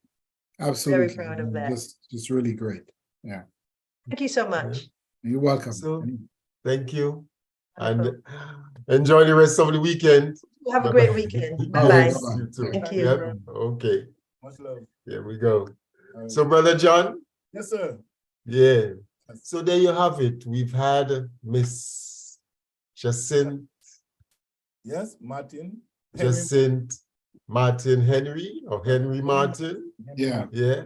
Absolutely. Very proud of that. Just really great. Yeah. Thank you so much. You're welcome. So, thank you. And enjoy the rest of the weekend. Have a great weekend. Bye-bye. Thank you. Okay. Much love. Here we go. So, Brother John? Yes, sir. Yeah. So there you have it. We've had Miss Jacinthe. Yes, Martin. Jacinthe Martin Henry, or Henry Martin. Yeah. Yeah.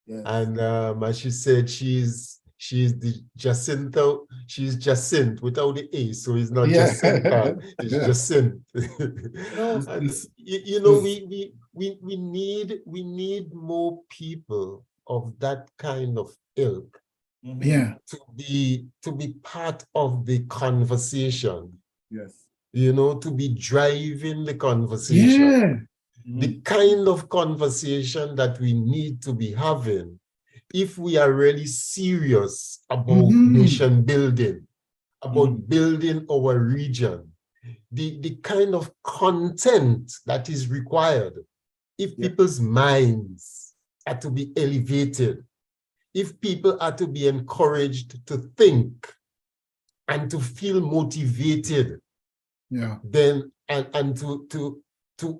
Yes. And as she said, she's the Jacinthe. She's Jacinthe without the A, so it's not Jacinthe. It's Jacinthe. And we need more people of that kind of ilk. Yeah. To be part of the conversation, Yes. You know, to be driving the conversation. Yeah. The kind of conversation that we need to be having if we are really serious about nation building, about building our region, the kind of content that is required, if people's minds are to be elevated, if people are to be encouraged to think and to feel motivated, then and to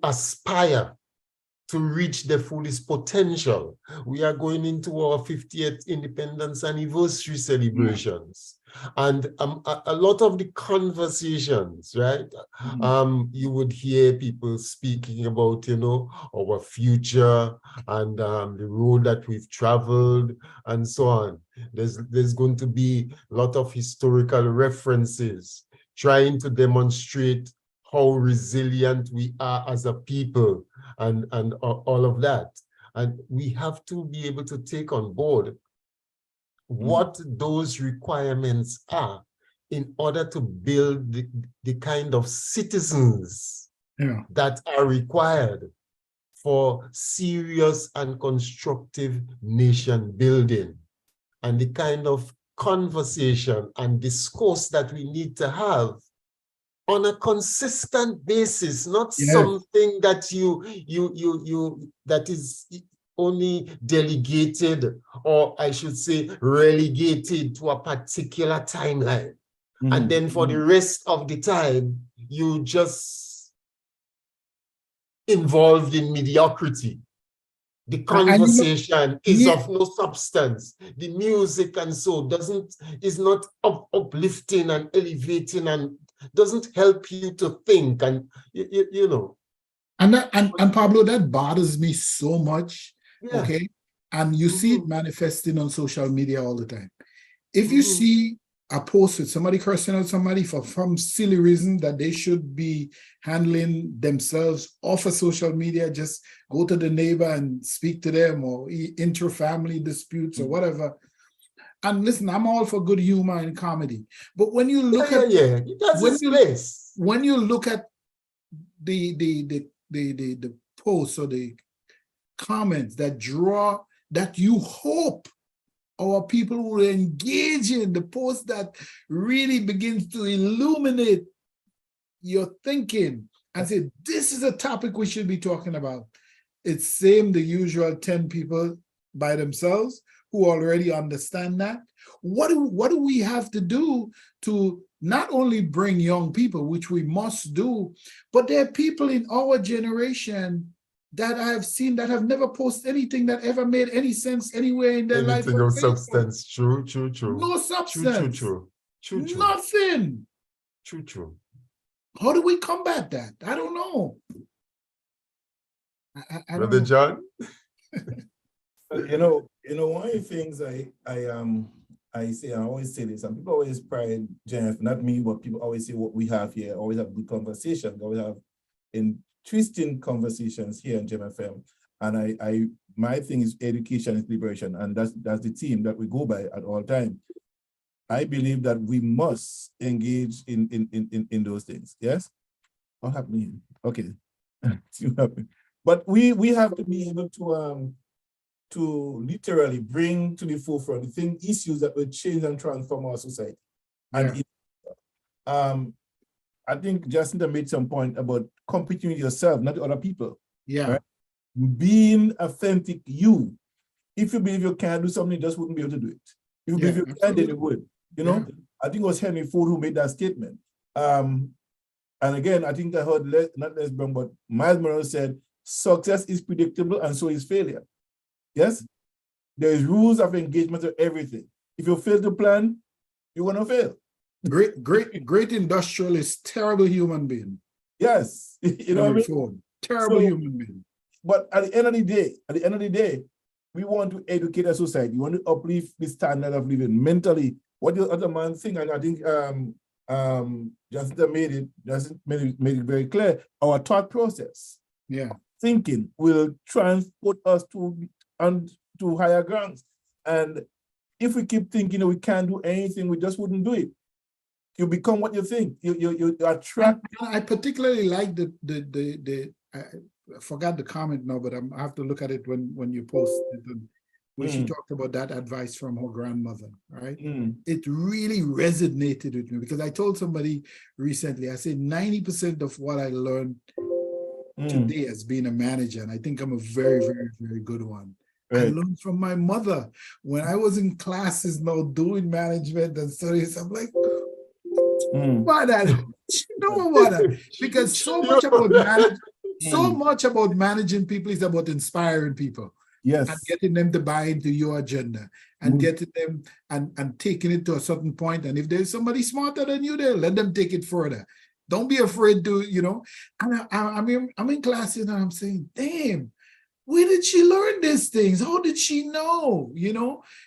aspire to reach the fullest potential. We are going into our 50th independence anniversary celebrations. And a lot of the conversations, right? You would hear people speaking about, you know, our future and the road that we've traveled and so on. There's going to be a lot of historical references trying to demonstrate how resilient we are as a people and all of that. And we have to be able to take on board what those requirements are in order to build the kind of citizens that are required for serious and constructive nation building, and the kind of conversation and discourse that we need to have on a consistent basis, not something that that is only delegated, or I should say relegated to a particular timeline. And then for the rest of the time, you just involved in mediocrity. The conversation is of no substance. The music and so is not uplifting and elevating and doesn't help you to think, and you know. And Pablo, that bothers me so much. Okay. And you see it manifesting on social media all the time. If you see a post with somebody cursing out somebody for some silly reason that they should be handling themselves off of social media, just go to the neighbor and speak to them, or inter-family disputes or whatever. And listen, I'm all for good humor and comedy, but when you look at when you look at the posts or the comments that you hope our people will engage in, the post that really begins to illuminate your thinking and say, this is a topic we should be talking about. It's the usual 10 people by themselves who already understand that. What do we have to do to not only bring young people, which we must do, but there are people in our generation that I have seen that have never posted anything that ever made any sense anywhere in their life. Anything of substance. True. No substance. True. Nothing. True. How do we combat that? I don't know. I Brother John? You know, one of the things I always say this, and people always pride, Jeff, not me, but people always say what we have here, always have good conversation, always have interesting conversations here in GMFM. And my thing is education is liberation, and that's the theme that we go by at all times. I believe that we must engage in those things. Yes? What happened here? Okay. But we have to be able to literally bring to the forefront the issues that will change and transform our society. And I think Jacinta made some point about competing with yourself, not the other people. Yeah. Right? Being authentic you. If you believe you can't do something, you just wouldn't be able to do it. If you believe you can, then you would. You know, I think it was Henry Ford who made that statement. And again, I think I heard not Les Brown, but Miles Monroe said, success is predictable and so is failure. Yes? There is rules of engagement of everything. If you fail to plan, you're going to fail. Great industrialist, terrible human being. Yes. You know what I mean? Terrible human being. But at the end of the day, we want to educate a society. We want to uplift the standard of living mentally. What the other man think, and I think Jacinta made it very clear, our thought process. Thinking will transport us to higher grounds. And if we keep thinking that we can't do anything, we just wouldn't do it. you become what you think. You attract. I particularly like I forgot the comment now, but I have to look at it when you post it. When she talked about that advice from her grandmother, right? It really resonated with me because I told somebody recently, I said 90% of what I learned today as being a manager, and I think I'm a very, very, very good one. Right. I learned from my mother when I was in classes now doing management and studies. I'm like, because so much about managing people is about inspiring people. Yes. And getting them to buy into your agenda and getting them and taking it to a certain point. And if there's somebody smarter than you there, let them take it further. Don't be afraid to, and I'm in classes and I'm saying, damn, where did she learn these things? How did she know?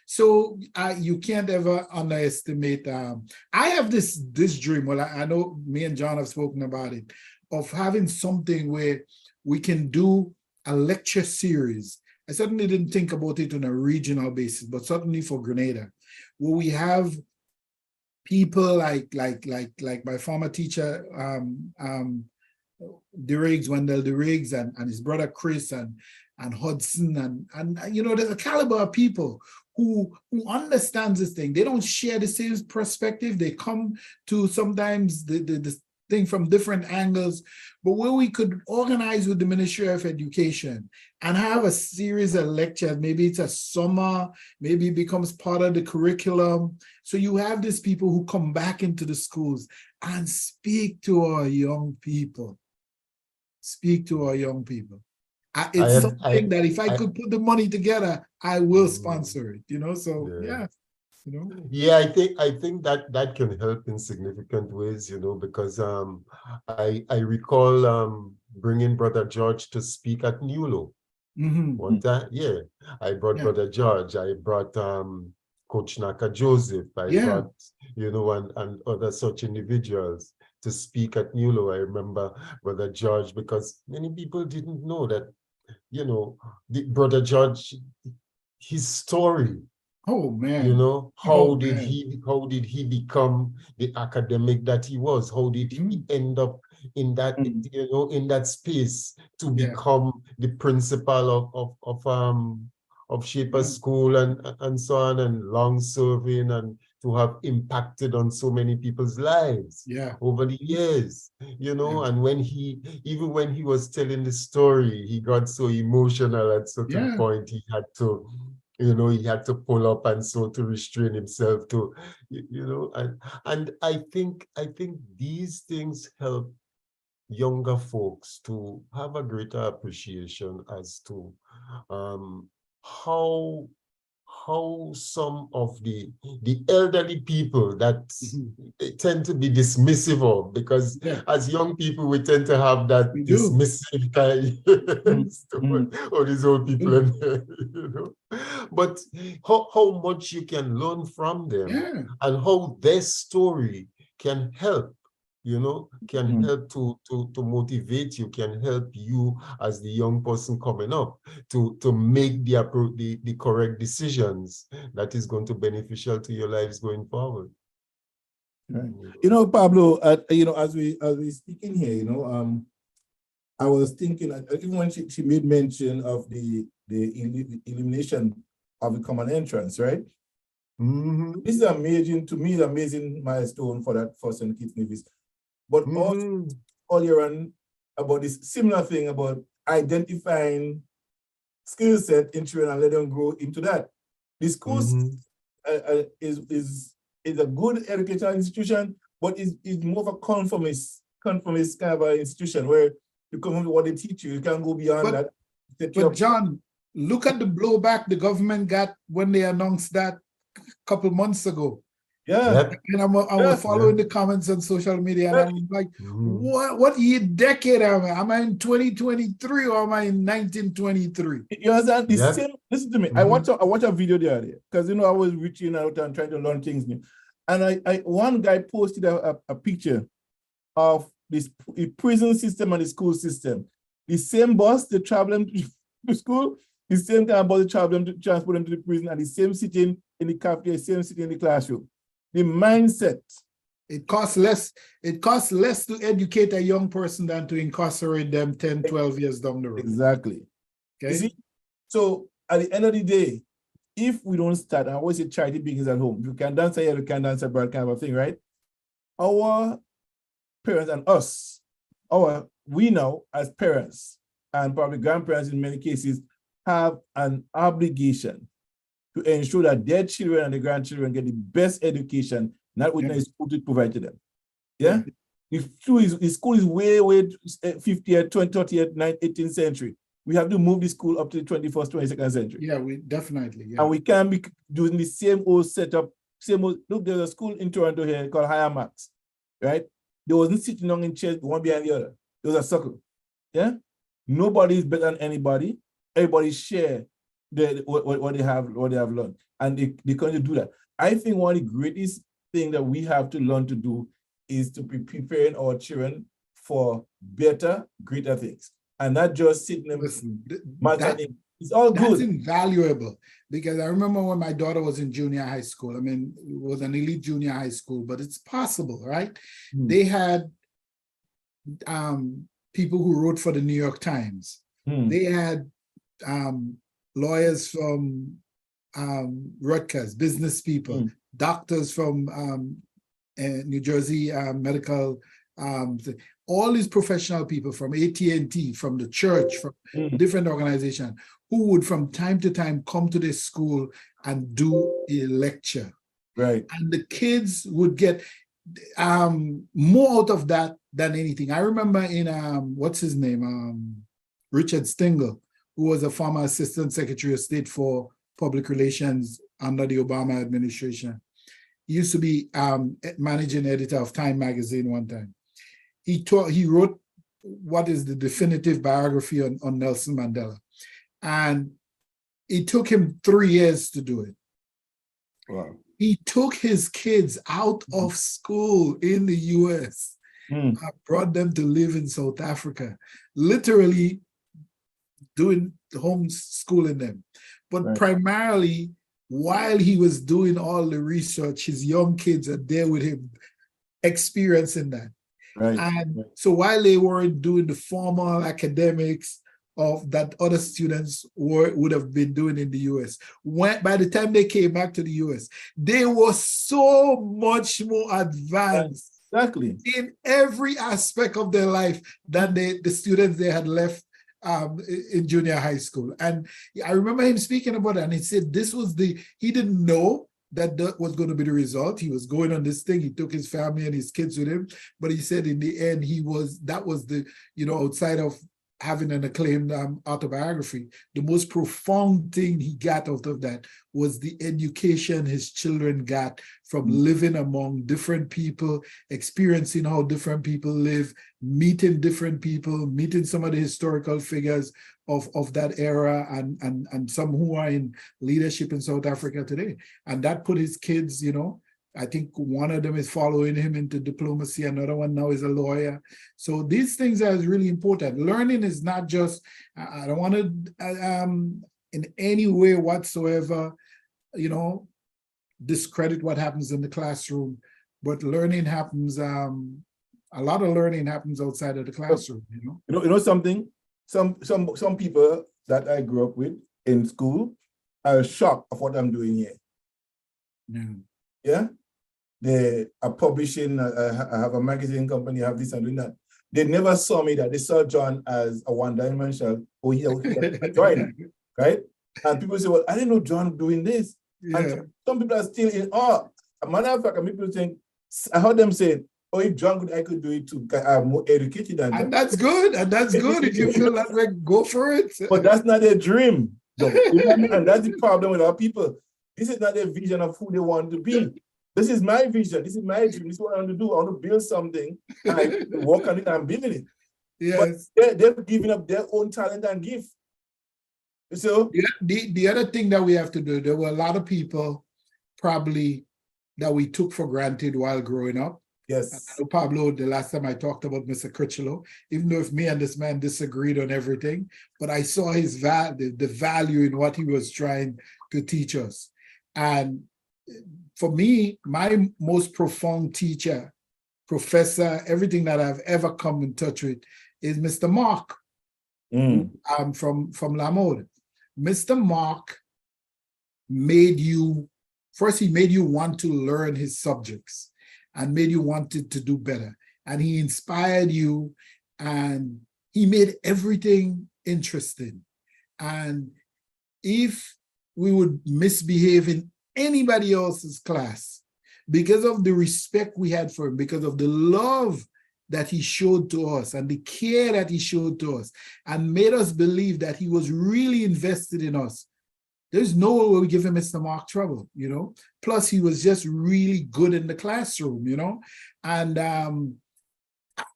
So you can't ever underestimate. I have this dream. Well, I know me and John have spoken about it, of having something where we can do a lecture series. I certainly didn't think about it on a regional basis, but certainly for Grenada, where we have people like my former teacher, DeRiggs, Wendell DeRiggs, and his brother Chris and Hudson, and there's a caliber of people who understands this thing. They don't share the same perspective. They come to sometimes the thing from different angles, but where we could organize with the Ministry of Education and have a series of lectures, maybe it's a summer, maybe it becomes part of the curriculum. So you have these people who come back into the schools and speak to our young people. Speak to our young people. It's something that if I could put the money together, I will sponsor it, so yeah. Yeah, I think that can help in significant ways, because I recall bringing Brother George to speak at NULO one time. Yeah, I brought Brother George. I brought Coach Naka Joseph. I brought and other such individuals to speak at NULO. I remember Brother George, because many people didn't know that the Brother George, his story. Oh man! How did he become the academic that he was? How did he end up in that in that space to become the principal of Shaper School and so on, and long serving, and to have impacted on so many people's lives over the years, and when he was telling the story, he got so emotional at certain point. He had to he had to pull up and so to restrain himself to, and I think these things help younger folks to have a greater appreciation as to how some of the elderly people that tend to be dismissive of, because as young people we tend to have that dismissive kind or these old people in there, but how much you can learn from them and how their story can help help to motivate you, can help you as the young person coming up to make the correct decisions that is going to be beneficial to your lives going forward. Right. Pablo, as we speaking here, I was thinking, even when she made mention of the elimination of the common entrance, right? This is amazing, to me, amazing milestone for that for St. Kitts Nevis. But also earlier on about this similar thing about identifying skill set in children and let them grow into that. The school is a good educational institution, but is more of a conformist kind of an institution where you come from what they teach you. You can't go beyond that. But John, look at the blowback the government got when they announced that a couple months ago. Yeah. And I'm following the comments on social media, and I'm like, what year decade am I? Am I in 2023 or am I in 1923? You understand? The same, listen to me. I watch a video the other day, because I was reaching out and trying to learn things new. And one guy posted a picture of this prison system and the school system. The same bus, they travel them to school, the same kind of bus, they travel them to transport them to the prison, and the same sitting in the cafeteria, same sitting in the classroom. The mindset It costs less to educate a young person than to incarcerate them 10, 12 years down the road. Exactly. Okay. You see, so at the end of the day, if we don't start, I always say charity begins at home. You can dance here, you can dance abroad, kind of a thing, right? Our parents and us, we now as parents and probably grandparents in many cases have an obligation to ensure that their children and their grandchildren get the best education, not what the school to provide to them. Yeah? If school is way 50th, 20th, 30th, 18th century, we have to move the school up to the 21st, 22nd century. Yeah, we definitely. Yeah. And we can't be doing the same old setup, look, there's a school in Toronto here called Higher Max, right? They wasn't sitting down in chairs, one behind the other. There was a circle. Yeah? Nobody is better than anybody. Everybody share what they have learned. And they can do that. I think one of the greatest things that we have to learn to do is to be preparing our children for better, greater things. And not just sitting them. Listen, it's all good. That's invaluable, because I remember when my daughter was in junior high school. I mean, it was an elite junior high school, but it's possible, right? They had people who wrote for the New York Times. They had lawyers from Rutgers, business people, doctors from New Jersey medical, all these professional people from AT&T, from the church, from different organizations, who would from time to time come to this school and do a lecture. Right. And the kids would get more out of that than anything. I remember in, what's his name? Richard Stengel, who was a former Assistant Secretary of State for Public Relations under the Obama administration. He used to be managing editor of Time magazine one time. He wrote what is the definitive biography on Nelson Mandela. And it took him 3 years to do it. Wow. He took his kids out of school in the US and brought them to live in South Africa, literally doing homeschooling them. But primarily, while he was doing all the research, his young kids are there with him, experiencing that. Right. And so while they weren't doing the formal academics of that other students would have been doing in the US, by the time they came back to the US, they were so much more advanced in every aspect of their life than the students they had left in junior high school. And I remember him speaking about it, and he said he didn't know that was going to be the result. He was going on this thing. He took his family and his kids with him, but he said in the end, that was the, outside of having an acclaimed autobiography, the most profound thing he got out of that was the education his children got from living among different people, experiencing how different people live, meeting different people, meeting some of the historical figures of that era, and some who are in leadership in South Africa today. And that put his kids, I think one of them is following him into diplomacy. Another one now is a lawyer. So these things are really important. Learning is not just, I don't want to, in any way whatsoever, discredit what happens in the classroom, but learning happens, a lot of learning happens outside of the classroom, You know something? Some people that I grew up with in school are shocked of what I'm doing here. Yeah? They are publishing, I have a magazine company, I have this and doing that. They never saw me that. They saw John as a one-dimensional, a joiner, right? And people say, well, I didn't know John doing this. Yeah. And some people are still in awe. As a matter of fact, people think, I heard them say, oh, if John could, I could do it too. I'm more educated than And that's good. And that's good. If you feel that way, go for it. But that's not their dream, though. And that's the problem with our people. This is not their vision of who they want to be. This is my vision. This is my dream. This is what I want to do. I want to build something and I work on it and building it. Yes. But they're giving up their own talent and gift. So the other thing that we have to do, there were a lot of people probably that we took for granted while growing up. Yes. I know Pablo, the last time I talked about Mr. Critchlow, even though if me and this man disagreed on everything, but I saw his the value in what he was trying to teach us. And for me, my most profound teacher professor, everything that I've ever come in touch with is Mr. Mark. From Lamode. Mr. Mark made you, first he made you want to learn his subjects and made you wanted to do better. And he inspired you and he made everything interesting. And if we would misbehave in anybody else's class, because of the respect we had for him, because of the love that he showed to us and the care that he showed to us and made us believe that he was really invested in us, there's no way we give him Mr. Mark trouble, you know. Plus he was just really good in the classroom, you know. And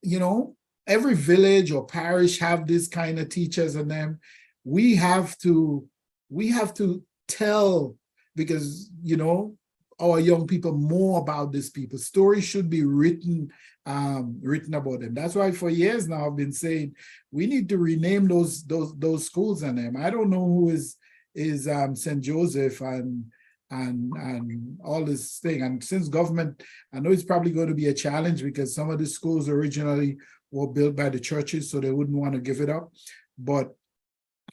you know, every village or parish have this kind of teachers in them. We have to tell, because, you know, our young people more about these people. Stories should be written about them. That's why for years now I've been saying we need to rename those schools and them. I don't know who is St. Joseph and all this thing. And since government, I know it's probably going to be a challenge because some of the schools originally were built by the churches, so they wouldn't want to give it up. But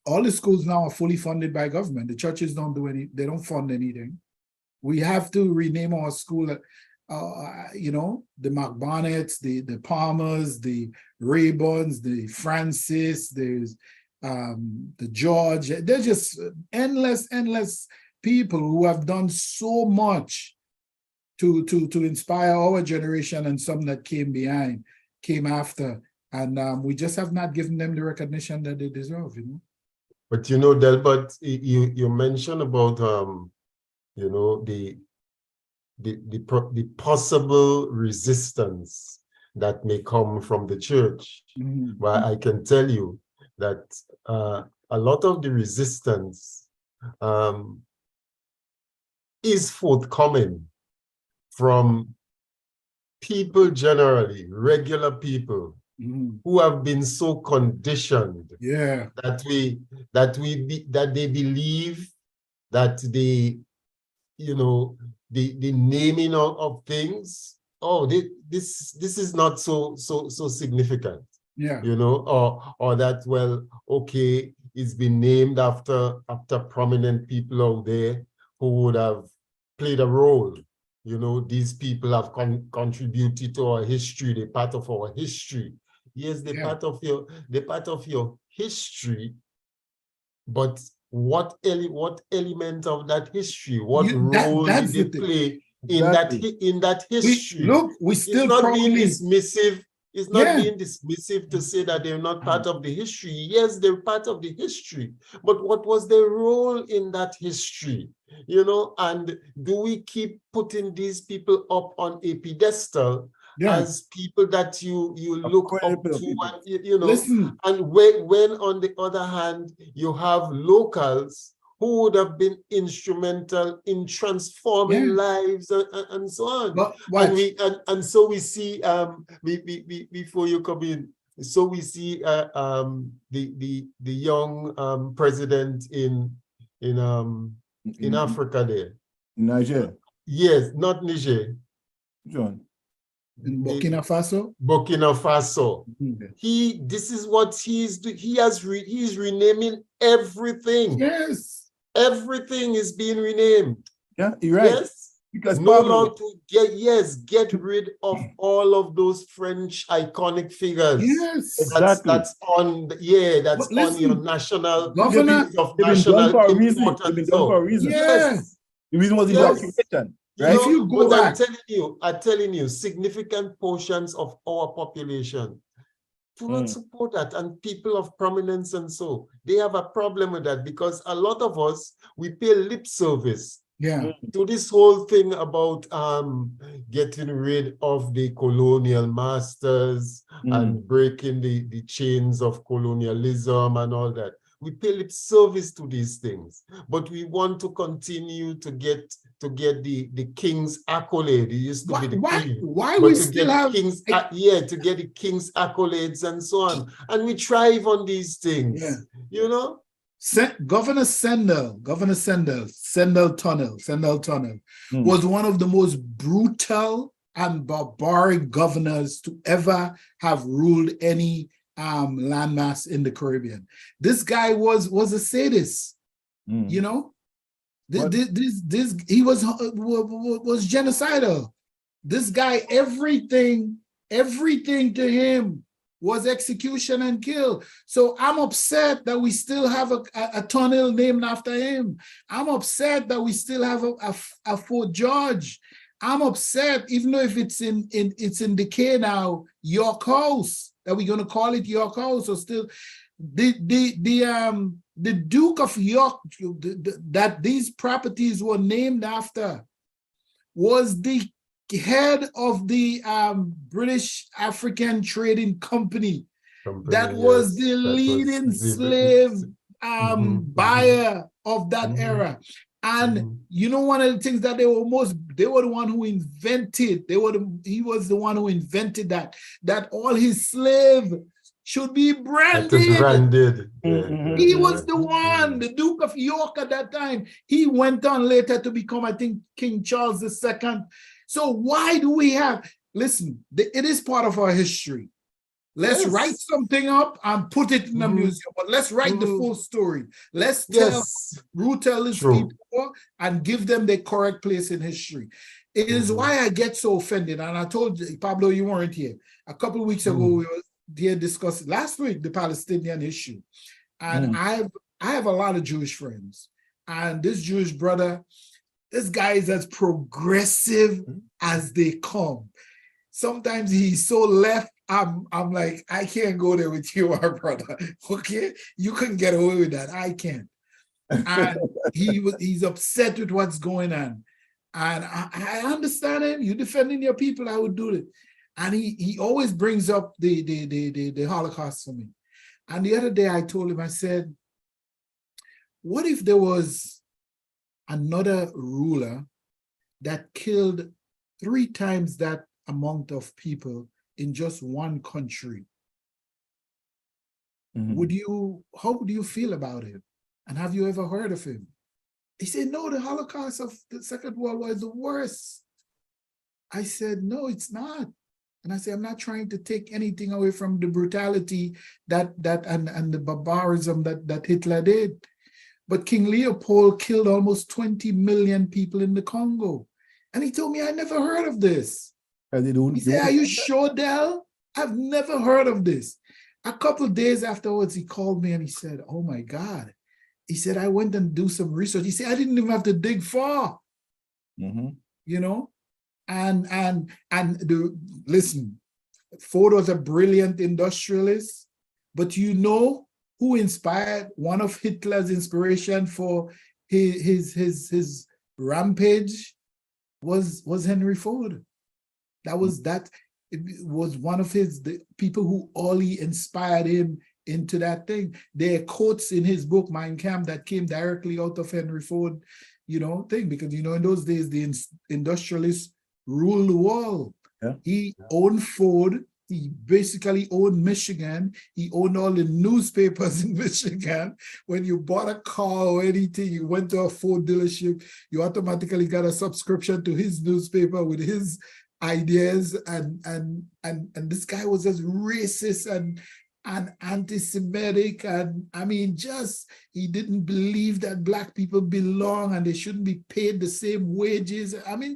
all the schools now are fully funded by government. The churches don't do they don't fund anything. We have to rename our school, you know, the McBonnets, the Palmers, the Rayburns, the Francis, there's the George. There's just endless people who have done so much to inspire our generation and some that came after. And we just have not given them the recognition that they deserve, you know. But you know, Delbert, you mentioned about you know, the possible resistance that may come from the church. Well, I can tell you that a lot of the resistance is forthcoming from people generally, regular people, who have been so conditioned that they believe that you know, the naming of things, this is not so significant. You know, or that, well, okay, it's been named after prominent people out there who would have played a role. You know, these people have contributed to our history, they're part of our history. Yes, they're part of your history, but what element of that history, what role did they play in that history? We still it's not being dismissive. It's not being dismissive to say that they're not part of the history. Yes, they're part of the history, but what was their role in that history? You know, and do we keep putting these people up on a pedestal as people that you look up to, and, you know? Listen. And when on the other hand you have locals who would have been instrumental in transforming lives and so on. And so we see before you come in, so we see the young president in Africa there. Niger. Yes, not Niger. John. In Burkina Faso. Burkina Faso. This is what he's he's renaming everything. Yes. Everything is being renamed. Yeah, you're right. Yes. Because no longer to get rid of all of those French iconic figures. Yes, exactly. That's on on your national governor of national importance. They've been done for a reason. Yes. The reason was evacuation. Right? If you go back, I'm telling you, significant portions of our population do not support that, and people of prominence and so they have a problem with that, because a lot of us, we pay lip service to this whole thing about getting rid of the colonial masters and breaking the chains of colonialism and all that. We pay lip service to these things, but we want to continue to get the king's accolade. It used to be the king. Why we still have king's, to get the king's accolades and so on, and we thrive on these things. You know, Governor Sendell Tunnel was one of the most brutal and barbaric governors to ever have ruled any landmass in the Caribbean. This guy was a sadist, you know. He was genocidal. This guy, everything to him was execution and kill. So I'm upset that we still have a tunnel named after him. I'm upset that we still have a Fort George. I'm upset, even though if it's in decay now, York House, that we're gonna call it York House, or still the Duke of York that these properties were named after was the head of the British African Trading Company. That was the leading slave buyer of that era. And you know, one of the things that they were the one who invented, he was the one who invented that all his slave should be branded. He was the one, the Duke of York at that time. He went on later to become, I think, King Charles II. So why do we have, listen, it is part of our history. Let's write something up and put it in the museum, but let's write the full story. Let's tell this people and give them the correct place in history. It is why I get so offended. And I told you, Pablo, you weren't here. A couple of weeks ago, we were here discussing, last week, the Palestinian issue. And I have a lot of Jewish friends. And this Jewish brother, this guy is as progressive as they come. Sometimes he's so left, I'm like, I can't go there with you, our brother. Okay, you couldn't get away with that. I can't. And he's upset with what's going on. And I understand him. You defending your people, I would do it. And he always brings up the Holocaust for me. And the other day I told him, I said, what if there was another ruler that killed 3 times that amount of people in just one country? How would you feel about it? And have you ever heard of him? He said, no, the Holocaust of the Second World War is the worst. I said, no, it's not. And I said, I'm not trying to take anything away from the brutality and the barbarism that Hitler did. But King Leopold killed almost 20 million people in the Congo. And he told me, I never heard of this. He said, are you sure, Del? I've never heard of this. A couple of days afterwards, he called me and he said, oh my God. He said, I went and do some research. He said, I didn't even have to dig far. You know? Listen, Ford was a brilliant industrialist, but you know who inspired one of Hitler's inspiration for his rampage was Henry Ford. It was one of the people who only inspired him into that thing. There are quotes in his book, Mein Kampf, that came directly out of Henry Ford, thing, because, in those days, the industrialists ruled the world. He owned Ford. He basically owned Michigan. He owned all the newspapers in Michigan. When you bought a car or anything, you went to a Ford dealership, you automatically got a subscription to his newspaper with his ideas. And this guy was just racist and anti-Semitic, and I mean, he didn't believe that Black people belong and they shouldn't be paid the same wages. I mean,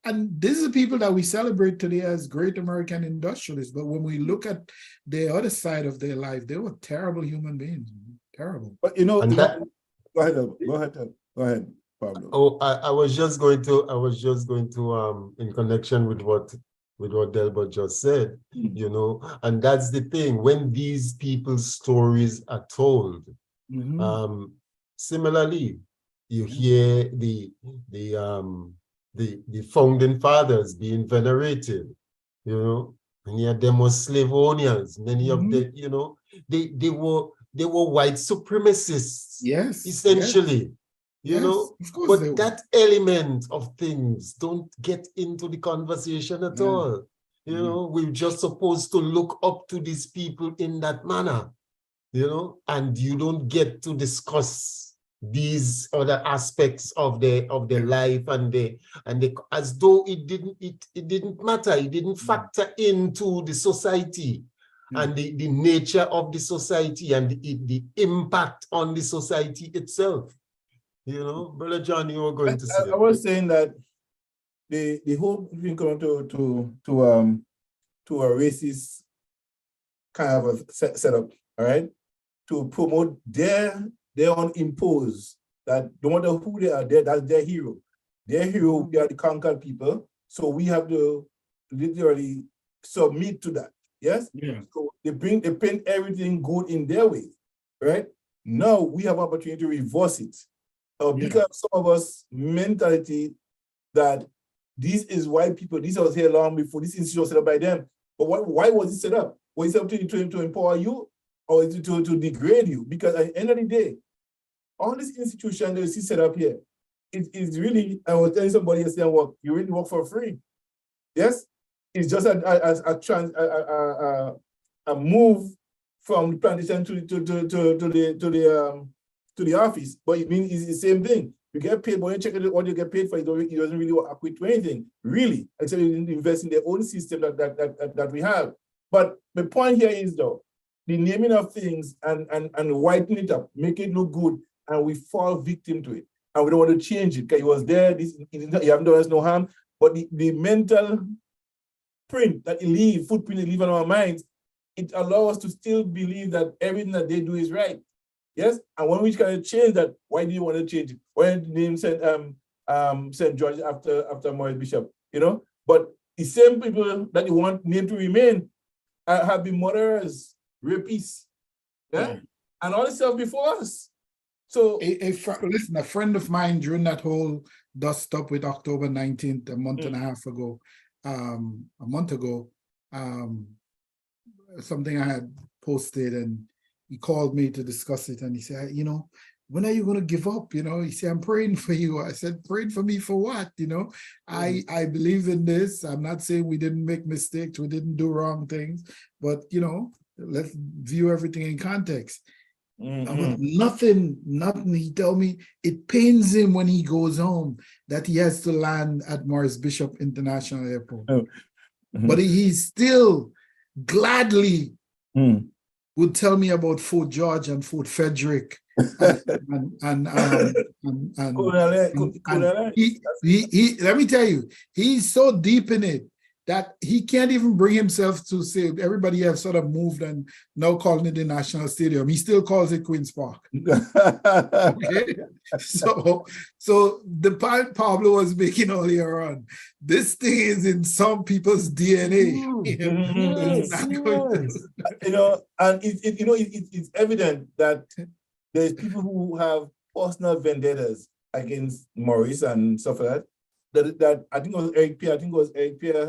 and these are people that we celebrate today as great American industrialists. But when we look at the other side of their life, they were terrible human beings. Terrible. But go ahead, Pablo. Oh, I was just going to in connection with what Delbert just said, and that's the thing. When these people's stories are told, similarly, you hear the founding fathers being venerated, many of them were slave owners, many of them, they were white supremacists, essentially. But that element of things don't get into the conversation at all. We're just supposed to look up to these people in that manner, and you don't get to discuss these other aspects of their life, and as though it didn't matter, it didn't factor into the society and the nature of the society and the impact on the society itself. You know, Brother John, you were going to say. I was saying that the whole thing coming to a racist kind of a setup, all right, to promote their own impose that no matter who they are, that's their hero. Their hero, we are the conquered people, so we have to literally submit to that. Yes. Yeah. So they paint everything good in their way, right? Now we have opportunity to reverse it. Because some of us mentality that this is white people, this was here long before this institution was set up by them. But why was it set up? Was it set up to empower you, or is it to degrade you? Because at the end of the day, all this institution that you see set up here, it is really, I was telling somebody yesterday, you really work for free. Yes? It's just a move from the plantation to the office, but it means it's the same thing. You get paid, but when you check what you get paid for, it doesn't really equate to anything, really, except you invest in their own system that we have. But the point here is, though, the naming of things and whitening it up, make it look good, and we fall victim to it. And we don't want to change it, because it was there, you haven't done us no harm, but the mental footprint that it leave on our minds, it allows us to still believe that everything that they do is right. Yes, and when we can change that, why do you want to change it? Why did you name St. George after Maurice Bishop? You know, but the same people that you want name to remain have been murderers, rapists, and all this stuff before us. So listen, a friend of mine during that whole dust up with October 19th, a month and a half ago, something I had posted, and he called me to discuss it, and he said, you know, when are you going to give up? You know, he said, I'm praying for you. I said, praying for me for what? You know, I believe in this. I'm not saying we didn't make mistakes, we didn't do wrong things, but you know, let's view everything in context. Nothing, he told me it pains him when he goes home that he has to land at Maurice Bishop International Airport. But he still gladly would tell me about Fort George and Fort Frederick. And he let me tell you, he's so deep in it that he can't even bring himself to say, everybody have sort of moved and now calling it the National Stadium. He still calls it Queen's Park. Okay? So the point Pablo was making earlier on, this thing is in some people's DNA. You know, and it's evident that there's people who have personal vendettas against Maurice and stuff like that. That I think it was Eric Pierre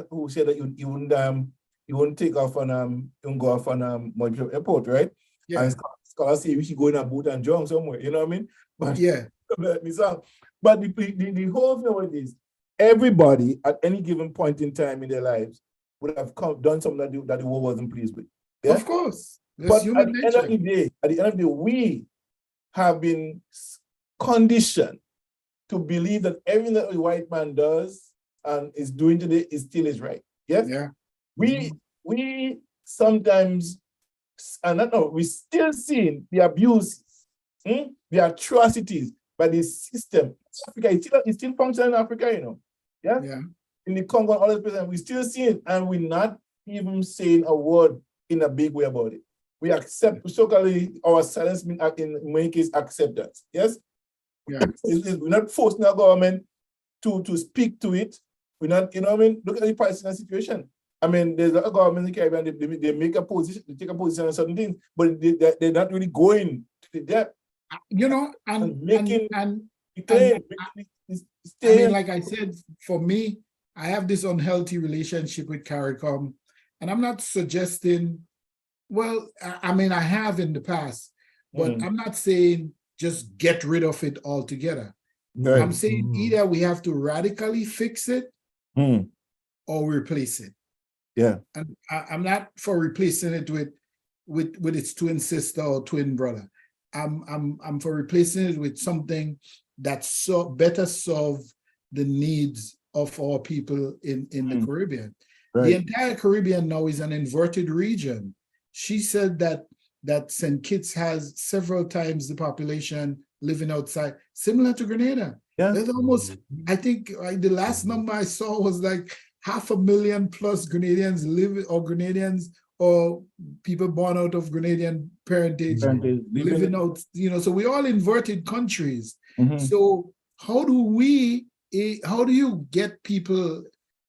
who said that he wouldn't take off on go off on Maurice Airport, right? Yeah. And scholars say we should go in a boat and jump somewhere, you know what I mean? But yeah. But the whole thing of it is, everybody at any given point in time in their lives would have done something that the world wasn't pleased with. Yeah? Of course. But at the end of the day, we have been conditioned to believe that everything that the white man does and is doing today still is right. Yes? Yeah. We sometimes, we still seeing the abuses, the atrocities by the system. Africa, it's still functioning in Africa, you know. Yeah? Yeah. In the Congo and all this places, we still see it, and we're not even saying a word in a big way about it. We accept, so-called our silence in many cases acceptance. Yes? Yeah. We're not forcing our government to speak to it. We're not, you know what I mean? Look at the Palestinian situation. I mean, there's a government in the Caribbean, they make a position, they take a position on certain things, but they're not really going to the depth. You know, and like I said, for me, I have this unhealthy relationship with CARICOM, and I'm not suggesting, well, I mean, I have in the past, but I'm not saying just get rid of it altogether. Right. I'm saying either we have to radically fix it or replace it. Yeah. And I'm not for replacing it with its twin sister or twin brother. I'm for replacing it with something that better solve the needs of our people in the Caribbean. Right. The entire Caribbean now is an inverted region. She said that St. Kitts has several times the population living outside, similar to Grenada. Yeah. There's almost, I think the last number I saw was like 500,000 plus Grenadians Grenadians or people born out of Grenadian parentage living out, so we all inverted countries. So how do you get people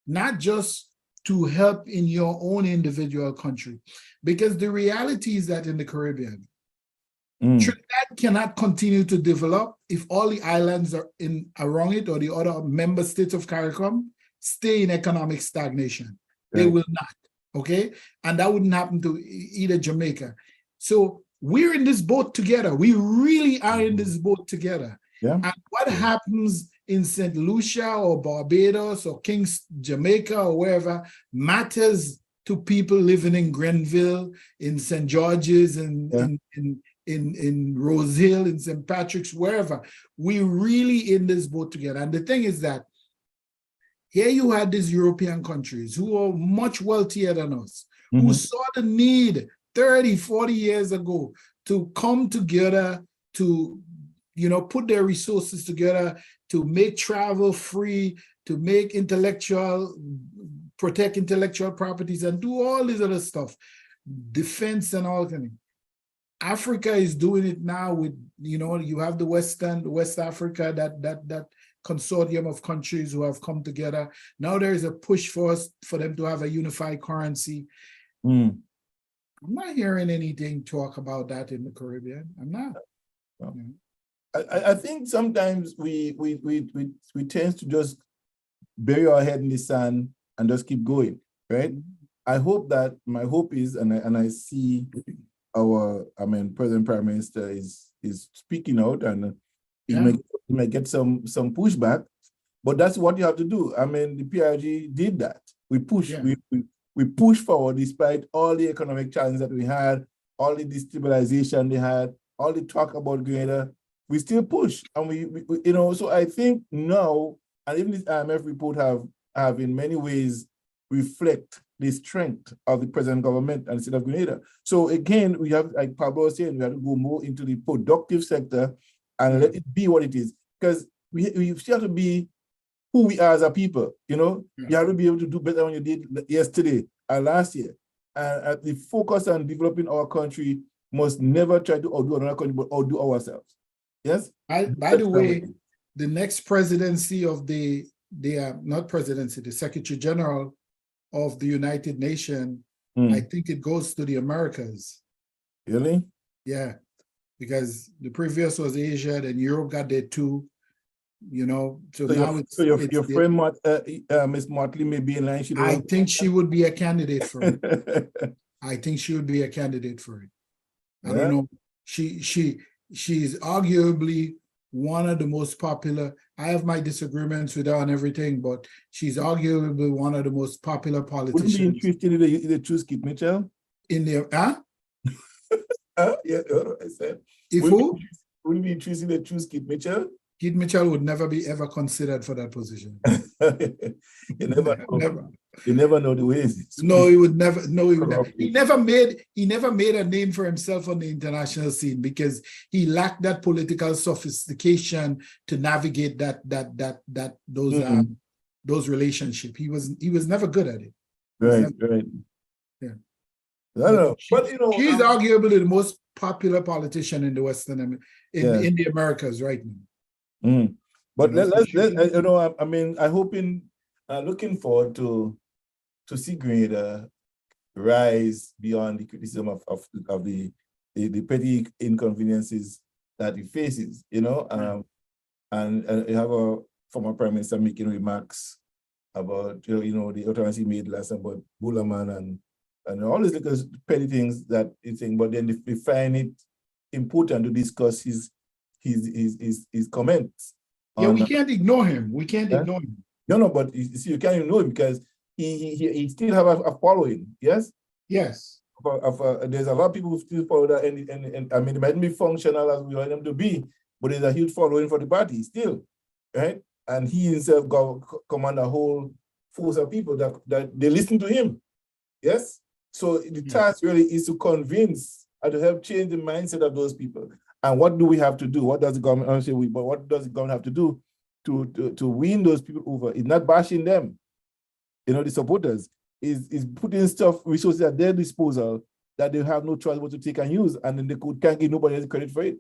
not just to help in your own individual country? Because the reality is that in the Caribbean, Trinidad cannot continue to develop if all the islands are around it or the other member states of CARICOM stay in economic stagnation. They will not, okay? And that wouldn't happen to either Jamaica. So we're in this boat together. We really are in this boat together. Yeah. And what happens in St. Lucia or Barbados or Jamaica or wherever matters to people living in Grenville, in St. George's, in Rose Hill, in St. Patrick's, wherever. We're really in this boat together. And the thing is that here you had these European countries who are much wealthier than us, who saw the need 30, 40 years ago to come together to, put their resources together to make travel free, to make protect intellectual properties and do all this other stuff, defense and all that. Africa is doing it now with, you have the West Africa, that consortium of countries who have come together. Now there is a push for them to have a unified currency. I'm not hearing anything talk about that in the Caribbean. I'm not. No. I think sometimes we tend to just bury our head in the sand and just keep going, right? I hope that my hope is, and I see President Prime Minister is speaking out, and he may get some pushback, but that's what you have to do. The PRG did that. We pushed, we pushed forward despite all the economic challenges that we had, all the destabilization they had, all the talk about Grenada. We still push, and we so I think now, and even this IMF report have in many ways reflect the strength of the present government and the state of Grenada. So again, we have, like Pablo was saying, we have to go more into the productive sector and let it be what it is, because we still have to be who we are as a people. You have to be able to do better than you did yesterday or last year. And the focus on developing our country must never try to outdo another country, but outdo ourselves. Yes. By the way, the next presidency of the Secretary General of the United Nations, I think it goes to the Americas. Really? Yeah, because the previous was Asia, then Europe got there too. So now your friend Miss Motley may be in line. I think she would be a candidate for it. I think she would be a candidate for it. I don't know. She's arguably one of the most popular. I have my disagreements with her on everything, but she's arguably one of the most popular politicians. Would you be interested in the choose Kit Mitchell? In the Yeah, I said. If who? Would you be interested in the choose Kit Mitchell? Kit Mitchell would never be ever considered for that position. You never know. Never. You never know the ways. No, he would never. No, he would never. He never made a name for himself on the international scene because he lacked that political sophistication to navigate those relationships. He was never good at it. Right. Yeah. I don't know, but she's arguably the most popular politician in the Western in the Americas right now. But I'm looking forward to see Grenada rise beyond the criticism of the petty inconveniences that it faces, and you have a former Prime Minister making remarks about the utterance he made last time about Bulaman and all these little petty things that you think, but then they find it important to discuss his comments. Yeah, we can't ignore him. We can't ignore him. No, but you see, you can't ignore him because he still have a following. Yes. Yes. there's a lot of people who still follow that, and I mean, it mightn't be functional as we want them to be, but there's a huge following for the party still, right? And he himself command a whole force of people that they listen to him. Yes. So the task really is to convince and to help change the mindset of those people. And what do we have to do? What does the government, but what does the government have to do to win those people over? It's not bashing them, the supporters, is putting resources at their disposal that they have no choice but to take and use, and then they can't give nobody else credit for it.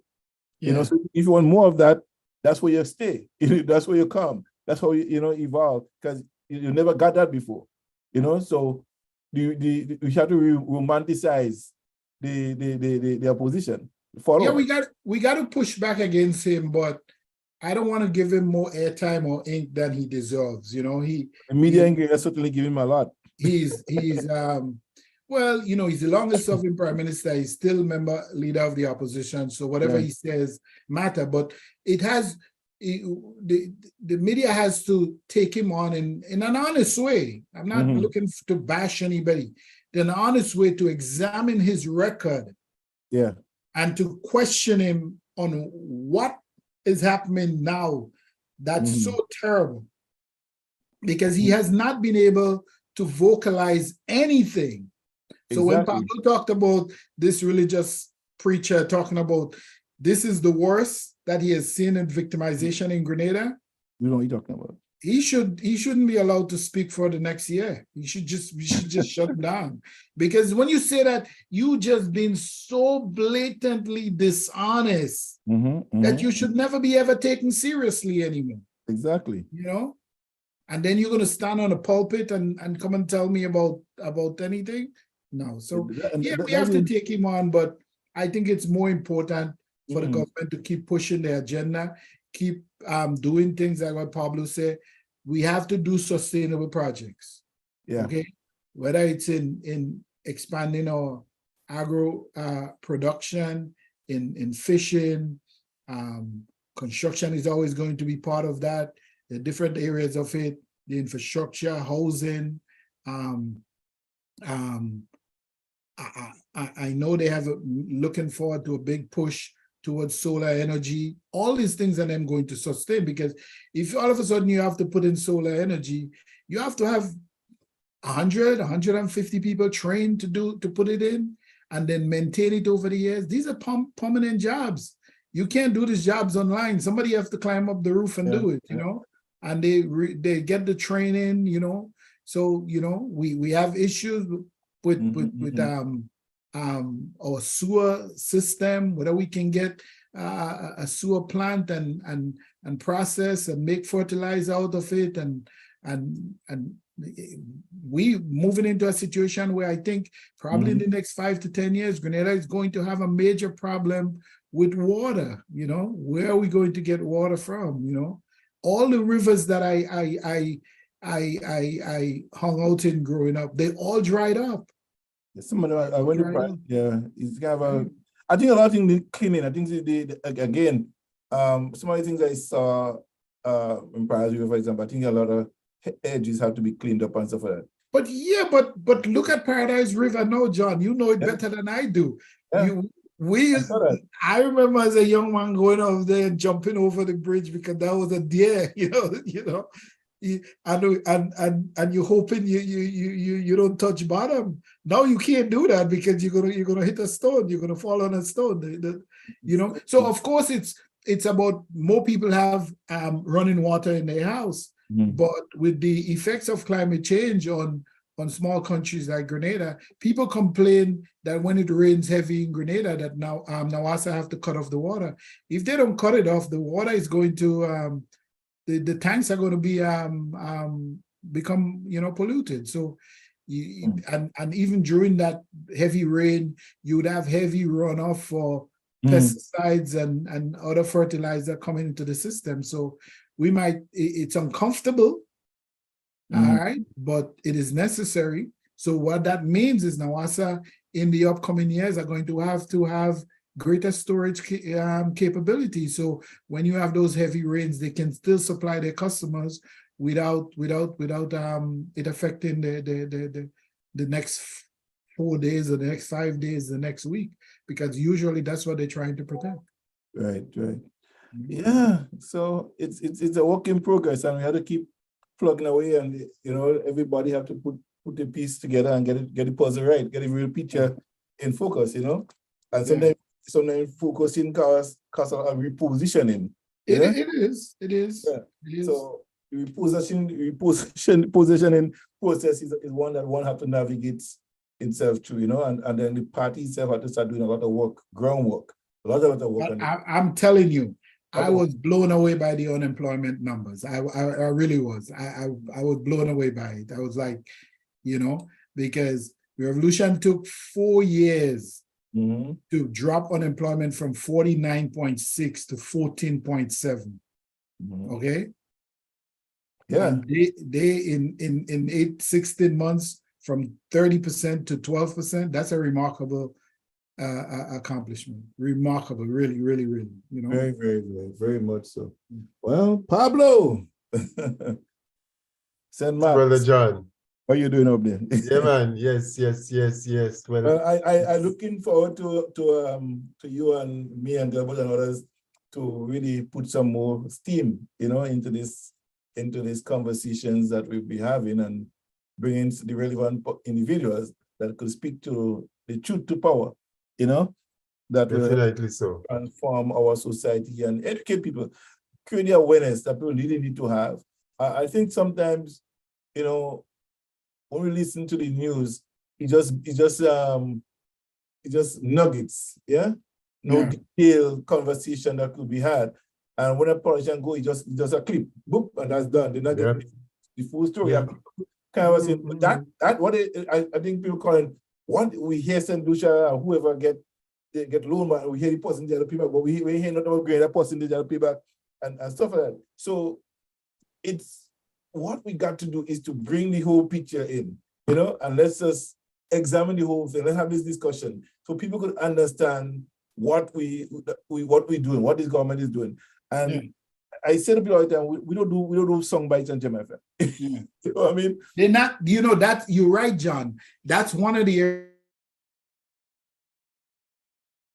So if you want more of that, that's where you stay. That's where you come. That's how you evolve, because you never got that before. So we have to romanticize the opposition. Yeah, we got to push back against him, but I don't want to give him more airtime or ink than he deserves. The media is certainly giving him a lot. He's well, he's the longest serving prime minister. He's still leader of the opposition. So whatever he says matter, but the media has to take him on in an honest way. I'm not looking to bash anybody. In an honest way to examine his record. Yeah. And to question him on what is happening now that's so terrible, because he has not been able to vocalize anything. So when Pablo talked about this religious preacher talking about this is the worst that he has seen in victimization in Grenada, we know what you're talking about. He shouldn't be allowed to speak for the next year. We should just shut him down. Because when you say that, you just been so blatantly dishonest that you should never be ever taken seriously anymore. Exactly. And then you're gonna stand on a pulpit and come and tell me about anything? No. So we have to take him on, but I think it's more important for the government to keep pushing their agenda, keep doing things like what Pablo said. We have to do sustainable projects. Yeah. Okay. Whether it's in expanding our agro production, in fishing, construction is always going to be part of that. The different areas of it, the infrastructure, housing. I know they have looking forward to a big push towards solar energy. All these things are then going to sustain, because if all of a sudden you have to put in solar energy, you have to have 100, 150 people trained to put it in and then maintain it over the years. These are permanent jobs. You can't do these jobs online. Somebody has to climb up the roof and do it, and they get the training, So, we have issues with our sewer system, whether we can get a sewer plant and process and make fertilizer out of it, and we moving into a situation where I think probably in the next 5 to 10 years, Grenada is going to have a major problem with water. Where are we going to get water from? All the rivers that I hung out in growing up, they all dried up. Some of them, I went to, it's kind of a, I think a lot of things need cleaning. I think again, some of the things I saw in Paris River, for example, I think a lot of edges have to be cleaned up and stuff like that. But look at Paradise River now, John. You know it better than I do. Yeah. I remember as a young man going over there and jumping over the bridge because that was a deer, and you're hoping you don't touch bottom. Now you can't do that because you're gonna hit a stone. You're gonna fall on a stone. So of course it's about more people have running water in their house. But with the effects of climate change on small countries like Grenada, people complain that when it rains heavy in Grenada, that now NAWASA have to cut off the water. If they don't cut it off, the water is going to the tanks are going to be become polluted. So and even during that heavy rain, you would have heavy runoff for pesticides and other fertilizer coming into the system. So it's uncomfortable, all right, but it is necessary. So what that means is NAWASA in the upcoming years are going to have greater storage capability. So when you have those heavy rains, they can still supply their customers without it affecting the next 4 days, or the next 5 days, the next week, because usually that's what they're trying to protect. Right. Yeah, so it's a work in progress, and we have to keep plugging away, and everybody have to put the piece together and get the puzzle right, get a real picture in focus, and sometimes focusing cause a repositioning. It is. Yeah. So the repositioning process is one that one have to navigate itself through, and then the party itself have to start doing a lot of work, groundwork, a lot of work. But I'm telling you, I was blown away by the unemployment numbers. I really was. I was blown away by it. I was like, because the revolution took 4 years to drop unemployment from 49.6 to 14.7. Okay. Yeah. And they in 16 months from 30% to 12%. That's a remarkable accomplishment. Remarkable, really. Very, very, very, very much so. Well, Pablo, St. Mark's. Brother John. How you doing up there? Yeah, man. Yes. Well, I looking forward to you and me and Gilbert and others to really put some more steam, into this conversations that we'll be having, and bringing the relevant individuals that could speak to the truth to power, that Definitely so. transform our society and educate people, create the awareness that people really need to have. I think sometimes, when we listen to the news, it's just nuggets, no detailed conversation that could be had. And when a politician go, it's just a clip, boop, and that's done. They're not getting the full story. Kind of saying, that what I think people call it. What we hear St. Lucia or whoever get loan money, we hear the percentage of the people, but we hear not about greater percentage of the people and stuff like that. So it's what we got to do is to bring the whole picture in, and let's just examine the whole thing. Let's have this discussion so people could understand what we're doing, what this government is doing. And I say to people all the time, we don't do song bites on Jam FM. You know what I mean? They're not, that you're right, John. That's one of the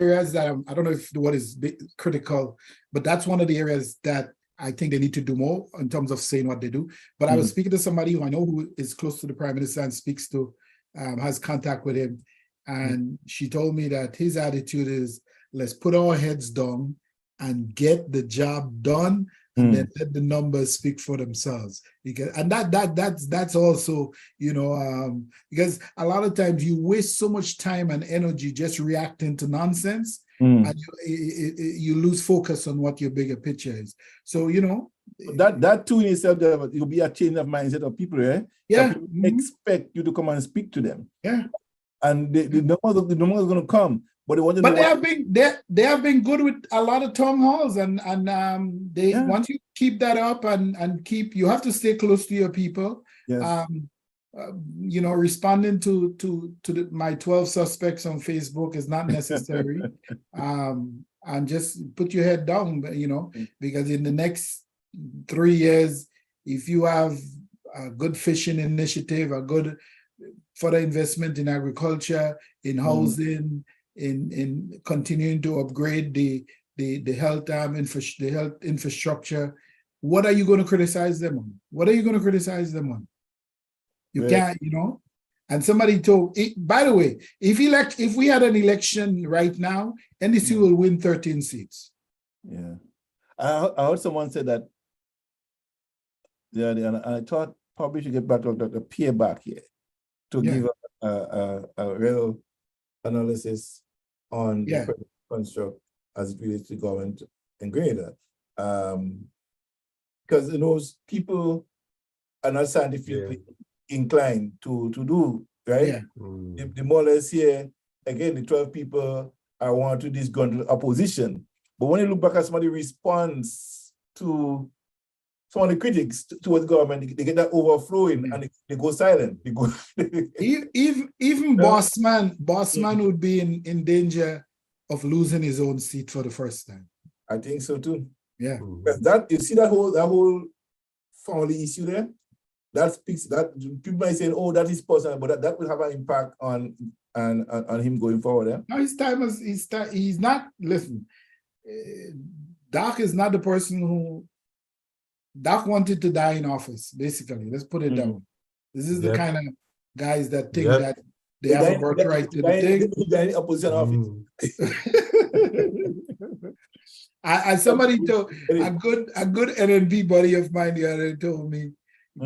areas that I don't know if the word is critical, but that's one of the areas that I think they need to do more in terms of saying what they do. But I was speaking to somebody who I know who is close to the Prime Minister and speaks to, has contact with him. And she told me that his attitude is, let's put our heads down and get the job done, and then let the numbers speak for themselves. And that's also, because a lot of times you waste so much time and energy just reacting to nonsense, and you lose focus on what your bigger picture is. So that too in itself, it'll be a change of mindset of people, Yeah. People expect you to come and speak to them. Yeah. And the numbers are going to come. But they want to know they have been good with a lot of town halls, and once you keep that up and keep, you have to stay close to your people. Yes. Responding to my 12 suspects on Facebook is not necessary. And just put your head down, because in the next 3 years, if you have a good fishing initiative, a good further investment in agriculture, in housing, in continuing to upgrade the health infrastructure, what are you going to criticize them on? You can't, And somebody told, by the way, if we had an election right now, NDC will win 13 seats. Yeah. I heard someone say that, and I thought probably should get back to Dr. Pierre back here to give a real analysis on the construct as it relates to government in Grenada. Because people are not scientifically inclined to do, right? Yeah. The more or less here, again, the 12 people are one to disgruntled opposition. But when you look back at some of the response to some of the critics towards government, they get that overflowing and they go silent. Even Bossman would be in danger of losing his own seat for the first time. I think so too. Yeah. That you see that whole family issue there. that speaks that people might say, oh, that is personal, but that will have an impact on him going forward. Yeah? No, he's not, listen, Doc is not the person who, Doc wanted to die in office, basically. Let's put it that way. This is the kind of guys that think that they have a birthright to the thing. Opposition office. As somebody told, a good NNP buddy of mine the other day told me,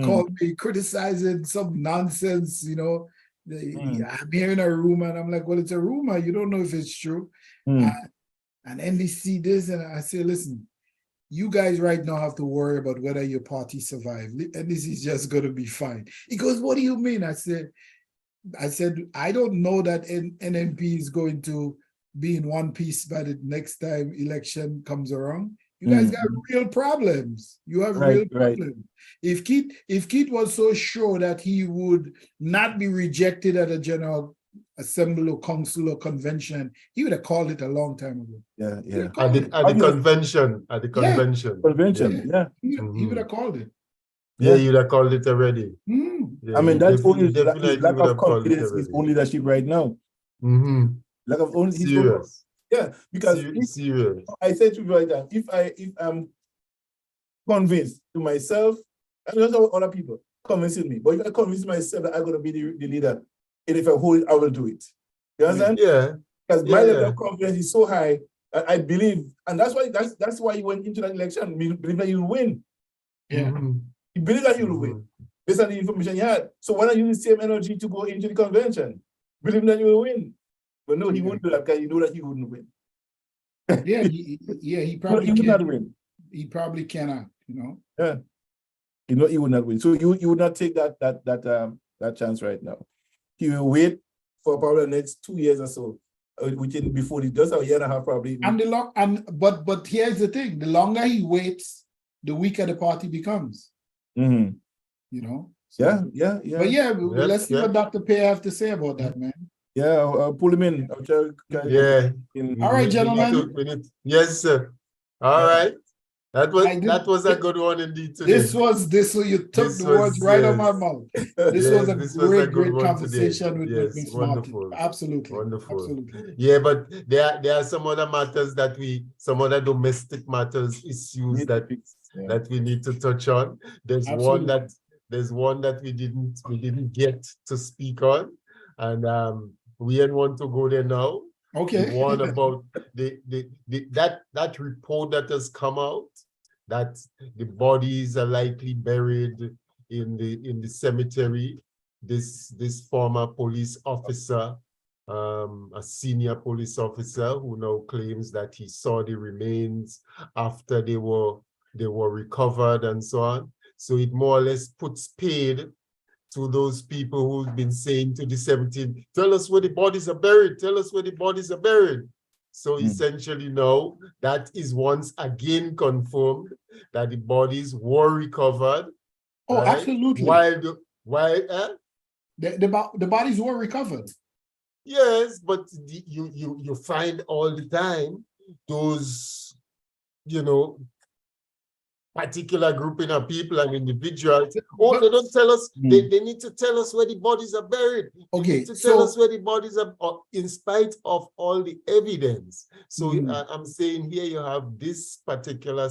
called me criticizing some nonsense, you know. I'm hearing a rumor, and I'm like, well, it's a rumor. You don't know if it's true. And NDC this, and I say, listen, you guys right now have to worry about whether your party survive. NDC is just going to be fine. He goes, what do you mean? I said, I don't know that NNP is going to be in one piece by the next time election comes around. You guys got real problems. You have real problems. If Keith was so sure that he would not be rejected at a general assembly or council or convention, he would have called it a long time ago. At the convention. He would have called it. Yeah, you'd have called it already. Yeah, I mean, that's only lack of confidence is only leadership right now. Lack of only serious. Because serious. I said to you right now, if I'm convinced to myself, and also other people convincing me, but if I convince myself that I'm going to be the leader, and if I hold it, I will do it. You understand? Yeah. Because my level of confidence is so high, I believe, and that's why you went into that election, believe that you'll win. You believe that you'll win based on the information you had. So why not use the same energy to go into the convention, believing that you will win? But no, he wouldn't do that because you know that he wouldn't win. He probably he would not win. He probably cannot, you know. Yeah, you know he would not win. So you would not take that chance right now. He will wait for probably the next 2 years or so, before just a year and a half probably. But here's the thing: the longer he waits, the weaker the party becomes. You know. So, yeah. But let's see what Dr. Pay have to say about that, man. Yeah, I'll pull him in. All right, gentlemen. Yes, sir. All right. That was a good one indeed today. This you took the words right out of my mouth. This was a great conversation with Ms. Martin. Absolutely. Wonderful. Absolutely. Yeah, but there are some other matters some other domestic matters, issues that we need to touch on. There's one that we didn't get to speak on, and we didn't want to go there now. Okay. The one about that report that has come out that the bodies are likely buried in the cemetery. This former police officer, a senior police officer, who now claims that he saw the remains after they were recovered and so on. So it more or less puts paid to those people who've been saying to the 17, tell us where the bodies are buried, tell us where the bodies are buried. So essentially now, that is once again confirmed that the bodies were recovered. Oh, right? Absolutely. The bodies were recovered. Yes, but you find all the time those, particular grouping of people and individuals. They don't tell us. They need to tell us where the bodies are buried. They need to tell us where the bodies are, in spite of all the evidence. So I'm saying here you have this particular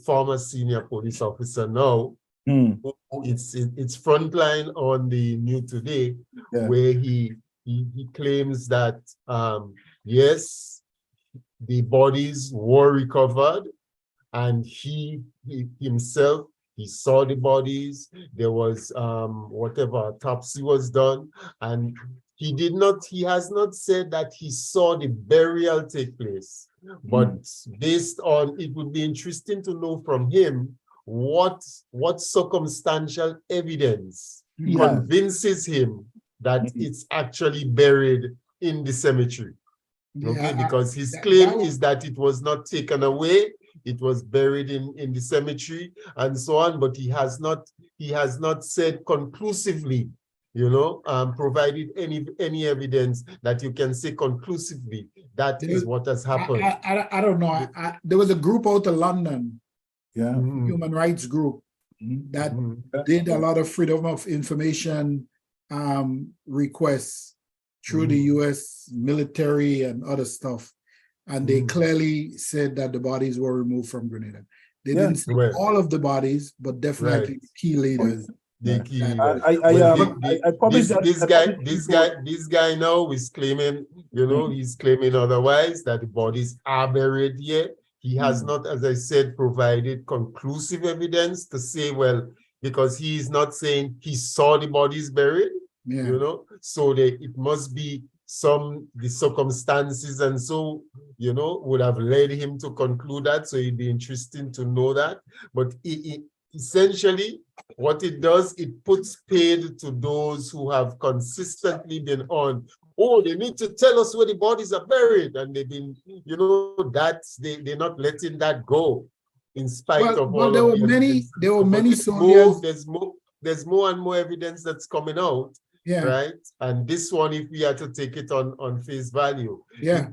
former senior police officer now. It's frontline on the New Today, where he claims that yes, the bodies were recovered. And he himself saw the bodies. There was whatever autopsy was done, and he has not said that he saw the burial take place. But based on, it would be interesting to know from him what circumstantial evidence convinces him that it's actually buried in the cemetery. Okay, because his claim is that it was not taken away. It was buried in the cemetery and so on, but he has not said conclusively, provided any evidence that you can say conclusively that is what has happened. I don't know. There was a group out of London, human rights group, that Mhm. did a lot of freedom of information requests through the US military and other stuff. And they clearly said that the bodies were removed from Grenada. They didn't say Right. all of the bodies, but definitely Right. key leaders. The key. I published that. This guy now is claiming, you know, he's claiming otherwise, that the bodies are buried here. He has not, as I said, provided conclusive evidence to say, well, because he is not saying he saw the bodies buried, you know, so it must be the circumstances and so, you know, would have led him to conclude that. So it'd be interesting to know that. But essentially, what it does, it puts paid to those who have consistently been on, oh, they need to tell us where the bodies are buried. And they've been, you know, they're not letting that go in spite of all there of were the many, evidence. there were But many it's soldiers. there's more and more evidence that's coming out. Yeah. Right. And this one, if we are to take it on face value,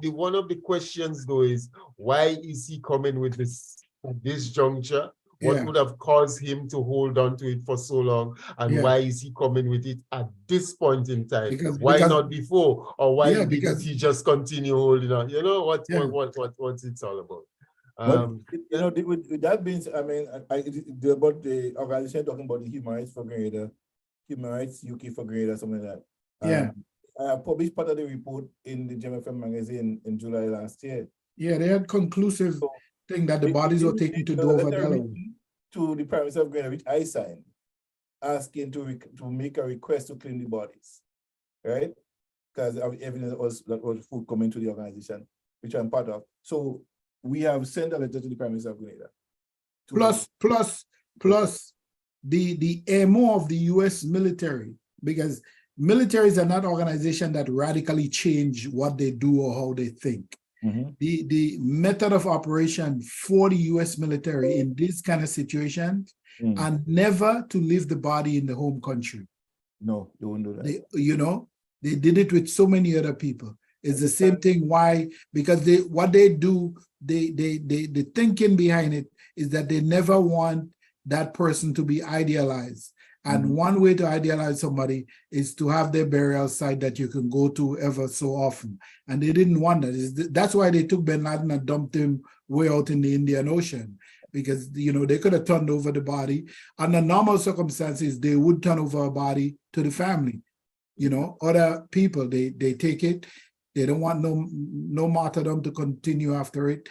one of the questions though is, why is he coming with this at this juncture? What would have caused him to hold on to it for so long? And why is he coming with it at this point in time? Why not before? Or why didn't he just continue holding on? You know, what's it's all about? But you know, with that being, I mean, about the organization talking about the Human Rights for Grenada, Human Rights UK for Grenada, something like that. I published part of the report in the GemFM magazine in July last year. Yeah, they had conclusive thing that the bodies were taken to Dover, Delaware. To the Prime Minister of Grenada, which I signed, asking to make a request to claim the bodies, right? Because of evidence that was forthcoming to the organization, which I'm part of. So we have sent a letter to the Prime Minister of Grenada. Plus the MO of the US military, because militaries are not organizations that radically change what they do or how they think. The method of operation for the US military in this kind of situation and never to leave the body in the home country. No, they won't do that. You know, they did it with so many other people. It's the same thing. Why? Because what they do, the thinking behind it is that they never want that person to be idealized. And one way to idealize somebody is to have their burial site that you can go to ever so often. And they didn't want that. That's why they took bin Laden and dumped him way out in the Indian Ocean, because, you know, they could have turned over the body. Under normal circumstances, they would turn over a body to the family. You know, other people, they take it. They don't want no martyrdom to continue after it.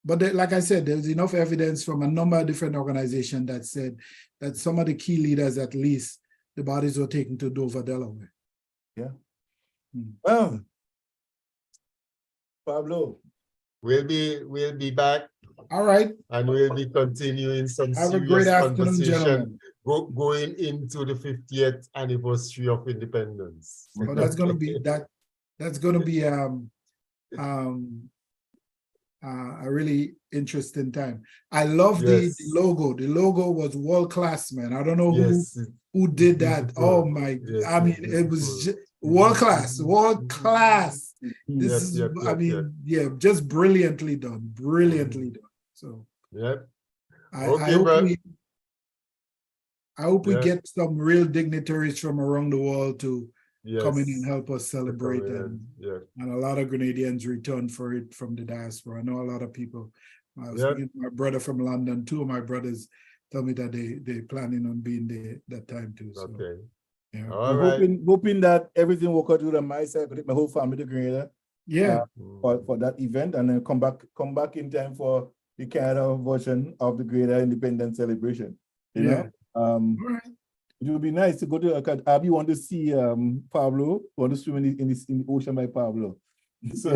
But like I said, there's enough evidence from a number of different organizations that said that some of the key leaders, at least, the bodies were taken to Dover, Delaware. Yeah. Well, Pablo, we'll be back. All right. And we'll be continuing some Have serious a great afternoon, conversation gentlemen. Going into the 50th anniversary of independence. Well, that's going to be that's going to be a really interesting time. I love the logo. The logo was world class, man. I don't know who did that. Oh my! I mean, it was world class. World class. This is, I mean, just brilliantly done. Brilliantly done. So I hope we get some real dignitaries from around the world to come in and help us celebrate, and a lot of Grenadians return for it from the diaspora. I know a lot of people. I was speaking to my brother from London. 2 of my brothers tell me that they're planning on being there that time too. So, yeah. Hoping that everything will go through on my side. I take my whole family to Grenada. For that event, and then come back in time for the Canada version of the Grenada Independence celebration. You know? It would be nice to go to Abby. Want to see Pablo? Want to swim in the ocean by Pablo? So,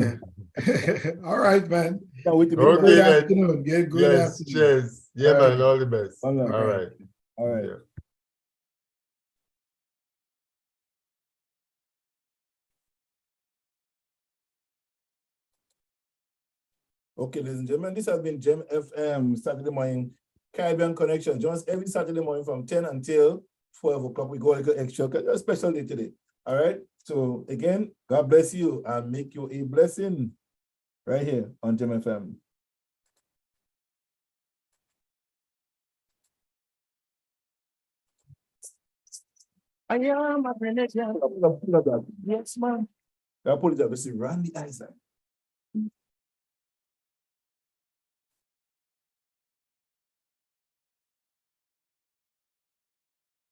all right, man. Good afternoon. Good afternoon. Cheers. Yeah, all man. All the best. All right. All right. Yeah. Okay, ladies and gentlemen, this has been Gem FM Saturday morning Caribbean Connection. Join us every Saturday morning from 10 until 12 o'clock. We go a little extra, a special day today. All right. So again, God bless you and make you a blessing right here on Gem FM. I am a Grenadian. Yes, man. I apologize, but see Randy Isaac.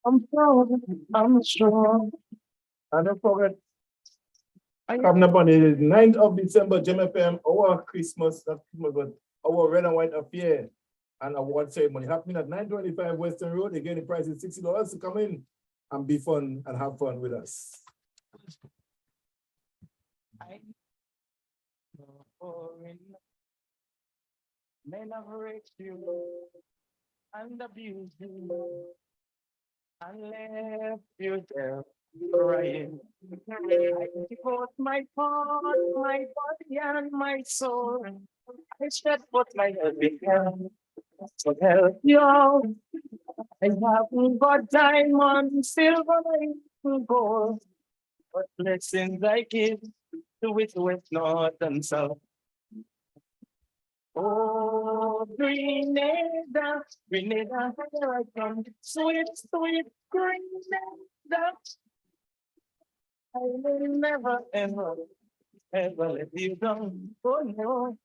I'm proud, I'm strong. And don't forget, I am coming up on the 9th of December, Gem FM, our Christmas, not Christmas, but our red and white affair and award ceremony happening at 925 Western Road. Again, the price is $60 to come in and be fun and have fun with us. Men have raped you and abused you and left you there crying. I devote my heart, my body, and my soul. I shed forth my helping hand to help you out. I haven't got diamond, silver, and gold, but blessings I give to it with north and south. Oh, Grenada, Grenada, here I come, sweet, sweet Grenada. I will never, ever, ever let you down. Oh no,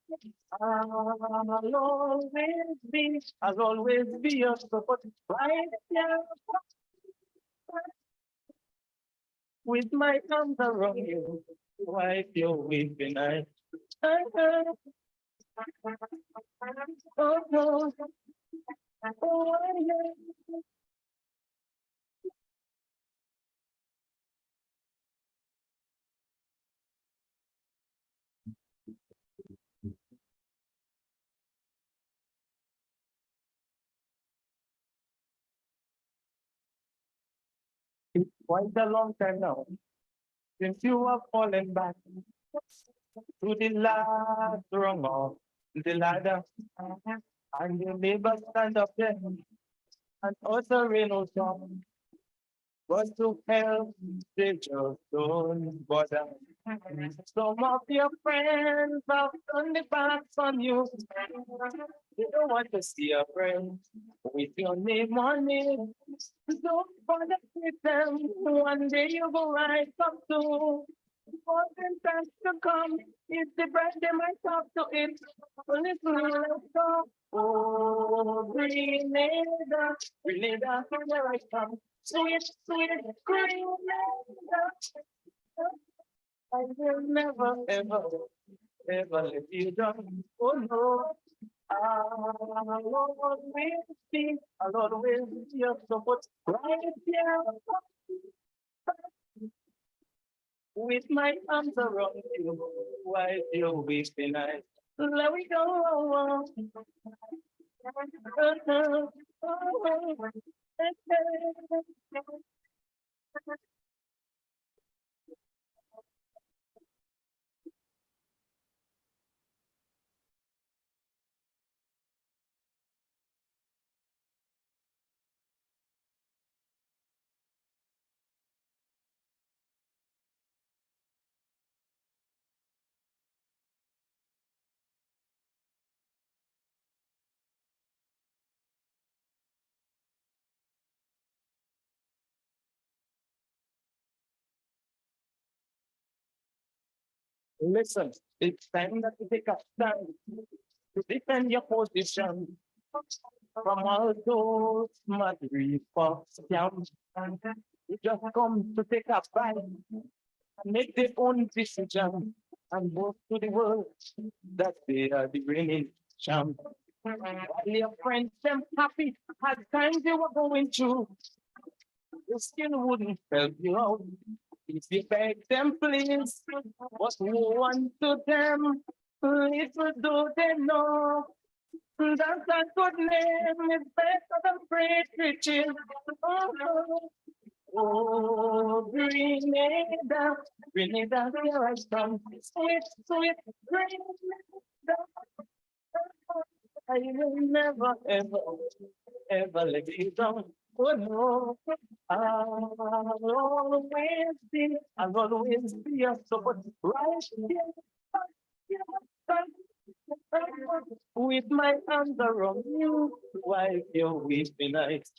I'll always be your support right here. With my arms around you, wipe your weeping eyes. Oh, no. Oh, yeah. It's quite a long time now since you have fallen back to the last rung of the ladder, and your neighbor stand up there and uttering no song, but to help they just don't bother. Some of your friends have turned their backs on you. They don't want to see a friend with your name on it. Don't bother with them. One day you will rise up to. For them times to come, it's the bread they might talk to it. Listen, let's go. Oh, Grenada, Grenada, where I come. Sweet, sweet Grenada. I will never, ever, ever let you down. Oh no. I'll always be your support right here. With my arms around you, while you're weeping eyes. Let me go. Listen, it's time that you take a stand to defend your position from all those mad reports. You just come to take a fight and make their own decision and boast to the world that they are the reigning champ. While your friends them happy at times they were going through, the skin wouldn't help you out. If you beg them, please, but woe unto them, little do they know that a good name is better than great riches. Oh, Grenada, Grenada, here I come, sweet, sweet Grenada. I will never, ever, ever let you down. Oh no, I'll always be your support right here. With my arms around you, wipe your weeping eyes.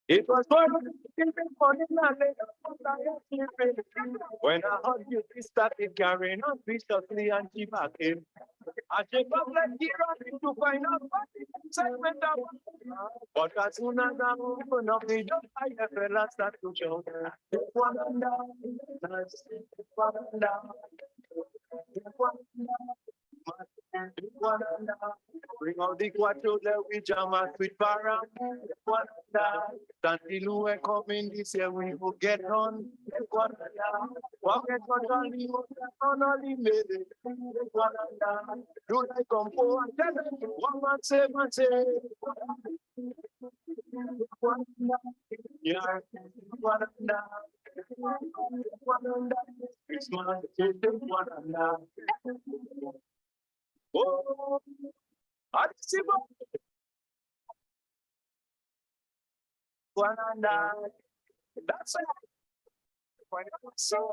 It was fun in the morning when I heard you started carrying on viciously and she back in. I check up like he running to find out what the excitement of. But as soon as I open up the door, I fell start to show. One and down, one and down, one and down. Bring out the quattro that we jam and sweet para. Until we come in this year, we will get on. Forget what only made it. Do I come for and tell them one man say, yeah, it's my oh, I see that's it. So,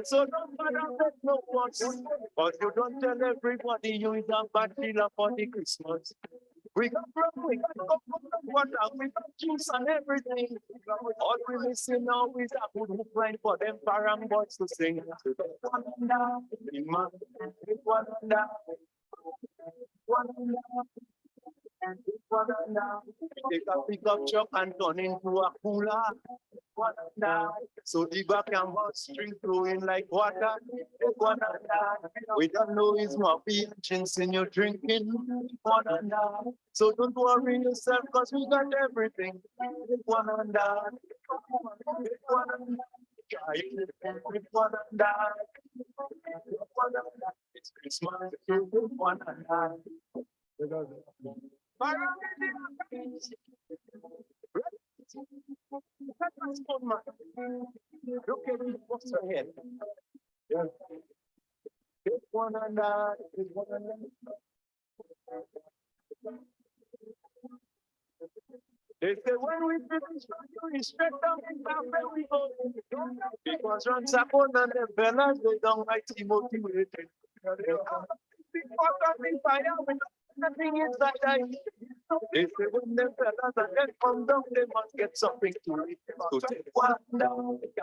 so don't bother no one, but you don't tell everybody you is a bad dealer for the Christmas. We got rum, we got water, we got juice and everything. All we missing now is a good line for them parang boys to sing. Take a pickup truck and turn into a cooler. So the back and forth string flowing like water. We don't know it's more patience in your drinking. So don't worry yourself, cause we got everything. It's Christmas. Look at me, what's ahead? Take one and take one and they say when we finish, we straight down in where we go. Because run Sapon and the fellas, they don't like to motivate. Nothing inside. They say when the fellas and then come down, they must get something to eat. So take one down, take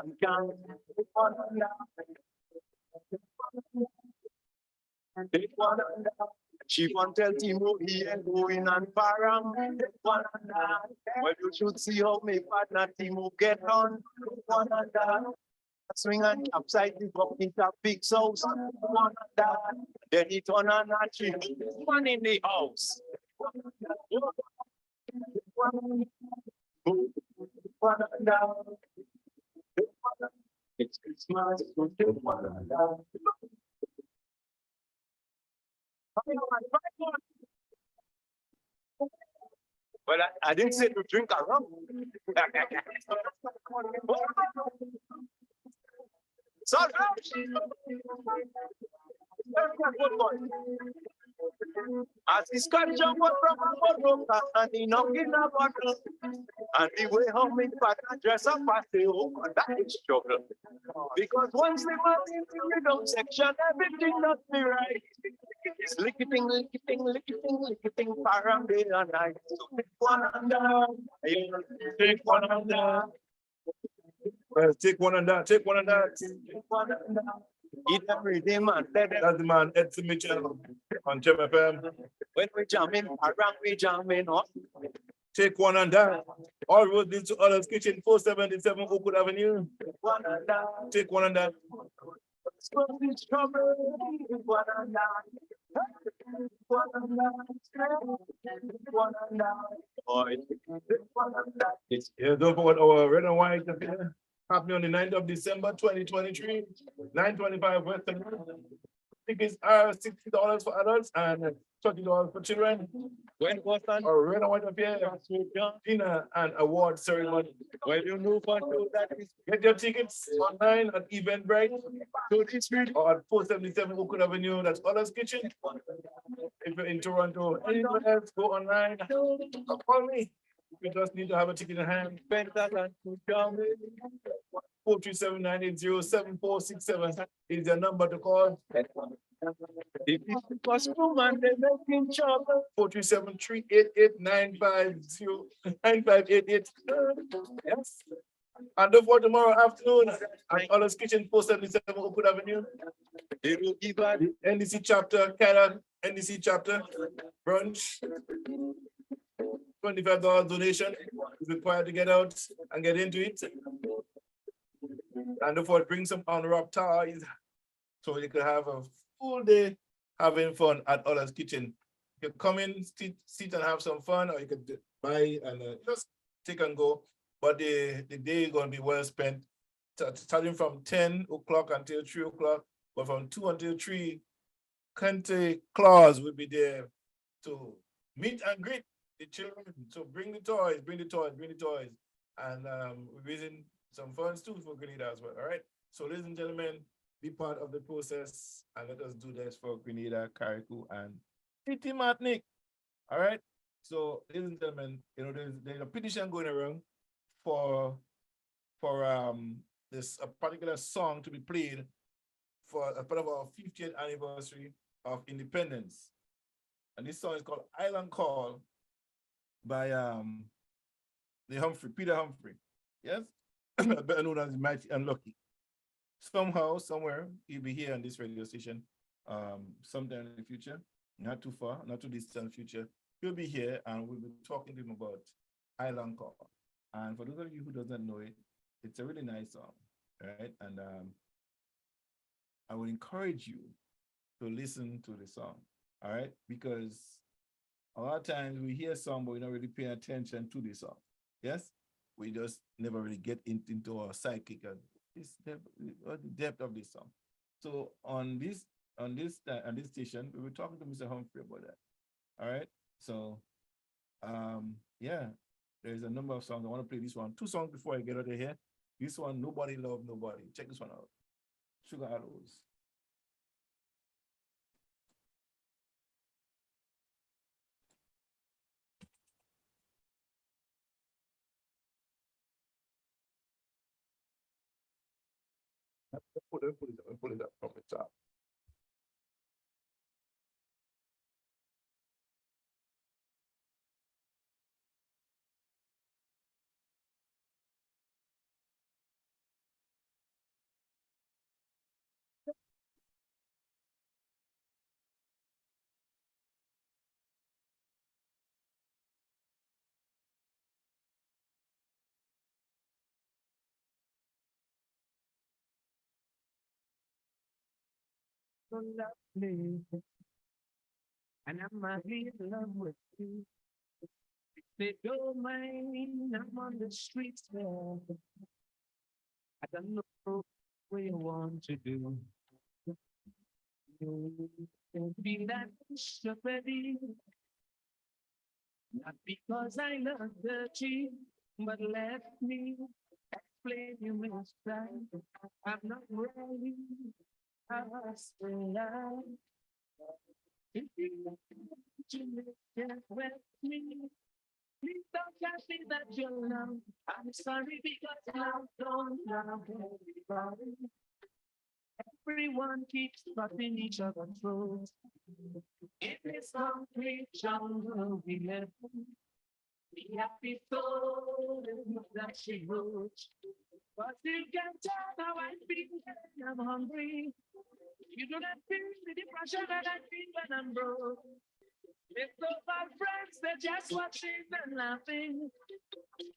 one down. Take one down. She won't tell Timo he ain't going on param. Well, you should see how my partner Timo get on. Swing and capside the bucket of big sauce. Then it on a tree. One in the house. It's Christmas. Well, I didn't say to drink a rum. So, as he Scotch jump up from a bottle, and he knock in a bottle, and the way how me partner dress up, I say, oh, God, that is trouble. Because once the man in the rhythm section, everything not be right. It's licking, param day and night. So take one under, take one under. Well, take one and that, take one and that. Eat every day, man. That's the man, Edson Mitchell on Gem FM. When we jam in, around we jam in, oh. Take one and that. All roads lead to Others Kitchen, 477 Oakwood Avenue. Take one and that. Yeah, don't forget our red and white affair happening on the 9th of December 2023, 925 Western Road. Tickets are $60 for adults and $30 for children. When was that? Our red and white affair, dinner and award ceremony. Well, you know what that is. Get your tickets online at Eventbrite or at 477 Oakwood Avenue. That's Others Kitchen. If you're in Toronto, anywhere else, go online. Call me. You just need to have a ticket in hand. 437-980-7467 is your number to call. If it's possible, man, they make him trouble. 437-388-9588. Yes. And don't forget tomorrow afternoon at Others Kitchen, 477 Oakwood Avenue. The NDC chapter, Canada NDC chapter brunch. $25 donation is required to get out and get into it. And therefore bring some unwrapped ties so you can have a full day having fun at Others Kitchen. You can come in, sit and have some fun, or you can buy and just take and go. But the day is going to be well spent, starting from 10 o'clock until 3 o'clock, but from 2 until 3, Kente Claus will be there to meet and greet the children. So bring the toys. And we're raising some funds too for Grenada as well. All right. So ladies and gentlemen, be part of the process and let us do this for Grenada, Carriacou, and TT Martinique. All right. So ladies and gentlemen, you know, there's a petition going around for this a particular song to be played for a part of our 50th anniversary of independence. And this song is called Island Call by Peter Humphrey. Yes? Better known as the Mighty Unlucky. Somehow, somewhere, he'll be here on this radio station sometime in the future, not too far, not too distant future. He'll be here and we'll be talking to him about Island Call. And for those of you who doesn't know it, It's a really nice song, right? And I would encourage you to listen to the song, all right? Because a lot of times we hear a song, but we're not really paying attention to the song. Yes? We just never really get into our psychic and the depth of this song. So on this station, we were talking to Mr. Humphrey about that. All right. So yeah, there's a number of songs. I want to play this one. 2 songs before I get out of here. This one, Nobody Love Nobody. Check this one out. Sugar Arrows. Pull it up from the top. So lovely, and I'm in love with you. They don't mind, I'm on the streets there. I don't know what you want to do. You can be that stupidity. Not because I love dirty, but let me explain you mistake. I'm not ready. I swear. If you get with me, please don't tell me that you're love. I'm sorry because love don't love everybody. Everyone keeps cutting each other's throats. In this concrete jungle we live, be happy for that she wrote. But you can tell how I feel when I'm hungry. You do not feel the depression that I feel when I'm broke. It's so my friends, they're just watching and laughing.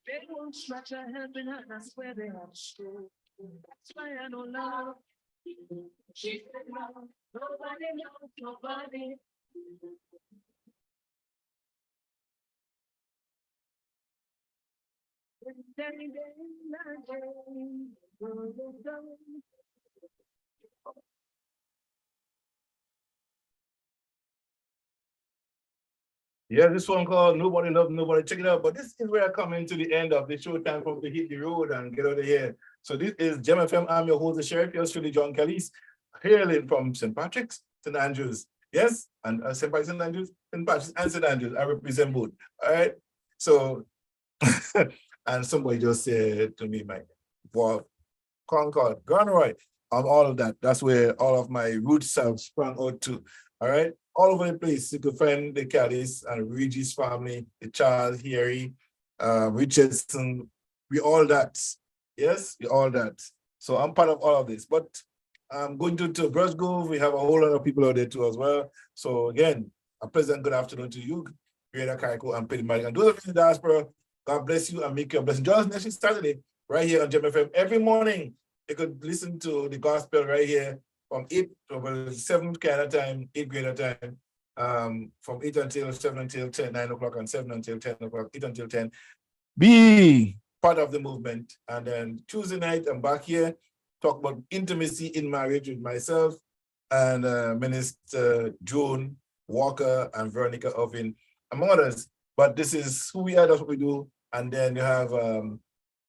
They won't stretch a helping hand, I swear they have stroke. That's why I don't love. She's in love, nobody knows nobody. Yeah, this one called Nobody Love Nobody. Check it out. But this is where I come into the end of the show time for to hit the road and get out of here. So this is Gem FM. I'm your host, the Sheriff, yours truly, John Kelly's, hailing from St. Patrick's, St. Andrews. Yes, and St. Patrick's, St. Andrews, St. Patrick's, and St. Andrews. I represent both. All right. So, and somebody just said to me, Mike, for Concord, Granroy, all of that. That's where all of my roots have sprung out to. All right. All over the place. You could find the Callis and Reggie's family, the Charles, Harry, Richardson. We all that. Yes, we all that. So I'm part of all of this. But I'm going to Brushgrove. We have a whole lot of people out there too as well. So again, a pleasant good afternoon to you, Greater Carriacou and Petty-Madigan. And those of you in the diaspora, God bless you and make your blessing. Join us next Saturday right here on Gem FM every morning. You could listen to the gospel right here from 8 over 7 Canada time, 8 Greater time, from 8 until 7 until 10, 9 o'clock, and 7 until 10 o'clock, 8 until 10. Be part of the movement. And then Tuesday night, I'm back here, talk about intimacy in marriage with myself and Minister Joan Walker and Veronica Ovin, among others. But this is who we are, that's what we do. And then you have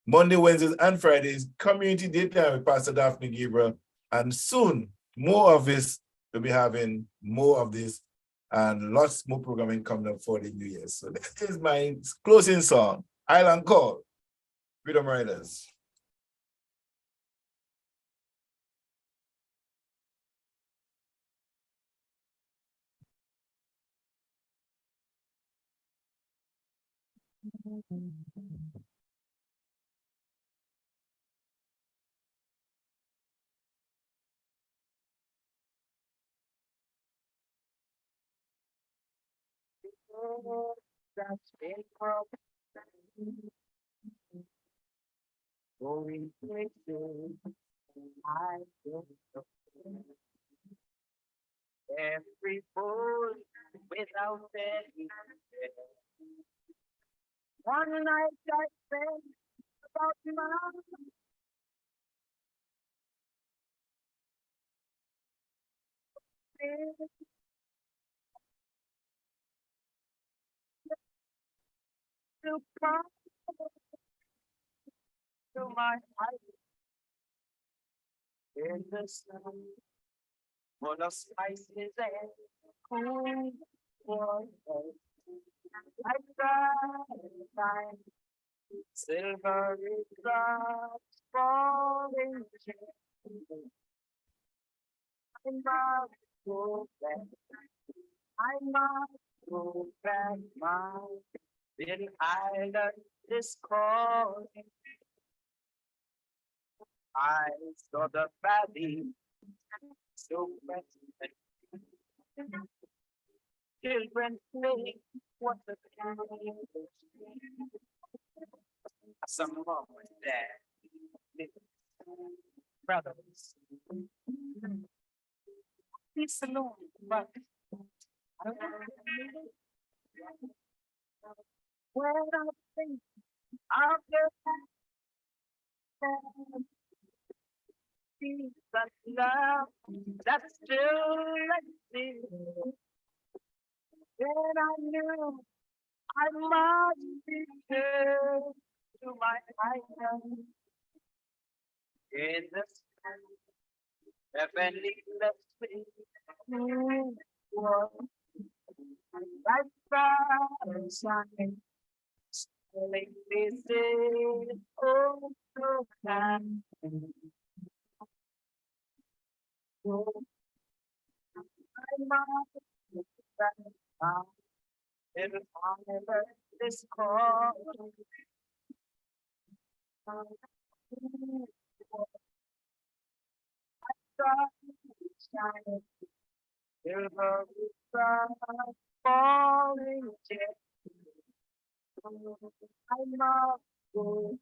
Monday, Wednesdays, and Fridays, community daytime with Pastor Daphne Gabriel. And soon, more of this, we'll be having more of this and lots more programming coming up for the New Year. So this is my closing song, Island Call, Freedom Riders. That's going places I don't know. Every fool without any fear. One night I spent about my to come to my eyes in the sun, full of spices and cool water. Like sunshine, silvery drops falling. I must go back. I must go back. My little island is calling. I saw the valley so wet. Children play, what a some mom and dad, brothers. Peace alone, but when I think of the peace and love that still exists, then I knew I must be true to my island in the sky. Heavenly blessing, like sunshine, sailing places, oh, so kind. I must if I ever this call. Shining, silver sun falling jet. I must go.